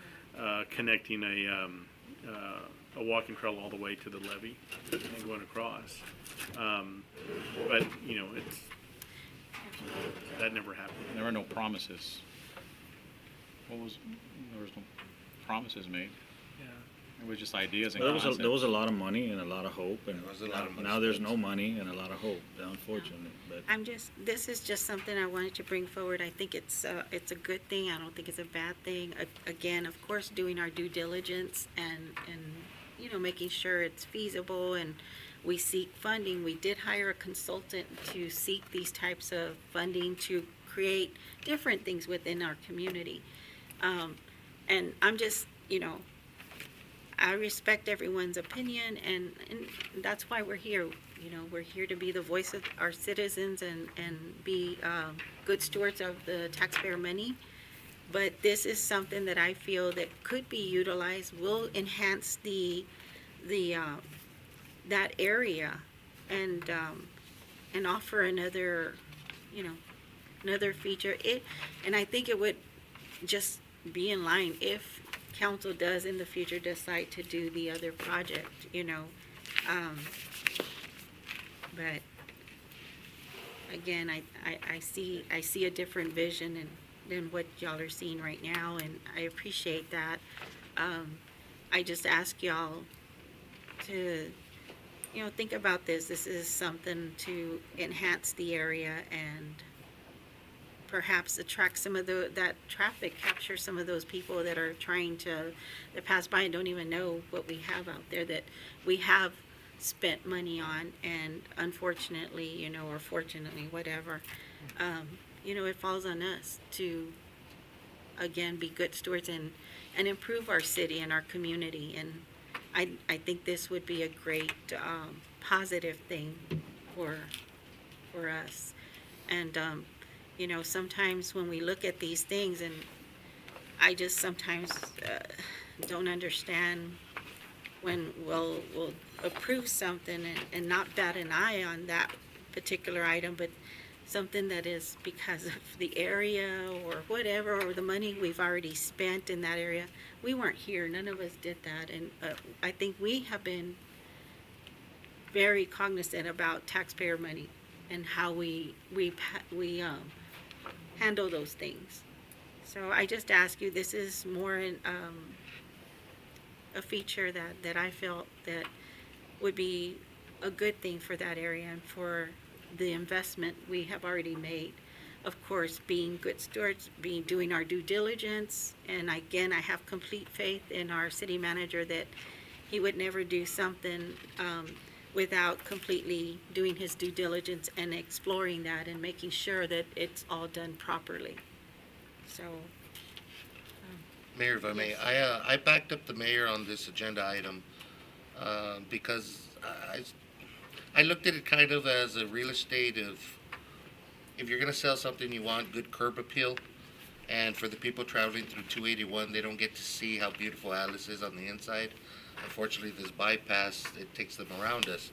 Speaker 10: connecting a walking trail all the way to the levee and going across. But, that never happened.
Speaker 2: There were no promises. There was no promises made.
Speaker 10: Yeah.
Speaker 2: It was just ideas and
Speaker 9: Well,
Speaker 2: concepts.
Speaker 9: there was a lot of money and a lot of hope, and
Speaker 6: There was a lot of money
Speaker 9: now there's
Speaker 6: spent.
Speaker 9: no money and a lot of hope, unfortunately. But
Speaker 1: this is just something I wanted to bring forward. I think it's a good thing. I don't think it's a bad thing. Again, of course, doing our due diligence and making sure it's feasible, and we seek funding. We did hire a consultant to seek these types of funding to create different things within our community. And I'm just, I respect everyone's opinion, and that's why we're here. We're here to be the voice of our citizens and be good stewards of the taxpayer money. But this is something that I feel that could be utilized, will enhance that area, and offer another feature. And I think it would just be in line if council does in the future decide to do the other project, but again, I see a different vision than what y'all are seeing right now, and I appreciate that. I just ask y'all to think about this. This is something to enhance the area and perhaps attract some of that traffic, capture some of those people that are that pass by and don't even know what we have out there that we have spent money on, and unfortunately, or fortunately, whatever, it falls on us to, again, be good stewards and improve our city and our community. And I think this would be a great positive thing for us. And sometimes when we look at these things, and I just sometimes don't understand when we'll approve something and not bat an eye on that particular item, but something that is because of the area or whatever, or the money we've already spent in that area. We weren't here. None of us did that. And I think we have been very cognizant about taxpayer money and how we handle those things. So I just ask you, this is more a feature that I felt that would be a good thing for that area and for the investment we have already made. Of course, being good stewards, doing our due diligence, and again, I have complete faith in our city manager that he would never do something without completely doing his due diligence and exploring that and making sure that it's all done properly. So,
Speaker 6: Mayor, if I may, I backed up the mayor on this agenda item because I looked at it kind of as a real estate of, if you're going to sell something, you want good curb appeal. And for the people traveling through 281, they don't get to see how beautiful Alice is on the inside. Unfortunately, this bypass, it takes them around us.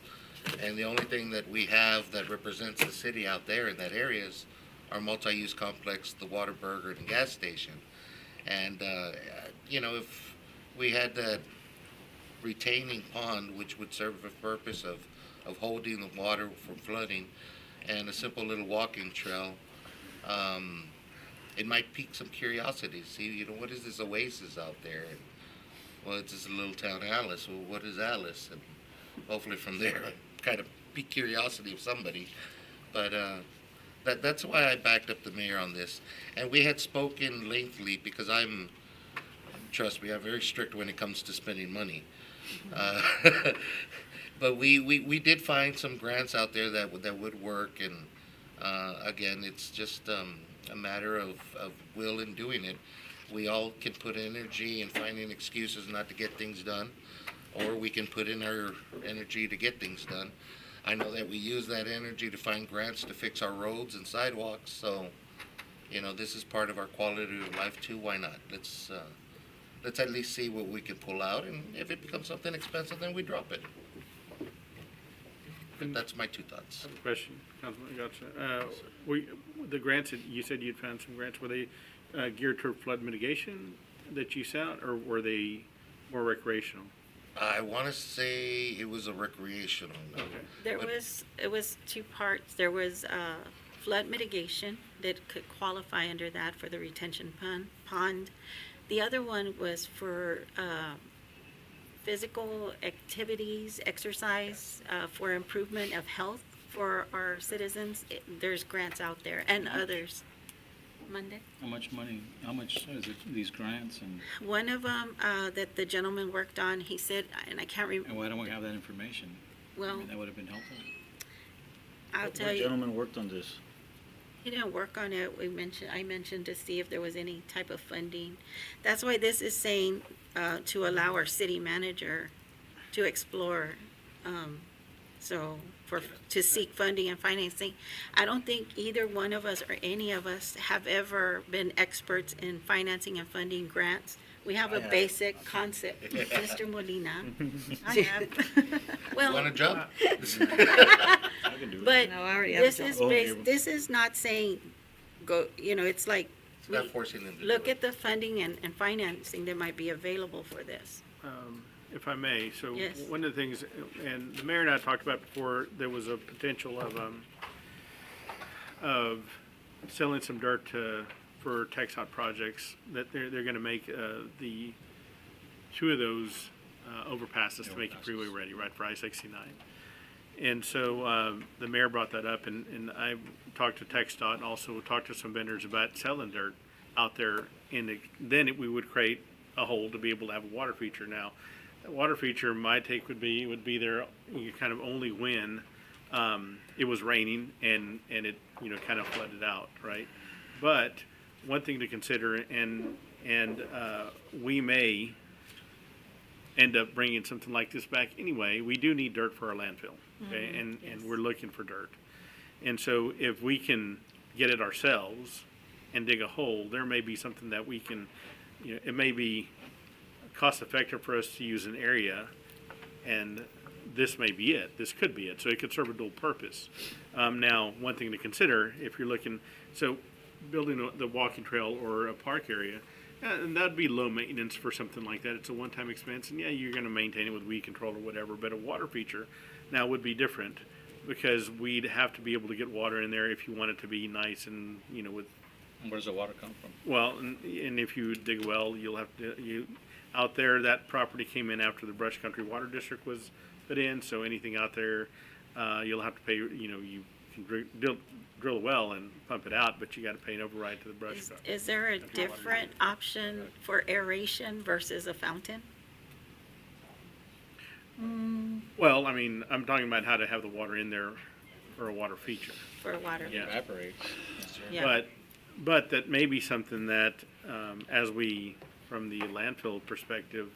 Speaker 6: And the only thing that we have that represents the city out there in that area is our multi-use complex, the Whataburger and gas station. And, if we had that retaining pond, which would serve the purpose of holding the water from flooding, and a simple little walking trail, it might pique some curiosity. See, what is this oasis out there? And, well, it's just a little town, Alice. Well, what is Alice? And hopefully from there, kind of pique curiosity of somebody. But that's why I backed up the mayor on this. And we had spoken lengthily because trust me, I'm very strict when it comes to spending money. But we did find some grants out there that would work. And again, it's just a matter of will in doing it. We all can put energy in finding excuses not to get things done, or we can put in our energy to get things done. I know that we use that energy to find grants to fix our roads and sidewalks, so, this is part of our quality of life too. Why not? Let's at least see what we can pull out, and if it becomes something expensive, then we drop it. But that's my 2 thoughts.
Speaker 10: Question, Councilman, gotcha. The grants that you said you'd found some grants, were they geared toward flood mitigation that you sent, or were they more recreational?
Speaker 6: I want to say it was a recreational one.
Speaker 10: Okay.
Speaker 1: It was 2 parts. There was flood mitigation that could qualify under that for the retention pond. The other one was for physical activities, exercise, for improvement of health for our citizens. There's grants out there and others. Monday?
Speaker 2: How much is it, these grants, and
Speaker 1: One of them that the gentleman worked on, he said, and I can't remember,
Speaker 2: why don't we have that information? I
Speaker 1: well,
Speaker 2: mean, that would have been helpful.
Speaker 1: I'll tell
Speaker 9: What
Speaker 1: you,
Speaker 9: gentleman worked on this?
Speaker 1: he didn't work on it. I mentioned to see if there was any type of funding. That's why this is saying to allow our city manager to explore, to seek funding and financing. I don't think either one of us or any of us have ever been experts in financing and funding grants. We have a basic concept. Mr. Molina.
Speaker 5: I have.
Speaker 1: Well,
Speaker 6: Want a job?
Speaker 9: I can do it.
Speaker 1: but
Speaker 5: No, I already have a
Speaker 1: this is
Speaker 5: job.
Speaker 1: this is not saying go, it's like,
Speaker 6: It's not forcing them to
Speaker 1: look
Speaker 6: do it.
Speaker 1: at the funding and financing that might be available for this.
Speaker 10: If I may, so
Speaker 1: Yes.
Speaker 10: one of the things, and the mayor and I talked about before, there was a potential of selling some dirt for TxDOT projects, that they're gonna make the 2 of those overpasses to make it freeway ready, right, for I-69. And so the mayor brought that up, and I talked to TxDOT and also talked to some vendors about selling dirt out there, and then we would create a hole to be able to have a water feature. Now, that water feature, my take would be there kind of only when it was raining and it kind of flooded out, right? But one thing to consider, and we may end up bringing something like this back anyway. We do need dirt for our landfill, okay? And we're looking for dirt. And so if we can get it ourselves and dig a hole, there may be something that we can, it may be cost effective for us to use an area, and this may be it. This could be it. So it could serve a dual purpose. Now, one thing to consider, if you're looking, so building the walking trail or a park area, and that'd be low maintenance for something like that. It's a one-time expense, and you're going to maintain it with weed control or whatever. But a water feature now would be different, because we'd have to be able to get water in there if you want it to be nice and with.
Speaker 2: And where does the water come from?
Speaker 10: Well, and if you dig a well, you'll have to out there. That property came in after the Brush Country Water District was put in, so anything out there, you'll have to pay. You can drill a well and pump it out, but you got to pay an override to the brush.
Speaker 1: Is there a different option for aeration versus a fountain?
Speaker 10: Well, I mean, I'm talking about how to have the water in there for a water feature.
Speaker 1: For a water.
Speaker 10: Yeah.
Speaker 2: Evaporates.
Speaker 1: Yeah.
Speaker 10: But that may be something that, as we, from the landfill perspective,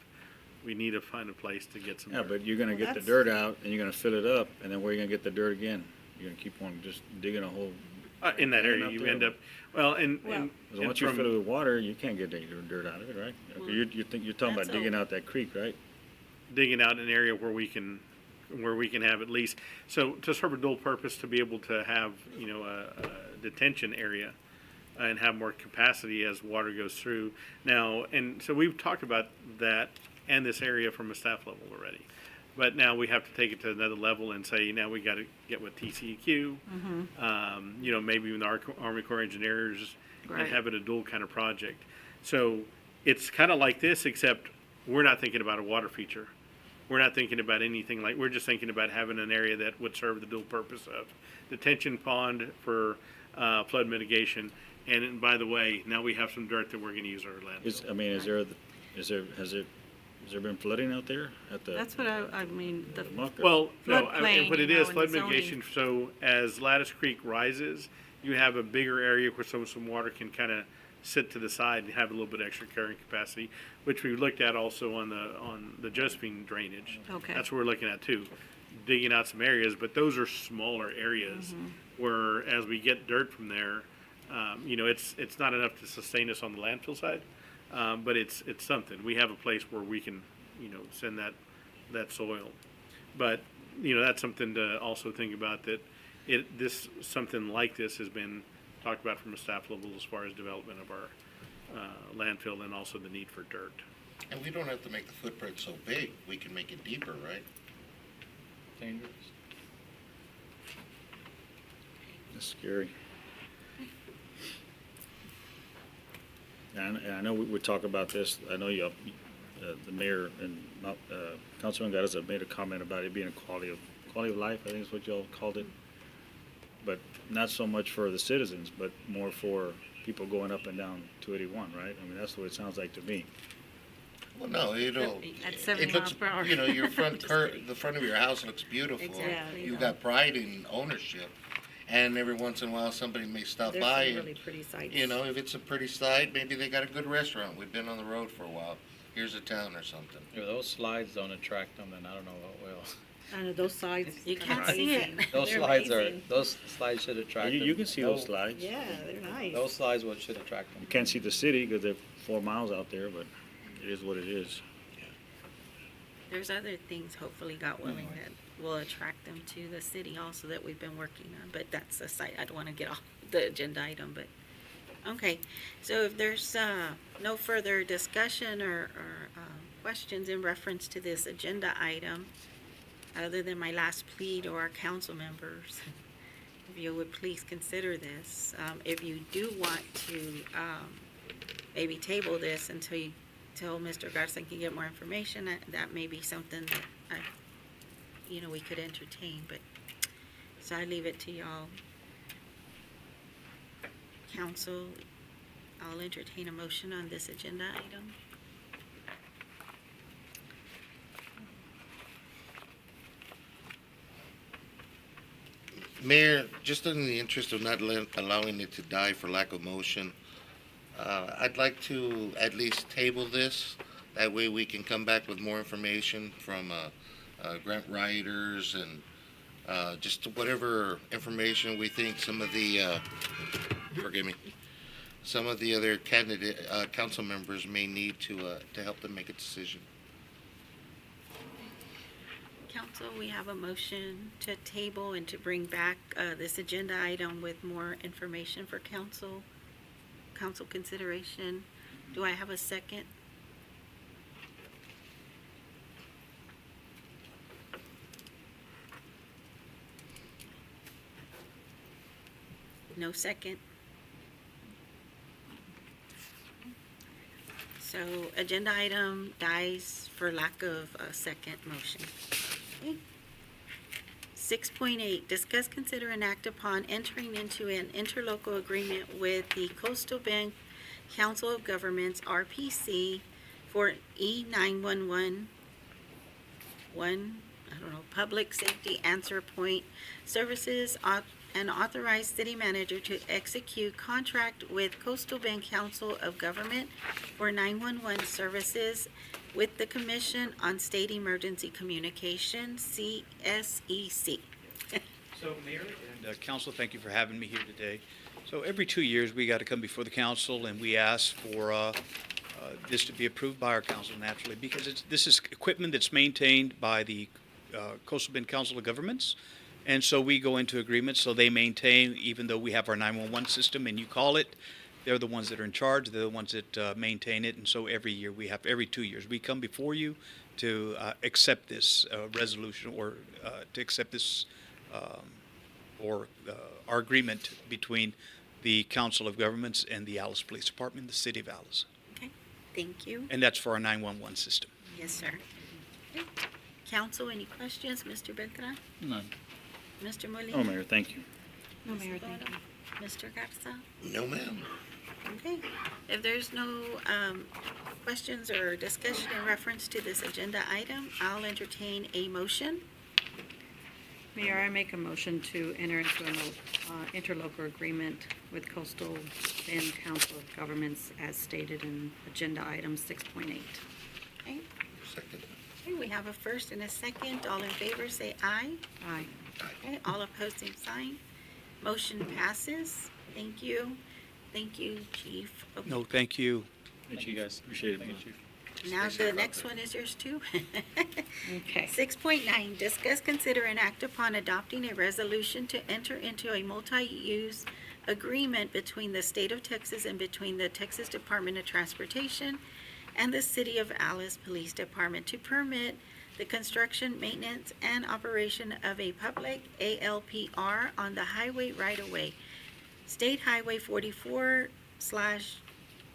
Speaker 10: we need to find a place to get some
Speaker 9: Yeah,
Speaker 10: dirt.
Speaker 9: but you're gonna get the dirt out, and you're gonna fill it up, and then where are you gonna get the dirt again? You're gonna keep on just digging a hole.
Speaker 10: In that area,
Speaker 9: Up
Speaker 10: you
Speaker 9: there.
Speaker 10: end up, well, and
Speaker 9: 'Cause once you
Speaker 10: from-
Speaker 9: fill it with water, you can't get any dirt out of it, right?
Speaker 1: Well,
Speaker 9: You're talking about
Speaker 1: that's
Speaker 9: digging out that creek, right?
Speaker 10: digging out an area where we can where we can have at least, so to serve a dual purpose, to be able to have, a detention area and have more capacity as water goes through. Now, and so we've talked about that and this area from a staff level already. But now we have to take it to another level and say, now we got to get with TCEQ, maybe even the Army Corps of Engineers,
Speaker 5: Right.
Speaker 10: and have it a dual kind of project. So it's kind of like this, except we're not thinking about a water feature. We're not thinking about anything we're just thinking about having an area that would serve the dual purpose of detention pond for flood mitigation. And by the way, now we have some dirt that we're going to use our landfill.
Speaker 9: Has there been flooding out there at the?
Speaker 5: That's what I mean, the
Speaker 10: Well, no,
Speaker 5: floodplain,
Speaker 10: but it
Speaker 5: you know,
Speaker 10: is
Speaker 5: and
Speaker 10: flood
Speaker 5: zoning.
Speaker 10: mitigation, so as Lattice Creek rises, you have a bigger area where some water can kind of sit to the side and have a little bit extra carrying capacity, which we looked at also on the Josephine drainage.
Speaker 5: Okay.
Speaker 10: That's what we're looking at too, digging out some areas, but those are smaller areas where as we get dirt from there, it's not enough to sustain us on the landfill side, but it's something. We have a place where we can, send that soil. But, that's something to also think about, that something like this has been talked about from a staff level as far as development of our landfill and also the need for dirt.
Speaker 6: And we don't have to make the footprint so big. We can make it deeper, right?
Speaker 2: Dangerous.
Speaker 9: That's scary. And I know we talk about this. I know the mayor and Councilman Gaddis have made a comment about it being a quality of life. I think is what y'all called it. But not so much for the citizens, but more for people going up and down 281, right? I mean, that's the way it sounds like to me.
Speaker 6: Well, no,
Speaker 5: At 70
Speaker 6: it looks,
Speaker 5: miles per hour.
Speaker 6: your the front of your house looks beautiful.
Speaker 1: Exactly.
Speaker 6: You've got pride in ownership. And every once in a while, somebody may stop
Speaker 1: There's
Speaker 6: by.
Speaker 1: some
Speaker 6: And,
Speaker 1: really pretty sites.
Speaker 6: if it's a pretty site, maybe they got a good restaurant. We've been on the road for a while. Here's a town or something.
Speaker 2: If those slides don't attract them, then I don't know what will.
Speaker 16: I know those sides.
Speaker 1: You can't
Speaker 16: are
Speaker 1: see it.
Speaker 16: amazing.
Speaker 2: Those
Speaker 16: They're
Speaker 2: slides
Speaker 16: amazing.
Speaker 2: those slides should attract them.
Speaker 9: You can see those slides.
Speaker 16: Yeah, they're nice.
Speaker 2: Those slides should attract them.
Speaker 9: You can't see the city because they're 4 miles out there, but it is what it is.
Speaker 1: There's other things, hopefully, God willing, that will attract them to the city also that we've been working on. But that's a site, I don't want to get off the agenda item, but, okay. So if there's no further discussion or questions in reference to this agenda item, other than my last plea to our council members, if you would please consider this. If you do want to maybe table this until Mr. Garza can get more information, that may be something that we could entertain, but, so I leave it to y'all. Council, I'll entertain a motion on this agenda item.
Speaker 6: Mayor, just in the interest of not allowing it to die for lack of motion, I'd like to at least table this. That way we can come back with more information from grant writers and just whatever information we think some of the, some of the other council members may need to help them make a decision.
Speaker 1: Council, we have a motion to table and to bring back this agenda item with more information for council consideration. Do I have a second? No second? So agenda item dies for lack of a second motion. Okay. 6.8, discuss, consider, and act upon entering into an interlocal agreement with the Coastal Bend Council of Governments, RPC, for E911 Public Safety Answer Point Services, and authorize city manager to execute contract with Coastal Bend Council of Government for 911 services with the Commission on State Emergency Communication, CSEC.
Speaker 17: So, Mayor and Council, thank you for having me here today. So every 2 years, we got to come before the council and we ask for this to be approved by our council naturally, because this is equipment that's maintained by the Coastal Bend Council of Governments. And so we go into agreement, so they maintain, even though we have our 911 system and you call it, they're the ones that are in charge, they're the ones that maintain it. And so every 2 years, we come before you to accept this resolution or to accept this our agreement between the Council of Governments and the Alice Police Department, the City of Alice.
Speaker 1: Okay, thank you.
Speaker 17: And that's for our 911 system.
Speaker 1: Yes, sir. Okay. Council, any questions? Mr. Beltran?
Speaker 2: None.
Speaker 1: Mr. Molina?
Speaker 9: Oh, Mayor, thank you.
Speaker 16: No, Mayor, thank you.
Speaker 1: Mr. Garza?
Speaker 6: No, ma'am.
Speaker 1: Okay. If there's no questions or discussion in reference to this agenda item, I'll entertain a motion.
Speaker 5: Mayor, I make a motion to enter into an interlocal agreement with Coastal Bend Council of Governments as stated in agenda item 6.8.
Speaker 1: Okay.
Speaker 6: Second.
Speaker 1: Okay, we have a first and a second. All in favor, say aye.
Speaker 5: Aye.
Speaker 1: Okay, all opposed, same sign. Motion passes. Thank you. Thank you, Chief. Okay.
Speaker 17: No, thank you.
Speaker 2: Thank you, guys. Appreciate it. Thank you, Chief.
Speaker 1: Now the next one is yours too.
Speaker 5: Okay.
Speaker 1: 6.9, discuss, consider, and act upon adopting a resolution to enter into a multi-use agreement between the state of Texas and between the Texas Department of Transportation and the City of Alice Police Department to permit the construction, maintenance, and operation of a public ALPR on the highway right-of-way, State Highway 44 /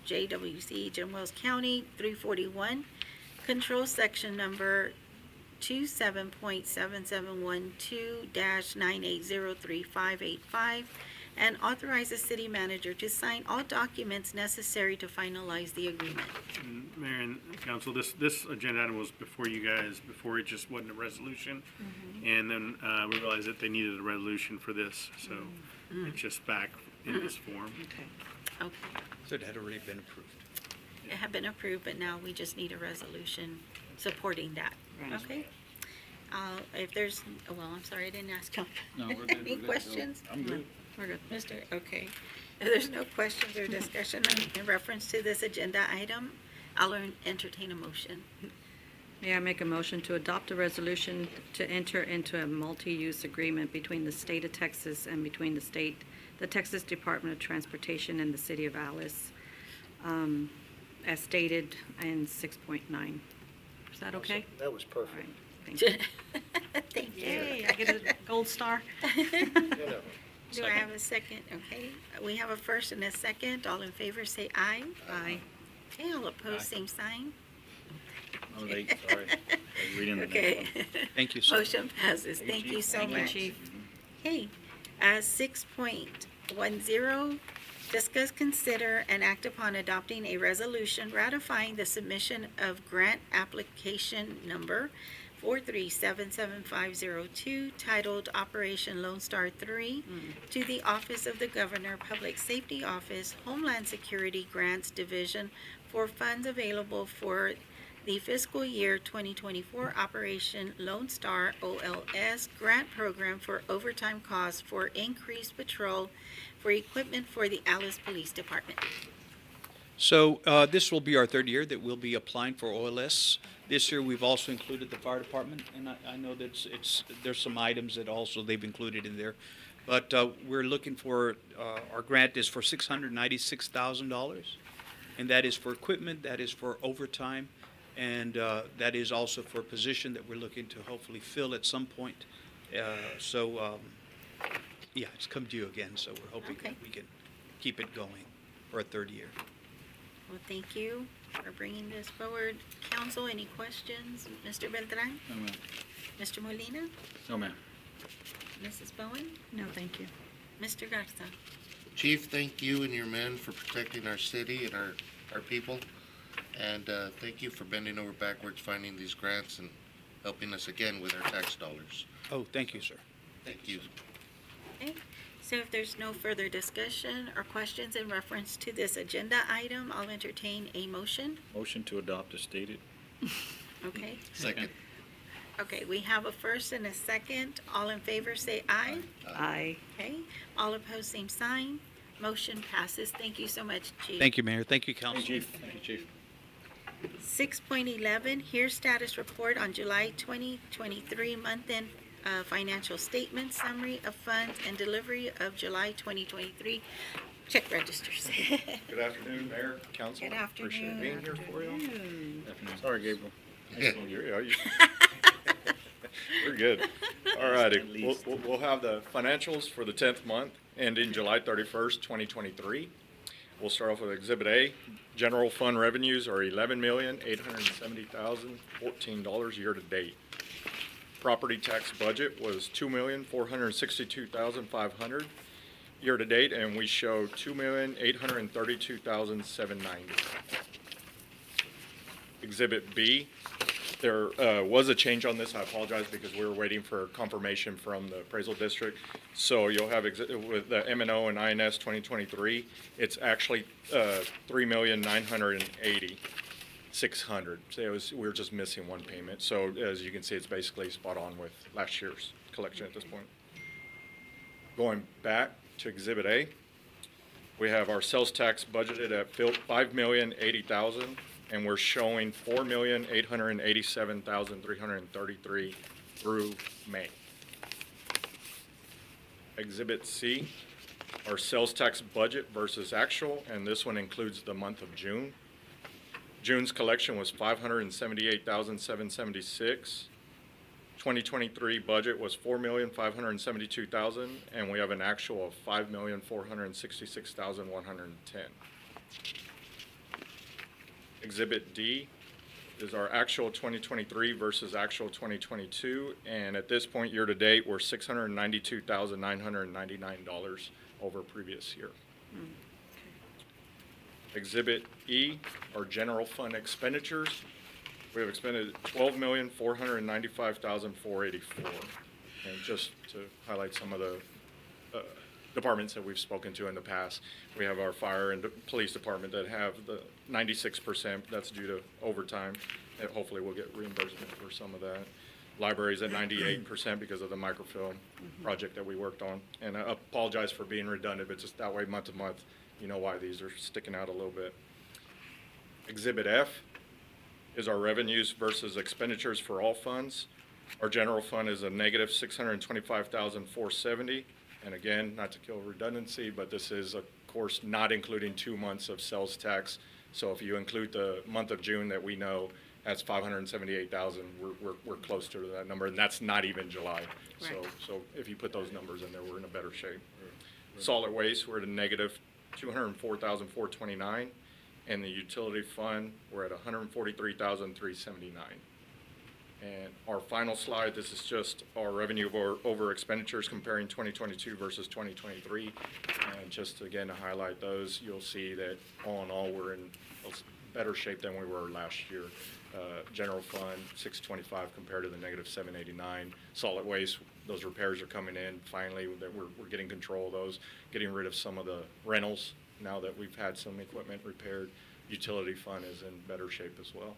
Speaker 1: JWC, Jim Wells County, 341, control section number 27.7712-9803585, and authorize the city manager to sign all documents necessary to finalize the agreement.
Speaker 10: Mayor and council, this agenda item was before you guys, before it just wasn't a resolution. And then we realized that they needed a resolution for this, so it's just back in this form.
Speaker 5: Okay.
Speaker 1: Okay,
Speaker 17: So it had already been approved.
Speaker 1: it had been approved, but now we just need a resolution supporting that.
Speaker 5: Right.
Speaker 1: Okay? If there's, well, I'm sorry, I didn't ask him.
Speaker 2: No, we're good.
Speaker 1: Any questions?
Speaker 2: I'm good.
Speaker 5: We're good.
Speaker 1: Okay. If there's no questions or discussion in reference to this agenda item, I'll entertain a motion.
Speaker 5: May I make a motion to adopt a resolution to enter into a multi-use agreement between the state of Texas and between the Texas Department of Transportation and the City of Alice, as stated in 6.9. Is that okay?
Speaker 13: That was
Speaker 5: All right,
Speaker 13: perfect.
Speaker 5: thank you.
Speaker 1: Thank you.
Speaker 5: Yay, I get a gold star.
Speaker 1: Do I have a second? Okay. We have a first and a second. All in favor, say aye.
Speaker 5: Aye.
Speaker 1: Okay, all opposed, same sign.
Speaker 9: I'm late, sorry. I was reading the next
Speaker 1: Okay.
Speaker 9: one.
Speaker 17: Thank you, sir.
Speaker 1: Motion passes. Thank you so
Speaker 5: Thank you,
Speaker 1: much.
Speaker 5: Chief.
Speaker 1: Okay, 6.10, discuss, consider, and act upon adopting a resolution ratifying the submission of grant application number 4377502 titled Operation Lone Star 3 to the Office of the Governor, Public Safety Office, Homeland Security Grants Division for funds available for the fiscal year 2024 Operation Lone Star OLS grant program for overtime costs for increased patrol for equipment for the Alice Police Department.
Speaker 17: So this will be our third year that we'll be applying for OLS. This year, we've also included the fire department, and I know that there's some items that also they've included in there. But we're looking for, our grant is for $696,000, and that is for equipment, that is for overtime, and that is also for a position that we're looking to hopefully fill at some point. Yeah, it's come due again, so we're hoping
Speaker 1: Okay.
Speaker 17: that we can keep it going for a third year.
Speaker 1: Well, thank you for bringing this forward. Council, any questions? Mr. Beltran?
Speaker 2: No, ma'am.
Speaker 1: Mr. Molina?
Speaker 2: No, ma'am.
Speaker 1: Mrs. Bowen?
Speaker 5: No, thank you.
Speaker 1: Mr. Garza?
Speaker 6: Chief, thank you and your men for protecting our city and our people. And thank you for bending over backwards, finding these grants and helping us again with our tax dollars.
Speaker 17: Oh, thank you, sir.
Speaker 6: Thank you.
Speaker 1: Okay, so if there's no further discussion or questions in reference to this agenda item, I'll entertain a motion.
Speaker 9: Motion to adopt as stated.
Speaker 1: Okay,
Speaker 6: Second.
Speaker 1: okay, we have a first and a second. All in favor, say aye.
Speaker 5: Aye.
Speaker 1: Okay, all opposed, same sign. Motion passes. Thank you so much, Chief.
Speaker 17: Thank you, Mayor. Thank you,
Speaker 2: Thank
Speaker 17: Council.
Speaker 2: you, Chief. Thank you, Chief.
Speaker 1: 6.11, here status report on July 2023 month-end financial statement, summary of funds, and delivery of July 2023 check registers.
Speaker 18: Good afternoon, Mayor, Council.
Speaker 1: Good
Speaker 18: Appreciate
Speaker 1: afternoon.
Speaker 18: being here for you.
Speaker 9: Sorry, Gabriel.
Speaker 18: We're good. All righty. We'll have the financials for the 10th month ending July 31st, 2023. We'll start off with Exhibit A. General fund revenues are $11,870,014 year-to-date. Property tax budget was $2,462,500 year-to-date, and we show $2,832,790. Exhibit B, there was a change on this. I apologize because we were waiting for confirmation from the appraisal district. So you'll have with the M&O and INS 2023, it's actually $3,980,600. So we were just missing one payment. So as you can see, it's basically spot on with last year's collection at this point. Going back to Exhibit A, we have our sales tax budgeted at $5,080,000. And we're showing $4,887,333 through May. Exhibit C, our sales tax budget versus actual, and this one includes the month of June. June's collection was $578,776. 2023 budget was $4,572,000, and we have an actual of $5,466,110. Exhibit D is our actual 2023 versus actual 2022, and at this point, year-to-date, we're $692,999 over previous year. Exhibit E, our general fund expenditures. We have expended $12,495,484. And just to highlight some of the departments that we've spoken to in the past, we have our fire and police department that have the 96%, that's due to overtime, and hopefully we'll get reimbursement for some of that. Libraries at 98% because of the microfilm project that we worked on. And I apologize for being redundant, but just that way month to month, you know why these are sticking out a little bit. Exhibit F is our revenues versus expenditures for all funds. Our general fund is a negative $625,470. And again, not to kill redundancy, but this is, of course, not including 2 months of sales tax. So if you include the month of June that we know, that's 578,000. We're close to that number, and that's not even July.
Speaker 1: Right.
Speaker 18: So if you put those numbers in there, we're in a better shape. Solid waste, we're at a negative 204,429, and the utility fund, we're at 143,379. And our final slide, this is just our revenue over expenditures comparing 2022 versus 2023. And just again to highlight those, you'll see that all in all, we're in better shape than we were last year. General fund, 625 compared to the negative 789. Solid waste, those repairs are coming in finally, that we're getting control of those, getting rid of some of the rentals now that we've had some equipment repaired. Utility fund is in better shape as well.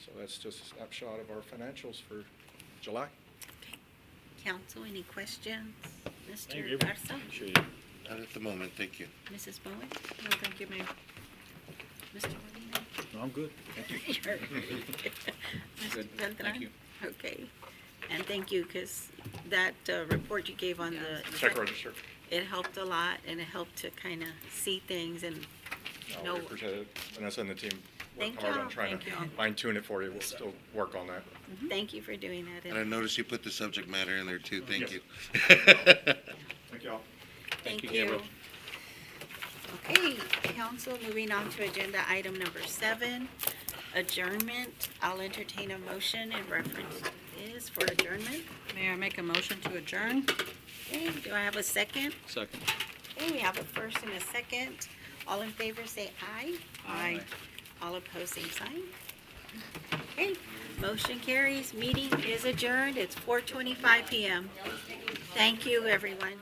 Speaker 18: So that's just a snapshot of our financials for July.
Speaker 1: Council, any questions?
Speaker 9: Thank you.
Speaker 1: Mr. Garza?
Speaker 6: Not at the moment, thank you.
Speaker 1: Mrs. Bowen?
Speaker 5: No, thank you, Mayor.
Speaker 1: Mr. Molina?
Speaker 9: No, I'm good. Thank you.
Speaker 1: Mr.
Speaker 2: Good.
Speaker 1: Beltran?
Speaker 2: Thank you.
Speaker 1: Okay. And thank you, because that report you gave on the.
Speaker 18: Check register.
Speaker 1: It helped a lot, and it helped to kind of see things and
Speaker 18: No,
Speaker 1: know.
Speaker 18: we appreciate it. Vanessa and the team
Speaker 1: Thank
Speaker 18: worked hard
Speaker 1: y'all.
Speaker 18: on trying
Speaker 1: Thank
Speaker 18: to
Speaker 1: y'all.
Speaker 18: fine tune it for you. We'll still work on that.
Speaker 1: Thank you for doing that.
Speaker 6: And I noticed you put the subject matter in there too, thank
Speaker 18: Yes.
Speaker 6: you.
Speaker 18: Thank y'all.
Speaker 1: Thank
Speaker 2: you,
Speaker 1: you.
Speaker 2: Gabriel.
Speaker 1: Okay, council, moving on to agenda item number 7, adjournment. I'll entertain a motion in reference to this for adjournment.
Speaker 5: Mayor, I make a motion to adjourn?
Speaker 1: Okay, do I have a second?
Speaker 2: Second.
Speaker 1: Okay, we have a first and a second. All in favor, say aye.
Speaker 5: Aye.
Speaker 1: All opposed, same sign. Okay, motion carries. Meeting is adjourned. It's 4:25 PM. Thank you, everyone.